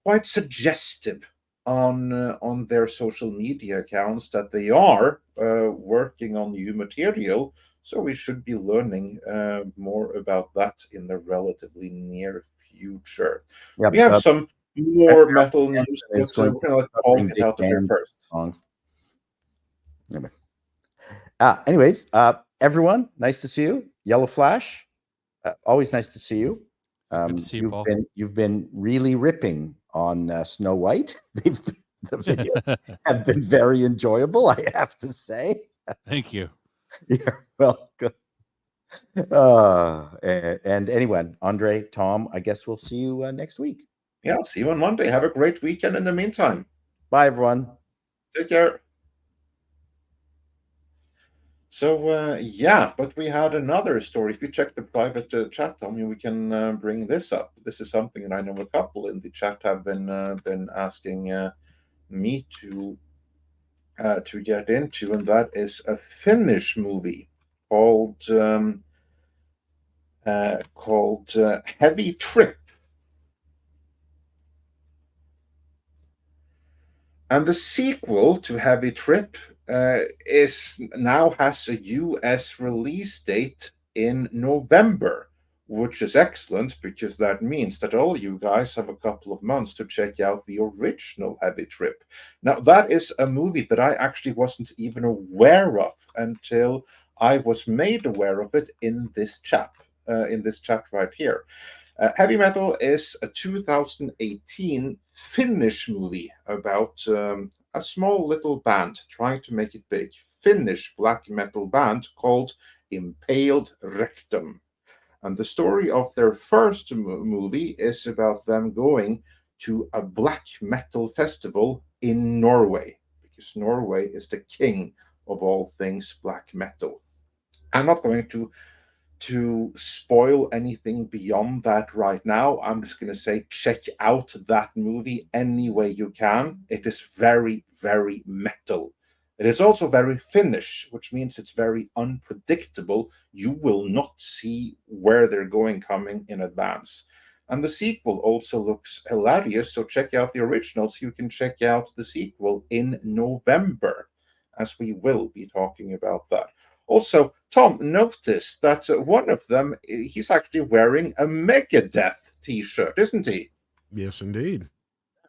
quite suggestive on their social media accounts that they are working on new material. So we should be learning more about that in the relatively near future. Yeah, we have some more metal news, but we're going to let Paul get out of here first. Anyways, everyone, nice to see you. Yellow Flash, always nice to see you. Good to see you, Paul. You've been really ripping on Snow White. The videos have been very enjoyable, I have to say. Thank you. You're welcome. And anyway, Andre, Tom, I guess we'll see you next week. Yeah, I'll see you on Monday. Have a great weekend in the meantime. Bye, everyone. Take care. So, but we had another story. If you check the private chat, Tommy, we can bring this up. This is something that I know a couple in the chat have been asking me to get into, and that is a Finnish movie called Heavy Trip. And the sequel to Heavy Trip has a US release date in November, which is excellent because that means that all you guys have a couple of months to check out the original Heavy Trip. Now, that is a movie that I actually wasn't even aware of until I was made aware of it in this chat right here. Heavy Metal is a 2018 Finnish movie about a small little band trying to make it big. Finnish black metal band called Impaled Rectum. And the story of their first movie is about them going to a black metal festival in Norway, because Norway is the king of all things black metal. I'm not going to spoil anything beyond that right now. I'm just going to say check out that movie any way you can. It is very, very metal. It is also very Finnish, which means it's very unpredictable. You will not see where they're going coming in advance. And the sequel also looks hilarious, so check out the original so you can check out the sequel in November, as we will be talking about that. Also, Tom, notice that one of them, he's actually wearing a Megadeth t-shirt, isn't he? Yes, indeed.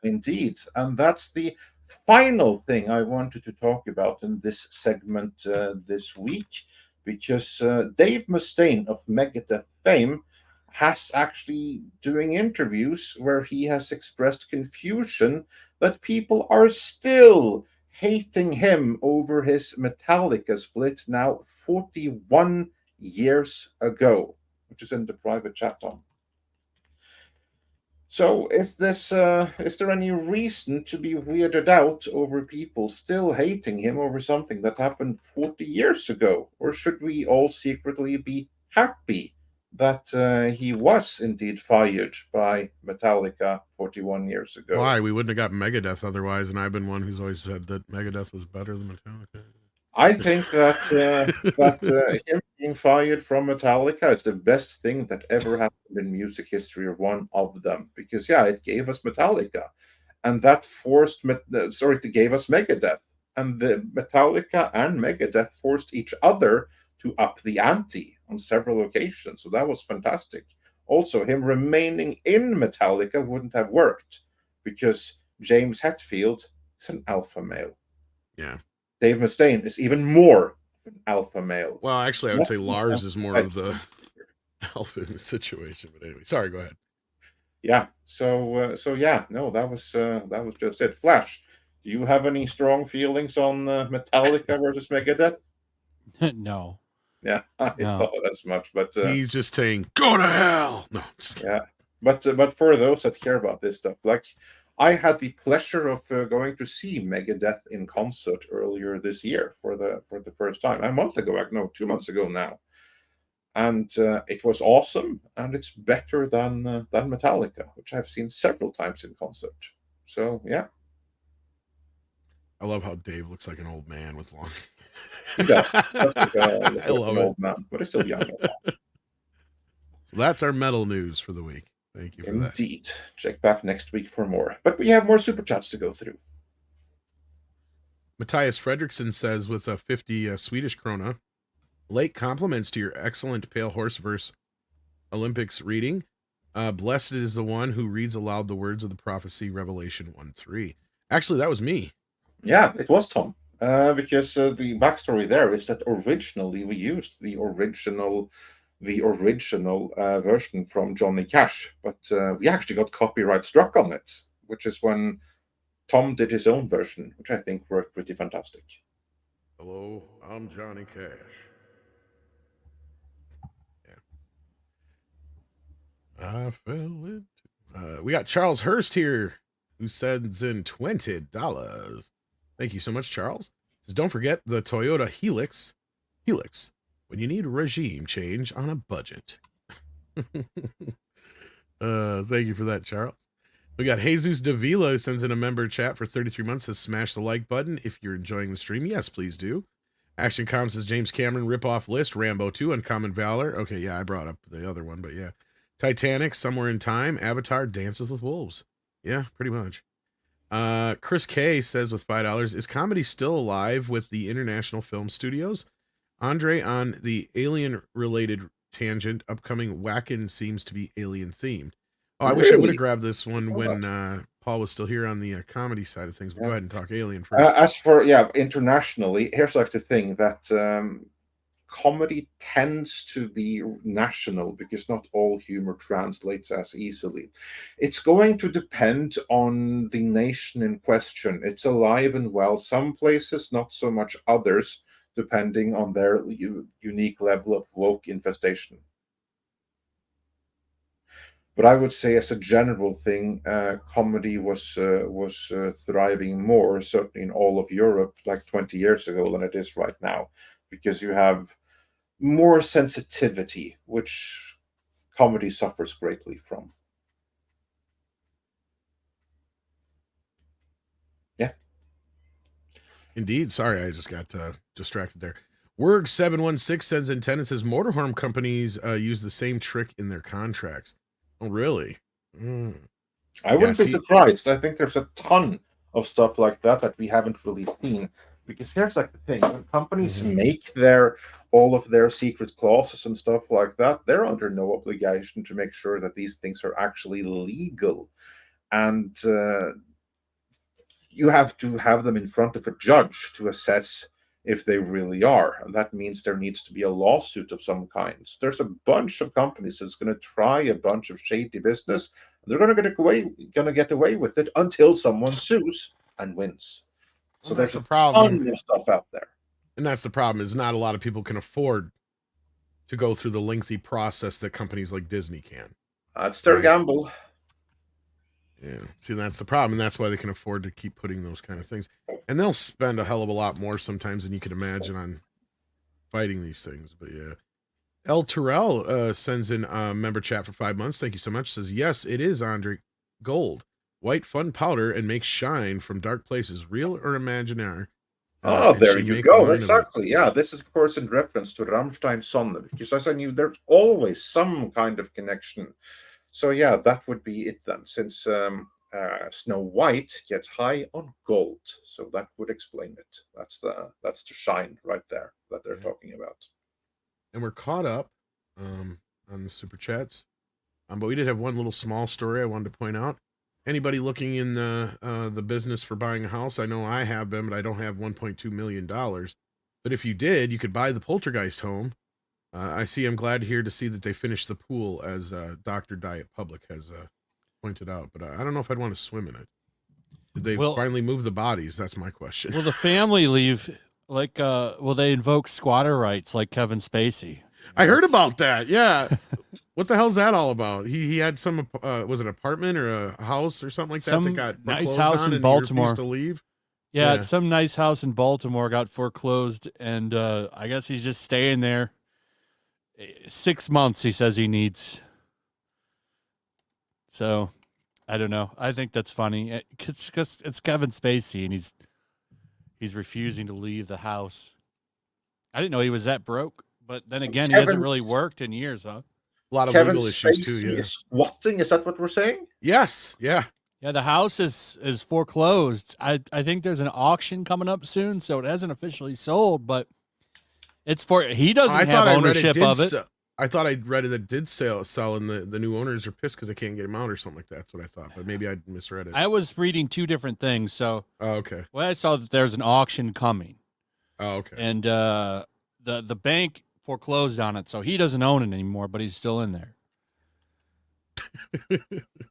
Indeed. And that's the final thing I wanted to talk about in this segment this week, because Dave Mustaine of Megadeth fame has actually doing interviews where he has expressed confusion that people are still hating him over his Metallica split now 41 years ago, which is in the private chat on. So is there any reason to be weirded out over people still hating him over something that happened 40 years ago? Or should we all secretly be happy that he was indeed fired by Metallica 41 years ago? Why? We wouldn't have got Megadeth otherwise, and I've been one who's always said that Megadeth was better than Metallica. I think that him being fired from Metallica is the best thing that ever happened in music history, or one of them, because it gave us Metallica, and that gave us Megadeth, and the Metallica and Megadeth forced each other to up the ante on several occasions, so that was fantastic. Also, him remaining in Metallica wouldn't have worked because James Hetfield is an alpha male. Yeah. Dave Mustaine is even more an alpha male. Well, actually, I would say Lars is more of the alpha in the situation. But anyway, sorry, go ahead. Yeah. So no, that was just it. Flash, do you have any strong feelings on Metallica versus Megadeth? No. Yeah, I thought as much. But he's just saying, "Go to hell." No, just kidding. Yeah, but for those that care about this stuff, like, I had the pleasure of going to see Megadeth in concert earlier this year for the first time. 2 months ago now, and it was awesome, and it's better than Metallica, which I've seen several times in concert. So yeah, I love how Dave looks like an old man with long. He does. Like I love an old man, but he's still young. So that's our metal news for the week. Thank you for that. Indeed. Check back next week for more. But we have more super chats to go through. Matthias Fredrickson says, with a 50 Swedish krona, late compliments to your excellent Pale Horse verse Olympics reading. Blessed is the one who reads aloud the words of the prophecy, Revelation 1:3. Actually, that was me. Yeah, it was Tom. Because the backstory there is that originally we used the original version from Johnny Cash, but we actually got copyright struck on it, which is when Tom did his own version, which I think worked pretty fantastic. Hello, I'm Johnny Cash. Yeah. I fell into. We got Charles Hurst here, who sends in $20. Thank you so much, Charles. Says, don't forget the Toyota Helix. When you need a regime change on a budget. Thank you for that, Charles. We got Jesus Davila, who sends in a member chat for 33 months. Says, smash the like button if you're enjoying the stream. Yes, please do. Action Com says, James Cameron rip-off list. Rambo 2, Uncommon Valor. Okay, yeah, I brought up the other one, but yeah. Titanic, Somewhere in Time. Avatar, Dances with Wolves. Yeah, pretty much. Chris K says with $5, is comedy still alive with the International Film Studios? Andre, on the alien-related tangent, upcoming Whacken seems to be alien-themed. Oh, I wish I would have grabbed this one when Paul was still here on the comedy side of things. But go ahead and talk alien first. As for, internationally, here's like the thing that comedy tends to be national because not all humor translates as easily. It's going to depend on the nation in question. It's alive and well. Some places, not so much others, depending on their unique level of woke infestation. But I would say, as a general thing, comedy was thriving more, certainly in all of Europe, like 20 years ago than it is right now, because you have more sensitivity, which comedy suffers greatly from. Yeah. Indeed. Sorry, I just got distracted there. Werg716 sends in 10 and says motorhome companies use the same trick in their contracts. Oh, really? I wouldn't be surprised. I think there's a ton of stuff like that we haven't really seen. Because here's like the thing: when companies make all of their secret clauses and stuff like that, they're under no obligation to make sure that these things are actually legal, and you have to have them in front of a judge to assess if they really are, and that means there needs to be a lawsuit of some kind. There's a bunch of companies that's going to try a bunch of shady business. They're going to get away with it until someone sues and wins. So there's a ton of stuff out there. And that's the problem, is not a lot of people can afford to go through the lengthy process that companies like Disney can. That's their gamble. Yeah. See, that's the problem, and that's why they can afford to keep putting those kind of things. And they'll spend a hell of a lot more sometimes than you can imagine on fighting these things. But yeah. El Terrell sends in a member chat for 5 months. Thank you so much. Says, yes, it is Andre Gold. White fun powder and makes shine from dark places, real or imaginary. There you go. Exactly. Yeah, this is of course in reference to Rammstein Sonne, because as I knew, there's always some kind of connection. So yeah, that would be it then, since Snow White gets high on gold. So that would explain it. That's the shine right there that they're talking about. And we're caught up on the super chats. But we did have one little small story I wanted to point out. Anybody looking in the business for buying a house? I know I have been, but I don't have $1.2 million. But if you did, you could buy the Poltergeist home. I'm glad here to see that they finished the pool, as Dr. Diet Public has pointed out. But I don't know if I'd want to swim in it. Did they finally move the bodies? That's my question. Will the family leave? Like, will they invoke squatter rights like Kevin Spacey? I heard about that. Yeah. What the hell's that all about? He had some was it an apartment or a house or something like that that got nice house in Baltimore to leave? Yeah, it's some nice house in Baltimore got foreclosed, and I guess he's just staying there. 6 months, he says he needs. So, I don't know. I think that's funny because it's Kevin Spacey, and he's refusing to leave the house. I didn't know he was that broke, but then again, he hasn't really worked in years, huh? A lot of Kevin legal issues Spacey too. Yeah. Is squatting? Is that what we're saying? Yes. Yeah. Yeah, the house is foreclosed. I think there's an auction coming up soon, so it hasn't officially sold, but it's he doesn't have ownership of it. I thought I read it did sell, and the new owners are pissed because they can't get him out or something like that. That's what I thought, but maybe I misread it. I was reading two different things, so. Oh, okay. Well, I saw that there's an auction coming. Oh, okay. And the bank foreclosed on it, so he doesn't own it anymore, but he's still in there.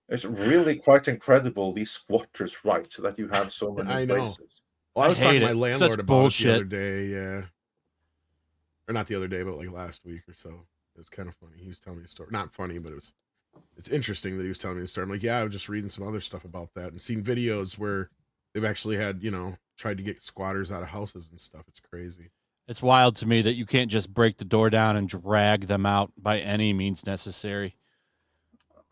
It's really quite incredible, these squatters' rights, that you have so many I know. places. Well, I was talking to my landlord Such about bullshit. it the other day, yeah. Or not the other day, but like last week or so. It was kind of funny. He was telling me a story. Not funny, but it's interesting that he was telling me a story. I'm like, yeah, I was just reading some other stuff about that and seen videos where they've actually had, tried to get squatters out of houses and stuff. It's crazy. It's wild to me that you can't just break the door down and drag them out by any means necessary.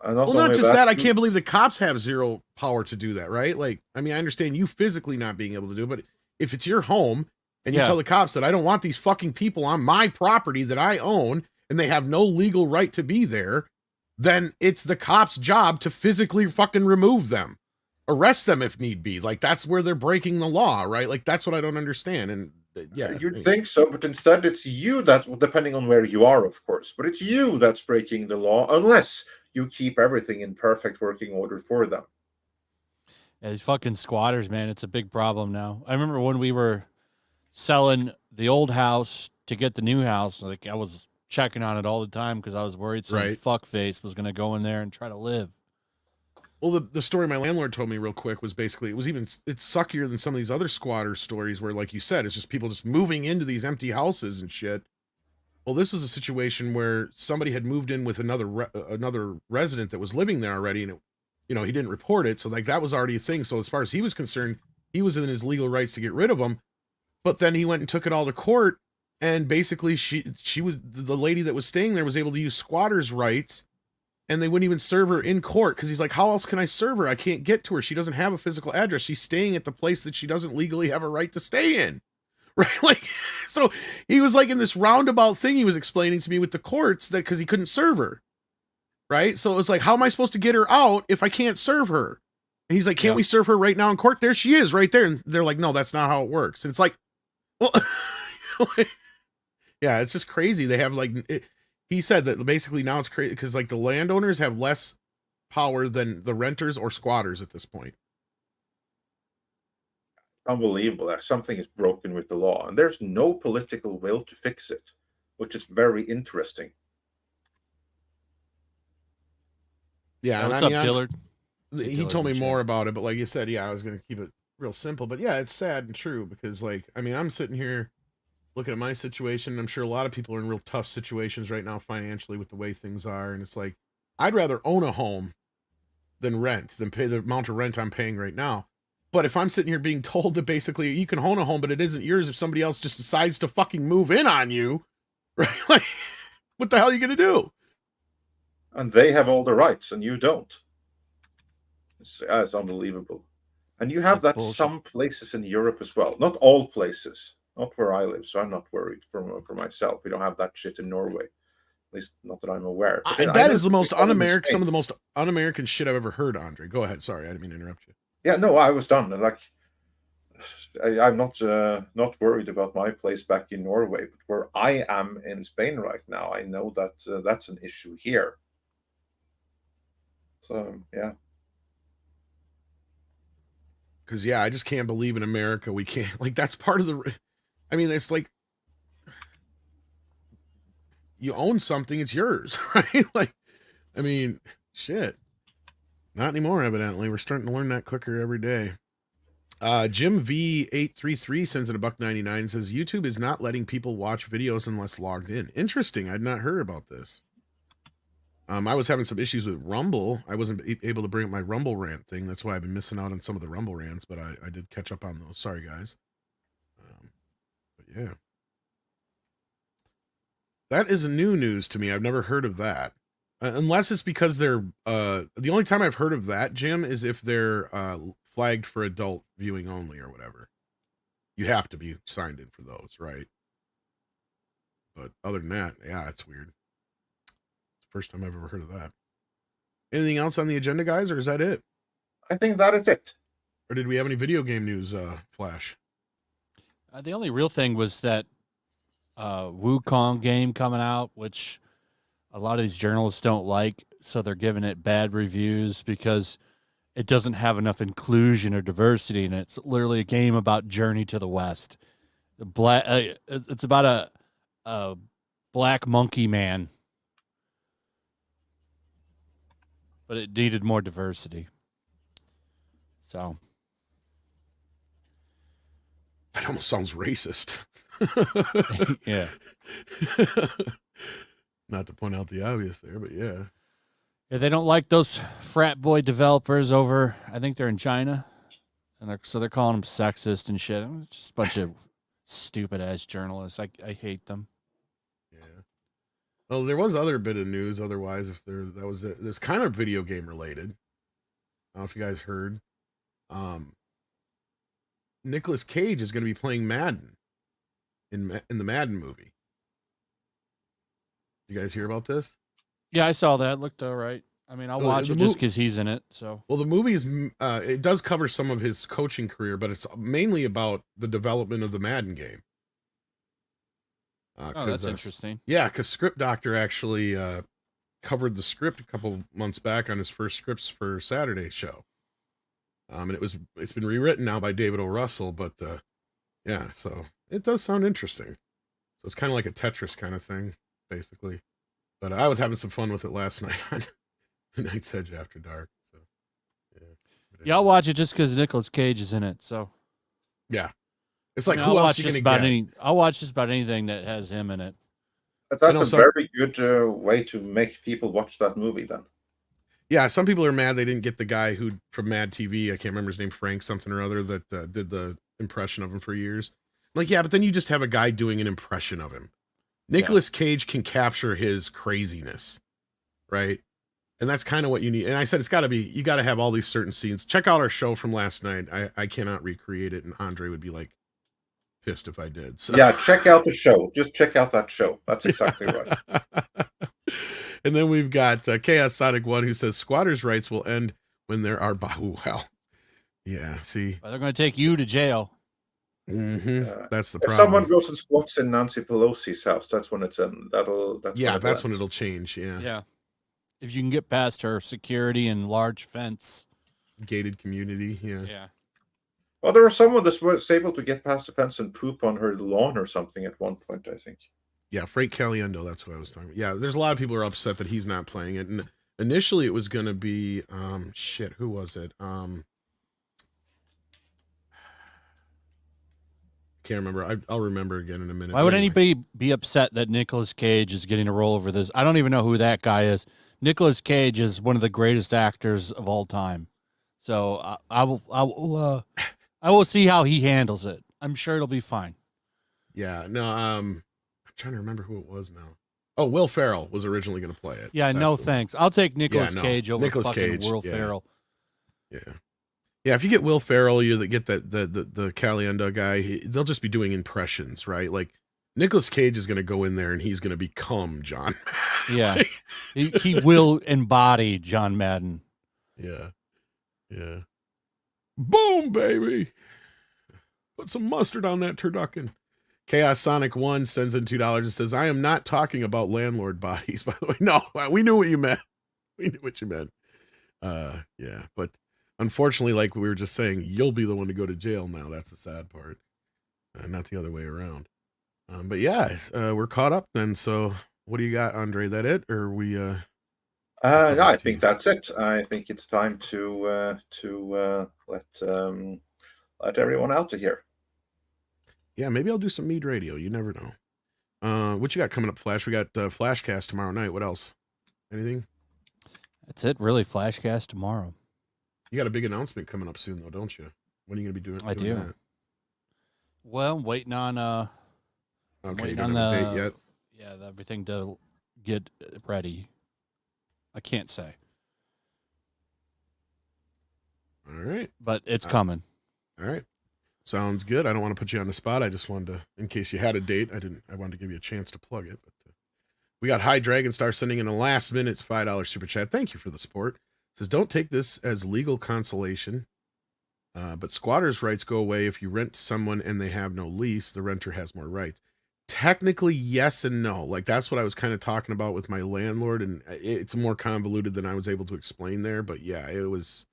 Well, not just that. I can't believe the cops have zero power to do that, right? Like, I mean, I understand you physically not being able to do it, but if it's your home and you tell the cops that I don't want these fucking people on my property that I own and they have no legal right to be there, then it's the cops' job to physically fucking remove them, arrest them if need be. Like, that's where they're breaking the law, right? Like, that's what I don't understand. And yeah, you'd think so, but instead it's you that, depending on where you are, of course, but it's you that's breaking the law unless you keep everything in perfect working order for them. Yeah, these fucking squatters, man, it's a big problem now. I remember when we were selling the old house to get the new house, like I was checking on it all the time because I was worried some fuckface was going to go in there and try to live. Well, the story my landlord told me real quick was basically, it's suckier than some of these other squatter stories where, like you said, it's just people just moving into these empty houses and shit. Well, this was a situation where somebody had moved in with another resident that was living there already, and he didn't report it, so like that was already a thing. So as far as he was concerned, he was in his legal rights to get rid of them. But then he went and took it all to court, and basically she was the lady that was staying there was able to use squatters' rights, and they wouldn't even serve her in court because he's like, how else can I serve her? I can't get to her. She doesn't have a physical address. She's staying at the place that she doesn't legally have a right to stay in. Right? Like, so he was like in this roundabout thing he was explaining to me with the courts that because he couldn't serve her. Right? So it was like, how am I supposed to get her out if I can't serve her? And he's like, can't we serve her right now in court? There she is right there. And they're like, no, that's not how it works. And it's like, well, yeah, it's just crazy. They have he said that basically now it's crazy because like the landowners have less power than the renters or squatters at this point. Unbelievable that something is broken with the law and there's no political will to fix it, which is very interesting. Yeah, what's up, Dillard? He told me more about it, but like you said, I was going to keep it real simple. But yeah, it's sad and true because I'm sitting here looking at my situation. I'm sure a lot of people are in real tough situations right now financially with the way things are, and it's like I'd rather own a home than pay the amount of rent I'm paying right now. But if I'm sitting here being told that basically you can own a home, but it isn't yours if somebody else just decides to fucking move in on you, right? Like, what the hell are you going to do? And they have all the rights and you don't. It's unbelievable. And you have that bullshit. Some places in Europe as well. Not all places. Not where I live, so I'm not worried for myself. We don't have that shit in Norway. At least not that I'm aware. That is the most un-American, some of the most un-American shit I've ever heard, Andre. Go ahead. Sorry, I didn't mean to interrupt you. Yeah, no, I was done. Like, I'm not worried about my place back in Norway, but where I am in Spain right now, I know that that's an issue here. So, yeah. Because, yeah, I just can't believe in America we can't, like, that's part of the, I mean, it's like, you own something, it's yours, right? Like, I mean, shit. Not anymore, evidently. We're starting to learn that quicker every day. Jim V833 sends in $1.99 and says, YouTube is not letting people watch videos unless logged in. Interesting. I'd not heard about this. I was having some issues with Rumble. I wasn't able to bring up my Rumble rant thing. That's why I've been missing out on some of the Rumble rants, but I did catch up on those. Sorry, guys. But yeah. That is new news to me. I've never heard of that. Unless it's because they're, the only time I've heard of that, Jim, is if they're flagged for adult viewing only or whatever. You have to be signed in for those, right? But other than that, yeah, it's weird. First time I've ever heard of that. Anything else on the agenda, guys, or is that it? I think that is it. Or did we have any video game news, Flash? The only real thing was that Wukong game coming out, which a lot of these journalists don't like, so they're giving it bad reviews because it doesn't have enough inclusion or diversity in it. It's literally a game about Journey to the West. It's about a black monkey man. But it needed more diversity. So. That almost sounds racist. Yeah. Not to point out the obvious there, but yeah. Yeah, they don't like those frat boy developers over, I think they're in China. And they're calling them sexist and shit. It's just a bunch of stupid-ass journalists. I hate them. Well, there was other bit of news. Otherwise, if there's kind of video game related. I don't know if you guys heard. Nicolas Cage is going to be playing Madden in the Madden movie. You guys hear about this? Yeah, I saw that. It looked all right. I mean, I'll watch it just because he's in it. So, well, the movie is it does cover some of his coaching career, but it's mainly about the development of the Madden game. That's interesting. Yeah, because Script Doctor actually covered the script a couple months back on his first scripts for Saturday's show. And it's been rewritten now by David O. Russell, but yeah, so it does sound interesting. So it's kind of like a Tetris kind of thing, basically. But I was having some fun with it last night on The Night's Edge After Dark. So yeah, I'll watch it just because Nicolas Cage is in it. So yeah. It's like, who else are you going to get? I'll watch just about anything that has him in it. That's a very good way to make people watch that movie then. Yeah, some people are mad they didn't get the guy who from Mad TV, I can't remember his name, Frank something or other, that did the impression of him for years. Like, yeah, but then you just have a guy doing an impression of him. Nicolas Cage can capture his craziness, right? And that's kind of what you need. And I said, you got to have all these certain scenes. Check out our show from last night. I cannot recreate it, and Andre would be like, pissed if I did. So. Yeah, check out the show. Just check out that show. That's exactly right. And then we've got Chaos Sonic 1 who says squatters' rights will end when there are well. Yeah, see. Well, they're going to take you to jail. Mm-hmm. That's the problem. If someone goes and squats in Nancy Pelosi's house, that's when it's in. That's when it'll change. Yeah. Yeah. If you can get past her security and large fence. Gated community. Yeah. Yeah. Well, there was someone that was able to get past the fence and poop on her lawn or something at one point, I think. Yeah, Frank Caliendo, that's what I was talking about. Yeah, there's a lot of people who are upset that he's not playing it. And initially it was going to be, who was it? Can't remember. I'll remember again in a minute. Why would anybody be upset that Nicolas Cage is getting a role over this? I don't even know who that guy is. Nicolas Cage is one of the greatest actors of all time. So I will see how he handles it. I'm sure it'll be fine. Yeah, no, I'm trying to remember who it was now. Oh, Will Ferrell was originally going to play it. Yeah, That's no the thanks. I'll take Nicolas Cage over Nicolas fucking Cage, Will Ferrell. Yeah. Yeah, if you get Will Ferrell, you get the Caliendo guy, they'll just be doing impressions, right? Like Nicolas Cage is going to go in there and he's going to become John. Yeah. he will embody John Madden. Yeah. Yeah. Boom, baby. Put some mustard on that turducken. Chaos Sonic 1 sends in $2 and says, I am not talking about landlord bodies, by the way. No, we knew what you meant. We knew what you meant. Yeah, but unfortunately, like we were just saying, you'll be the one to go to jail now. That's the sad part. Not the other way around. But yeah, we're caught up then. So what do you got, Andre? That it? Or we no, I think that's it. I think it's time to let everyone out of here. Yeah, maybe I'll do some Mead Radio. You never know. What you got coming up, Flash? We got Flashcast tomorrow night. What else? Anything? That's it, really. Flashcast tomorrow. You got a big announcement coming up soon, though, don't you? When are you going to be doing? I do. That? Well, I'm waiting on. Okay, you don't have a date yet. Yeah, everything to get ready. I can't say. All right, but it's coming. All right. Sounds good. I don't want to put you on the spot. I just wanted to, in case you had a date, I wanted to give you a chance to plug it. But we got High Dragon Star sending in a last minute $5 super chat. Thank you for the support. It says, don't take this as legal consolation, but squatters' rights go away if you rent to someone and they have no lease. The renter has more rights. Technically, yes and no. Like that's what I was kind of talking about with my landlord, and it's more convoluted than I was able to explain there. But yeah, it was.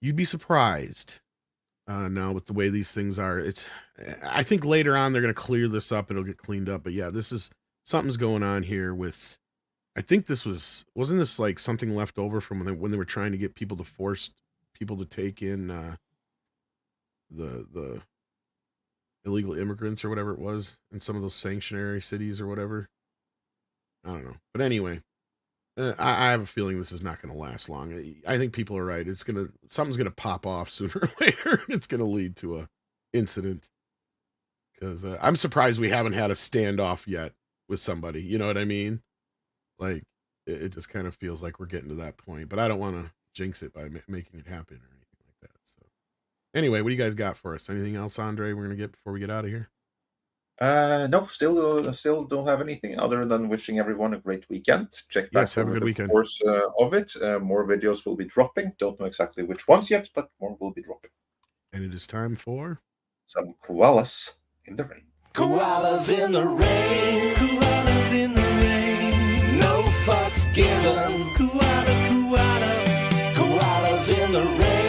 You'd be surprised. Now with the way these things are, I think later on they're going to clear this up. It'll get cleaned up. But yeah, something's going on here with, I think wasn't this like something left over from when they were trying to get people to force people to take in the illegal immigrants or whatever it was in some of those sanctuary cities or whatever. I don't know. But anyway, I have a feeling this is not going to last long. I think people are right. Something's going to pop off sooner or later. It's going to lead to a incident. Because I'm surprised we haven't had a standoff yet with somebody. You know what I mean? Like, it just kind of feels like we're getting to that point. But I don't want to jinx it by making it happen or anything like that. So, anyway, what do you guys got for us? Anything else, Andre, we're going to get before we get out of here? No, still don't have anything other than wishing everyone a great weekend. Check back have a good weekend. Course of it. More videos will be dropping. Don't know exactly which ones yet, but more will be dropping. And it is time for some koalas in the rain. Koalas in the rain. Koalas in the rain. No fucks given. Koalas in the rain.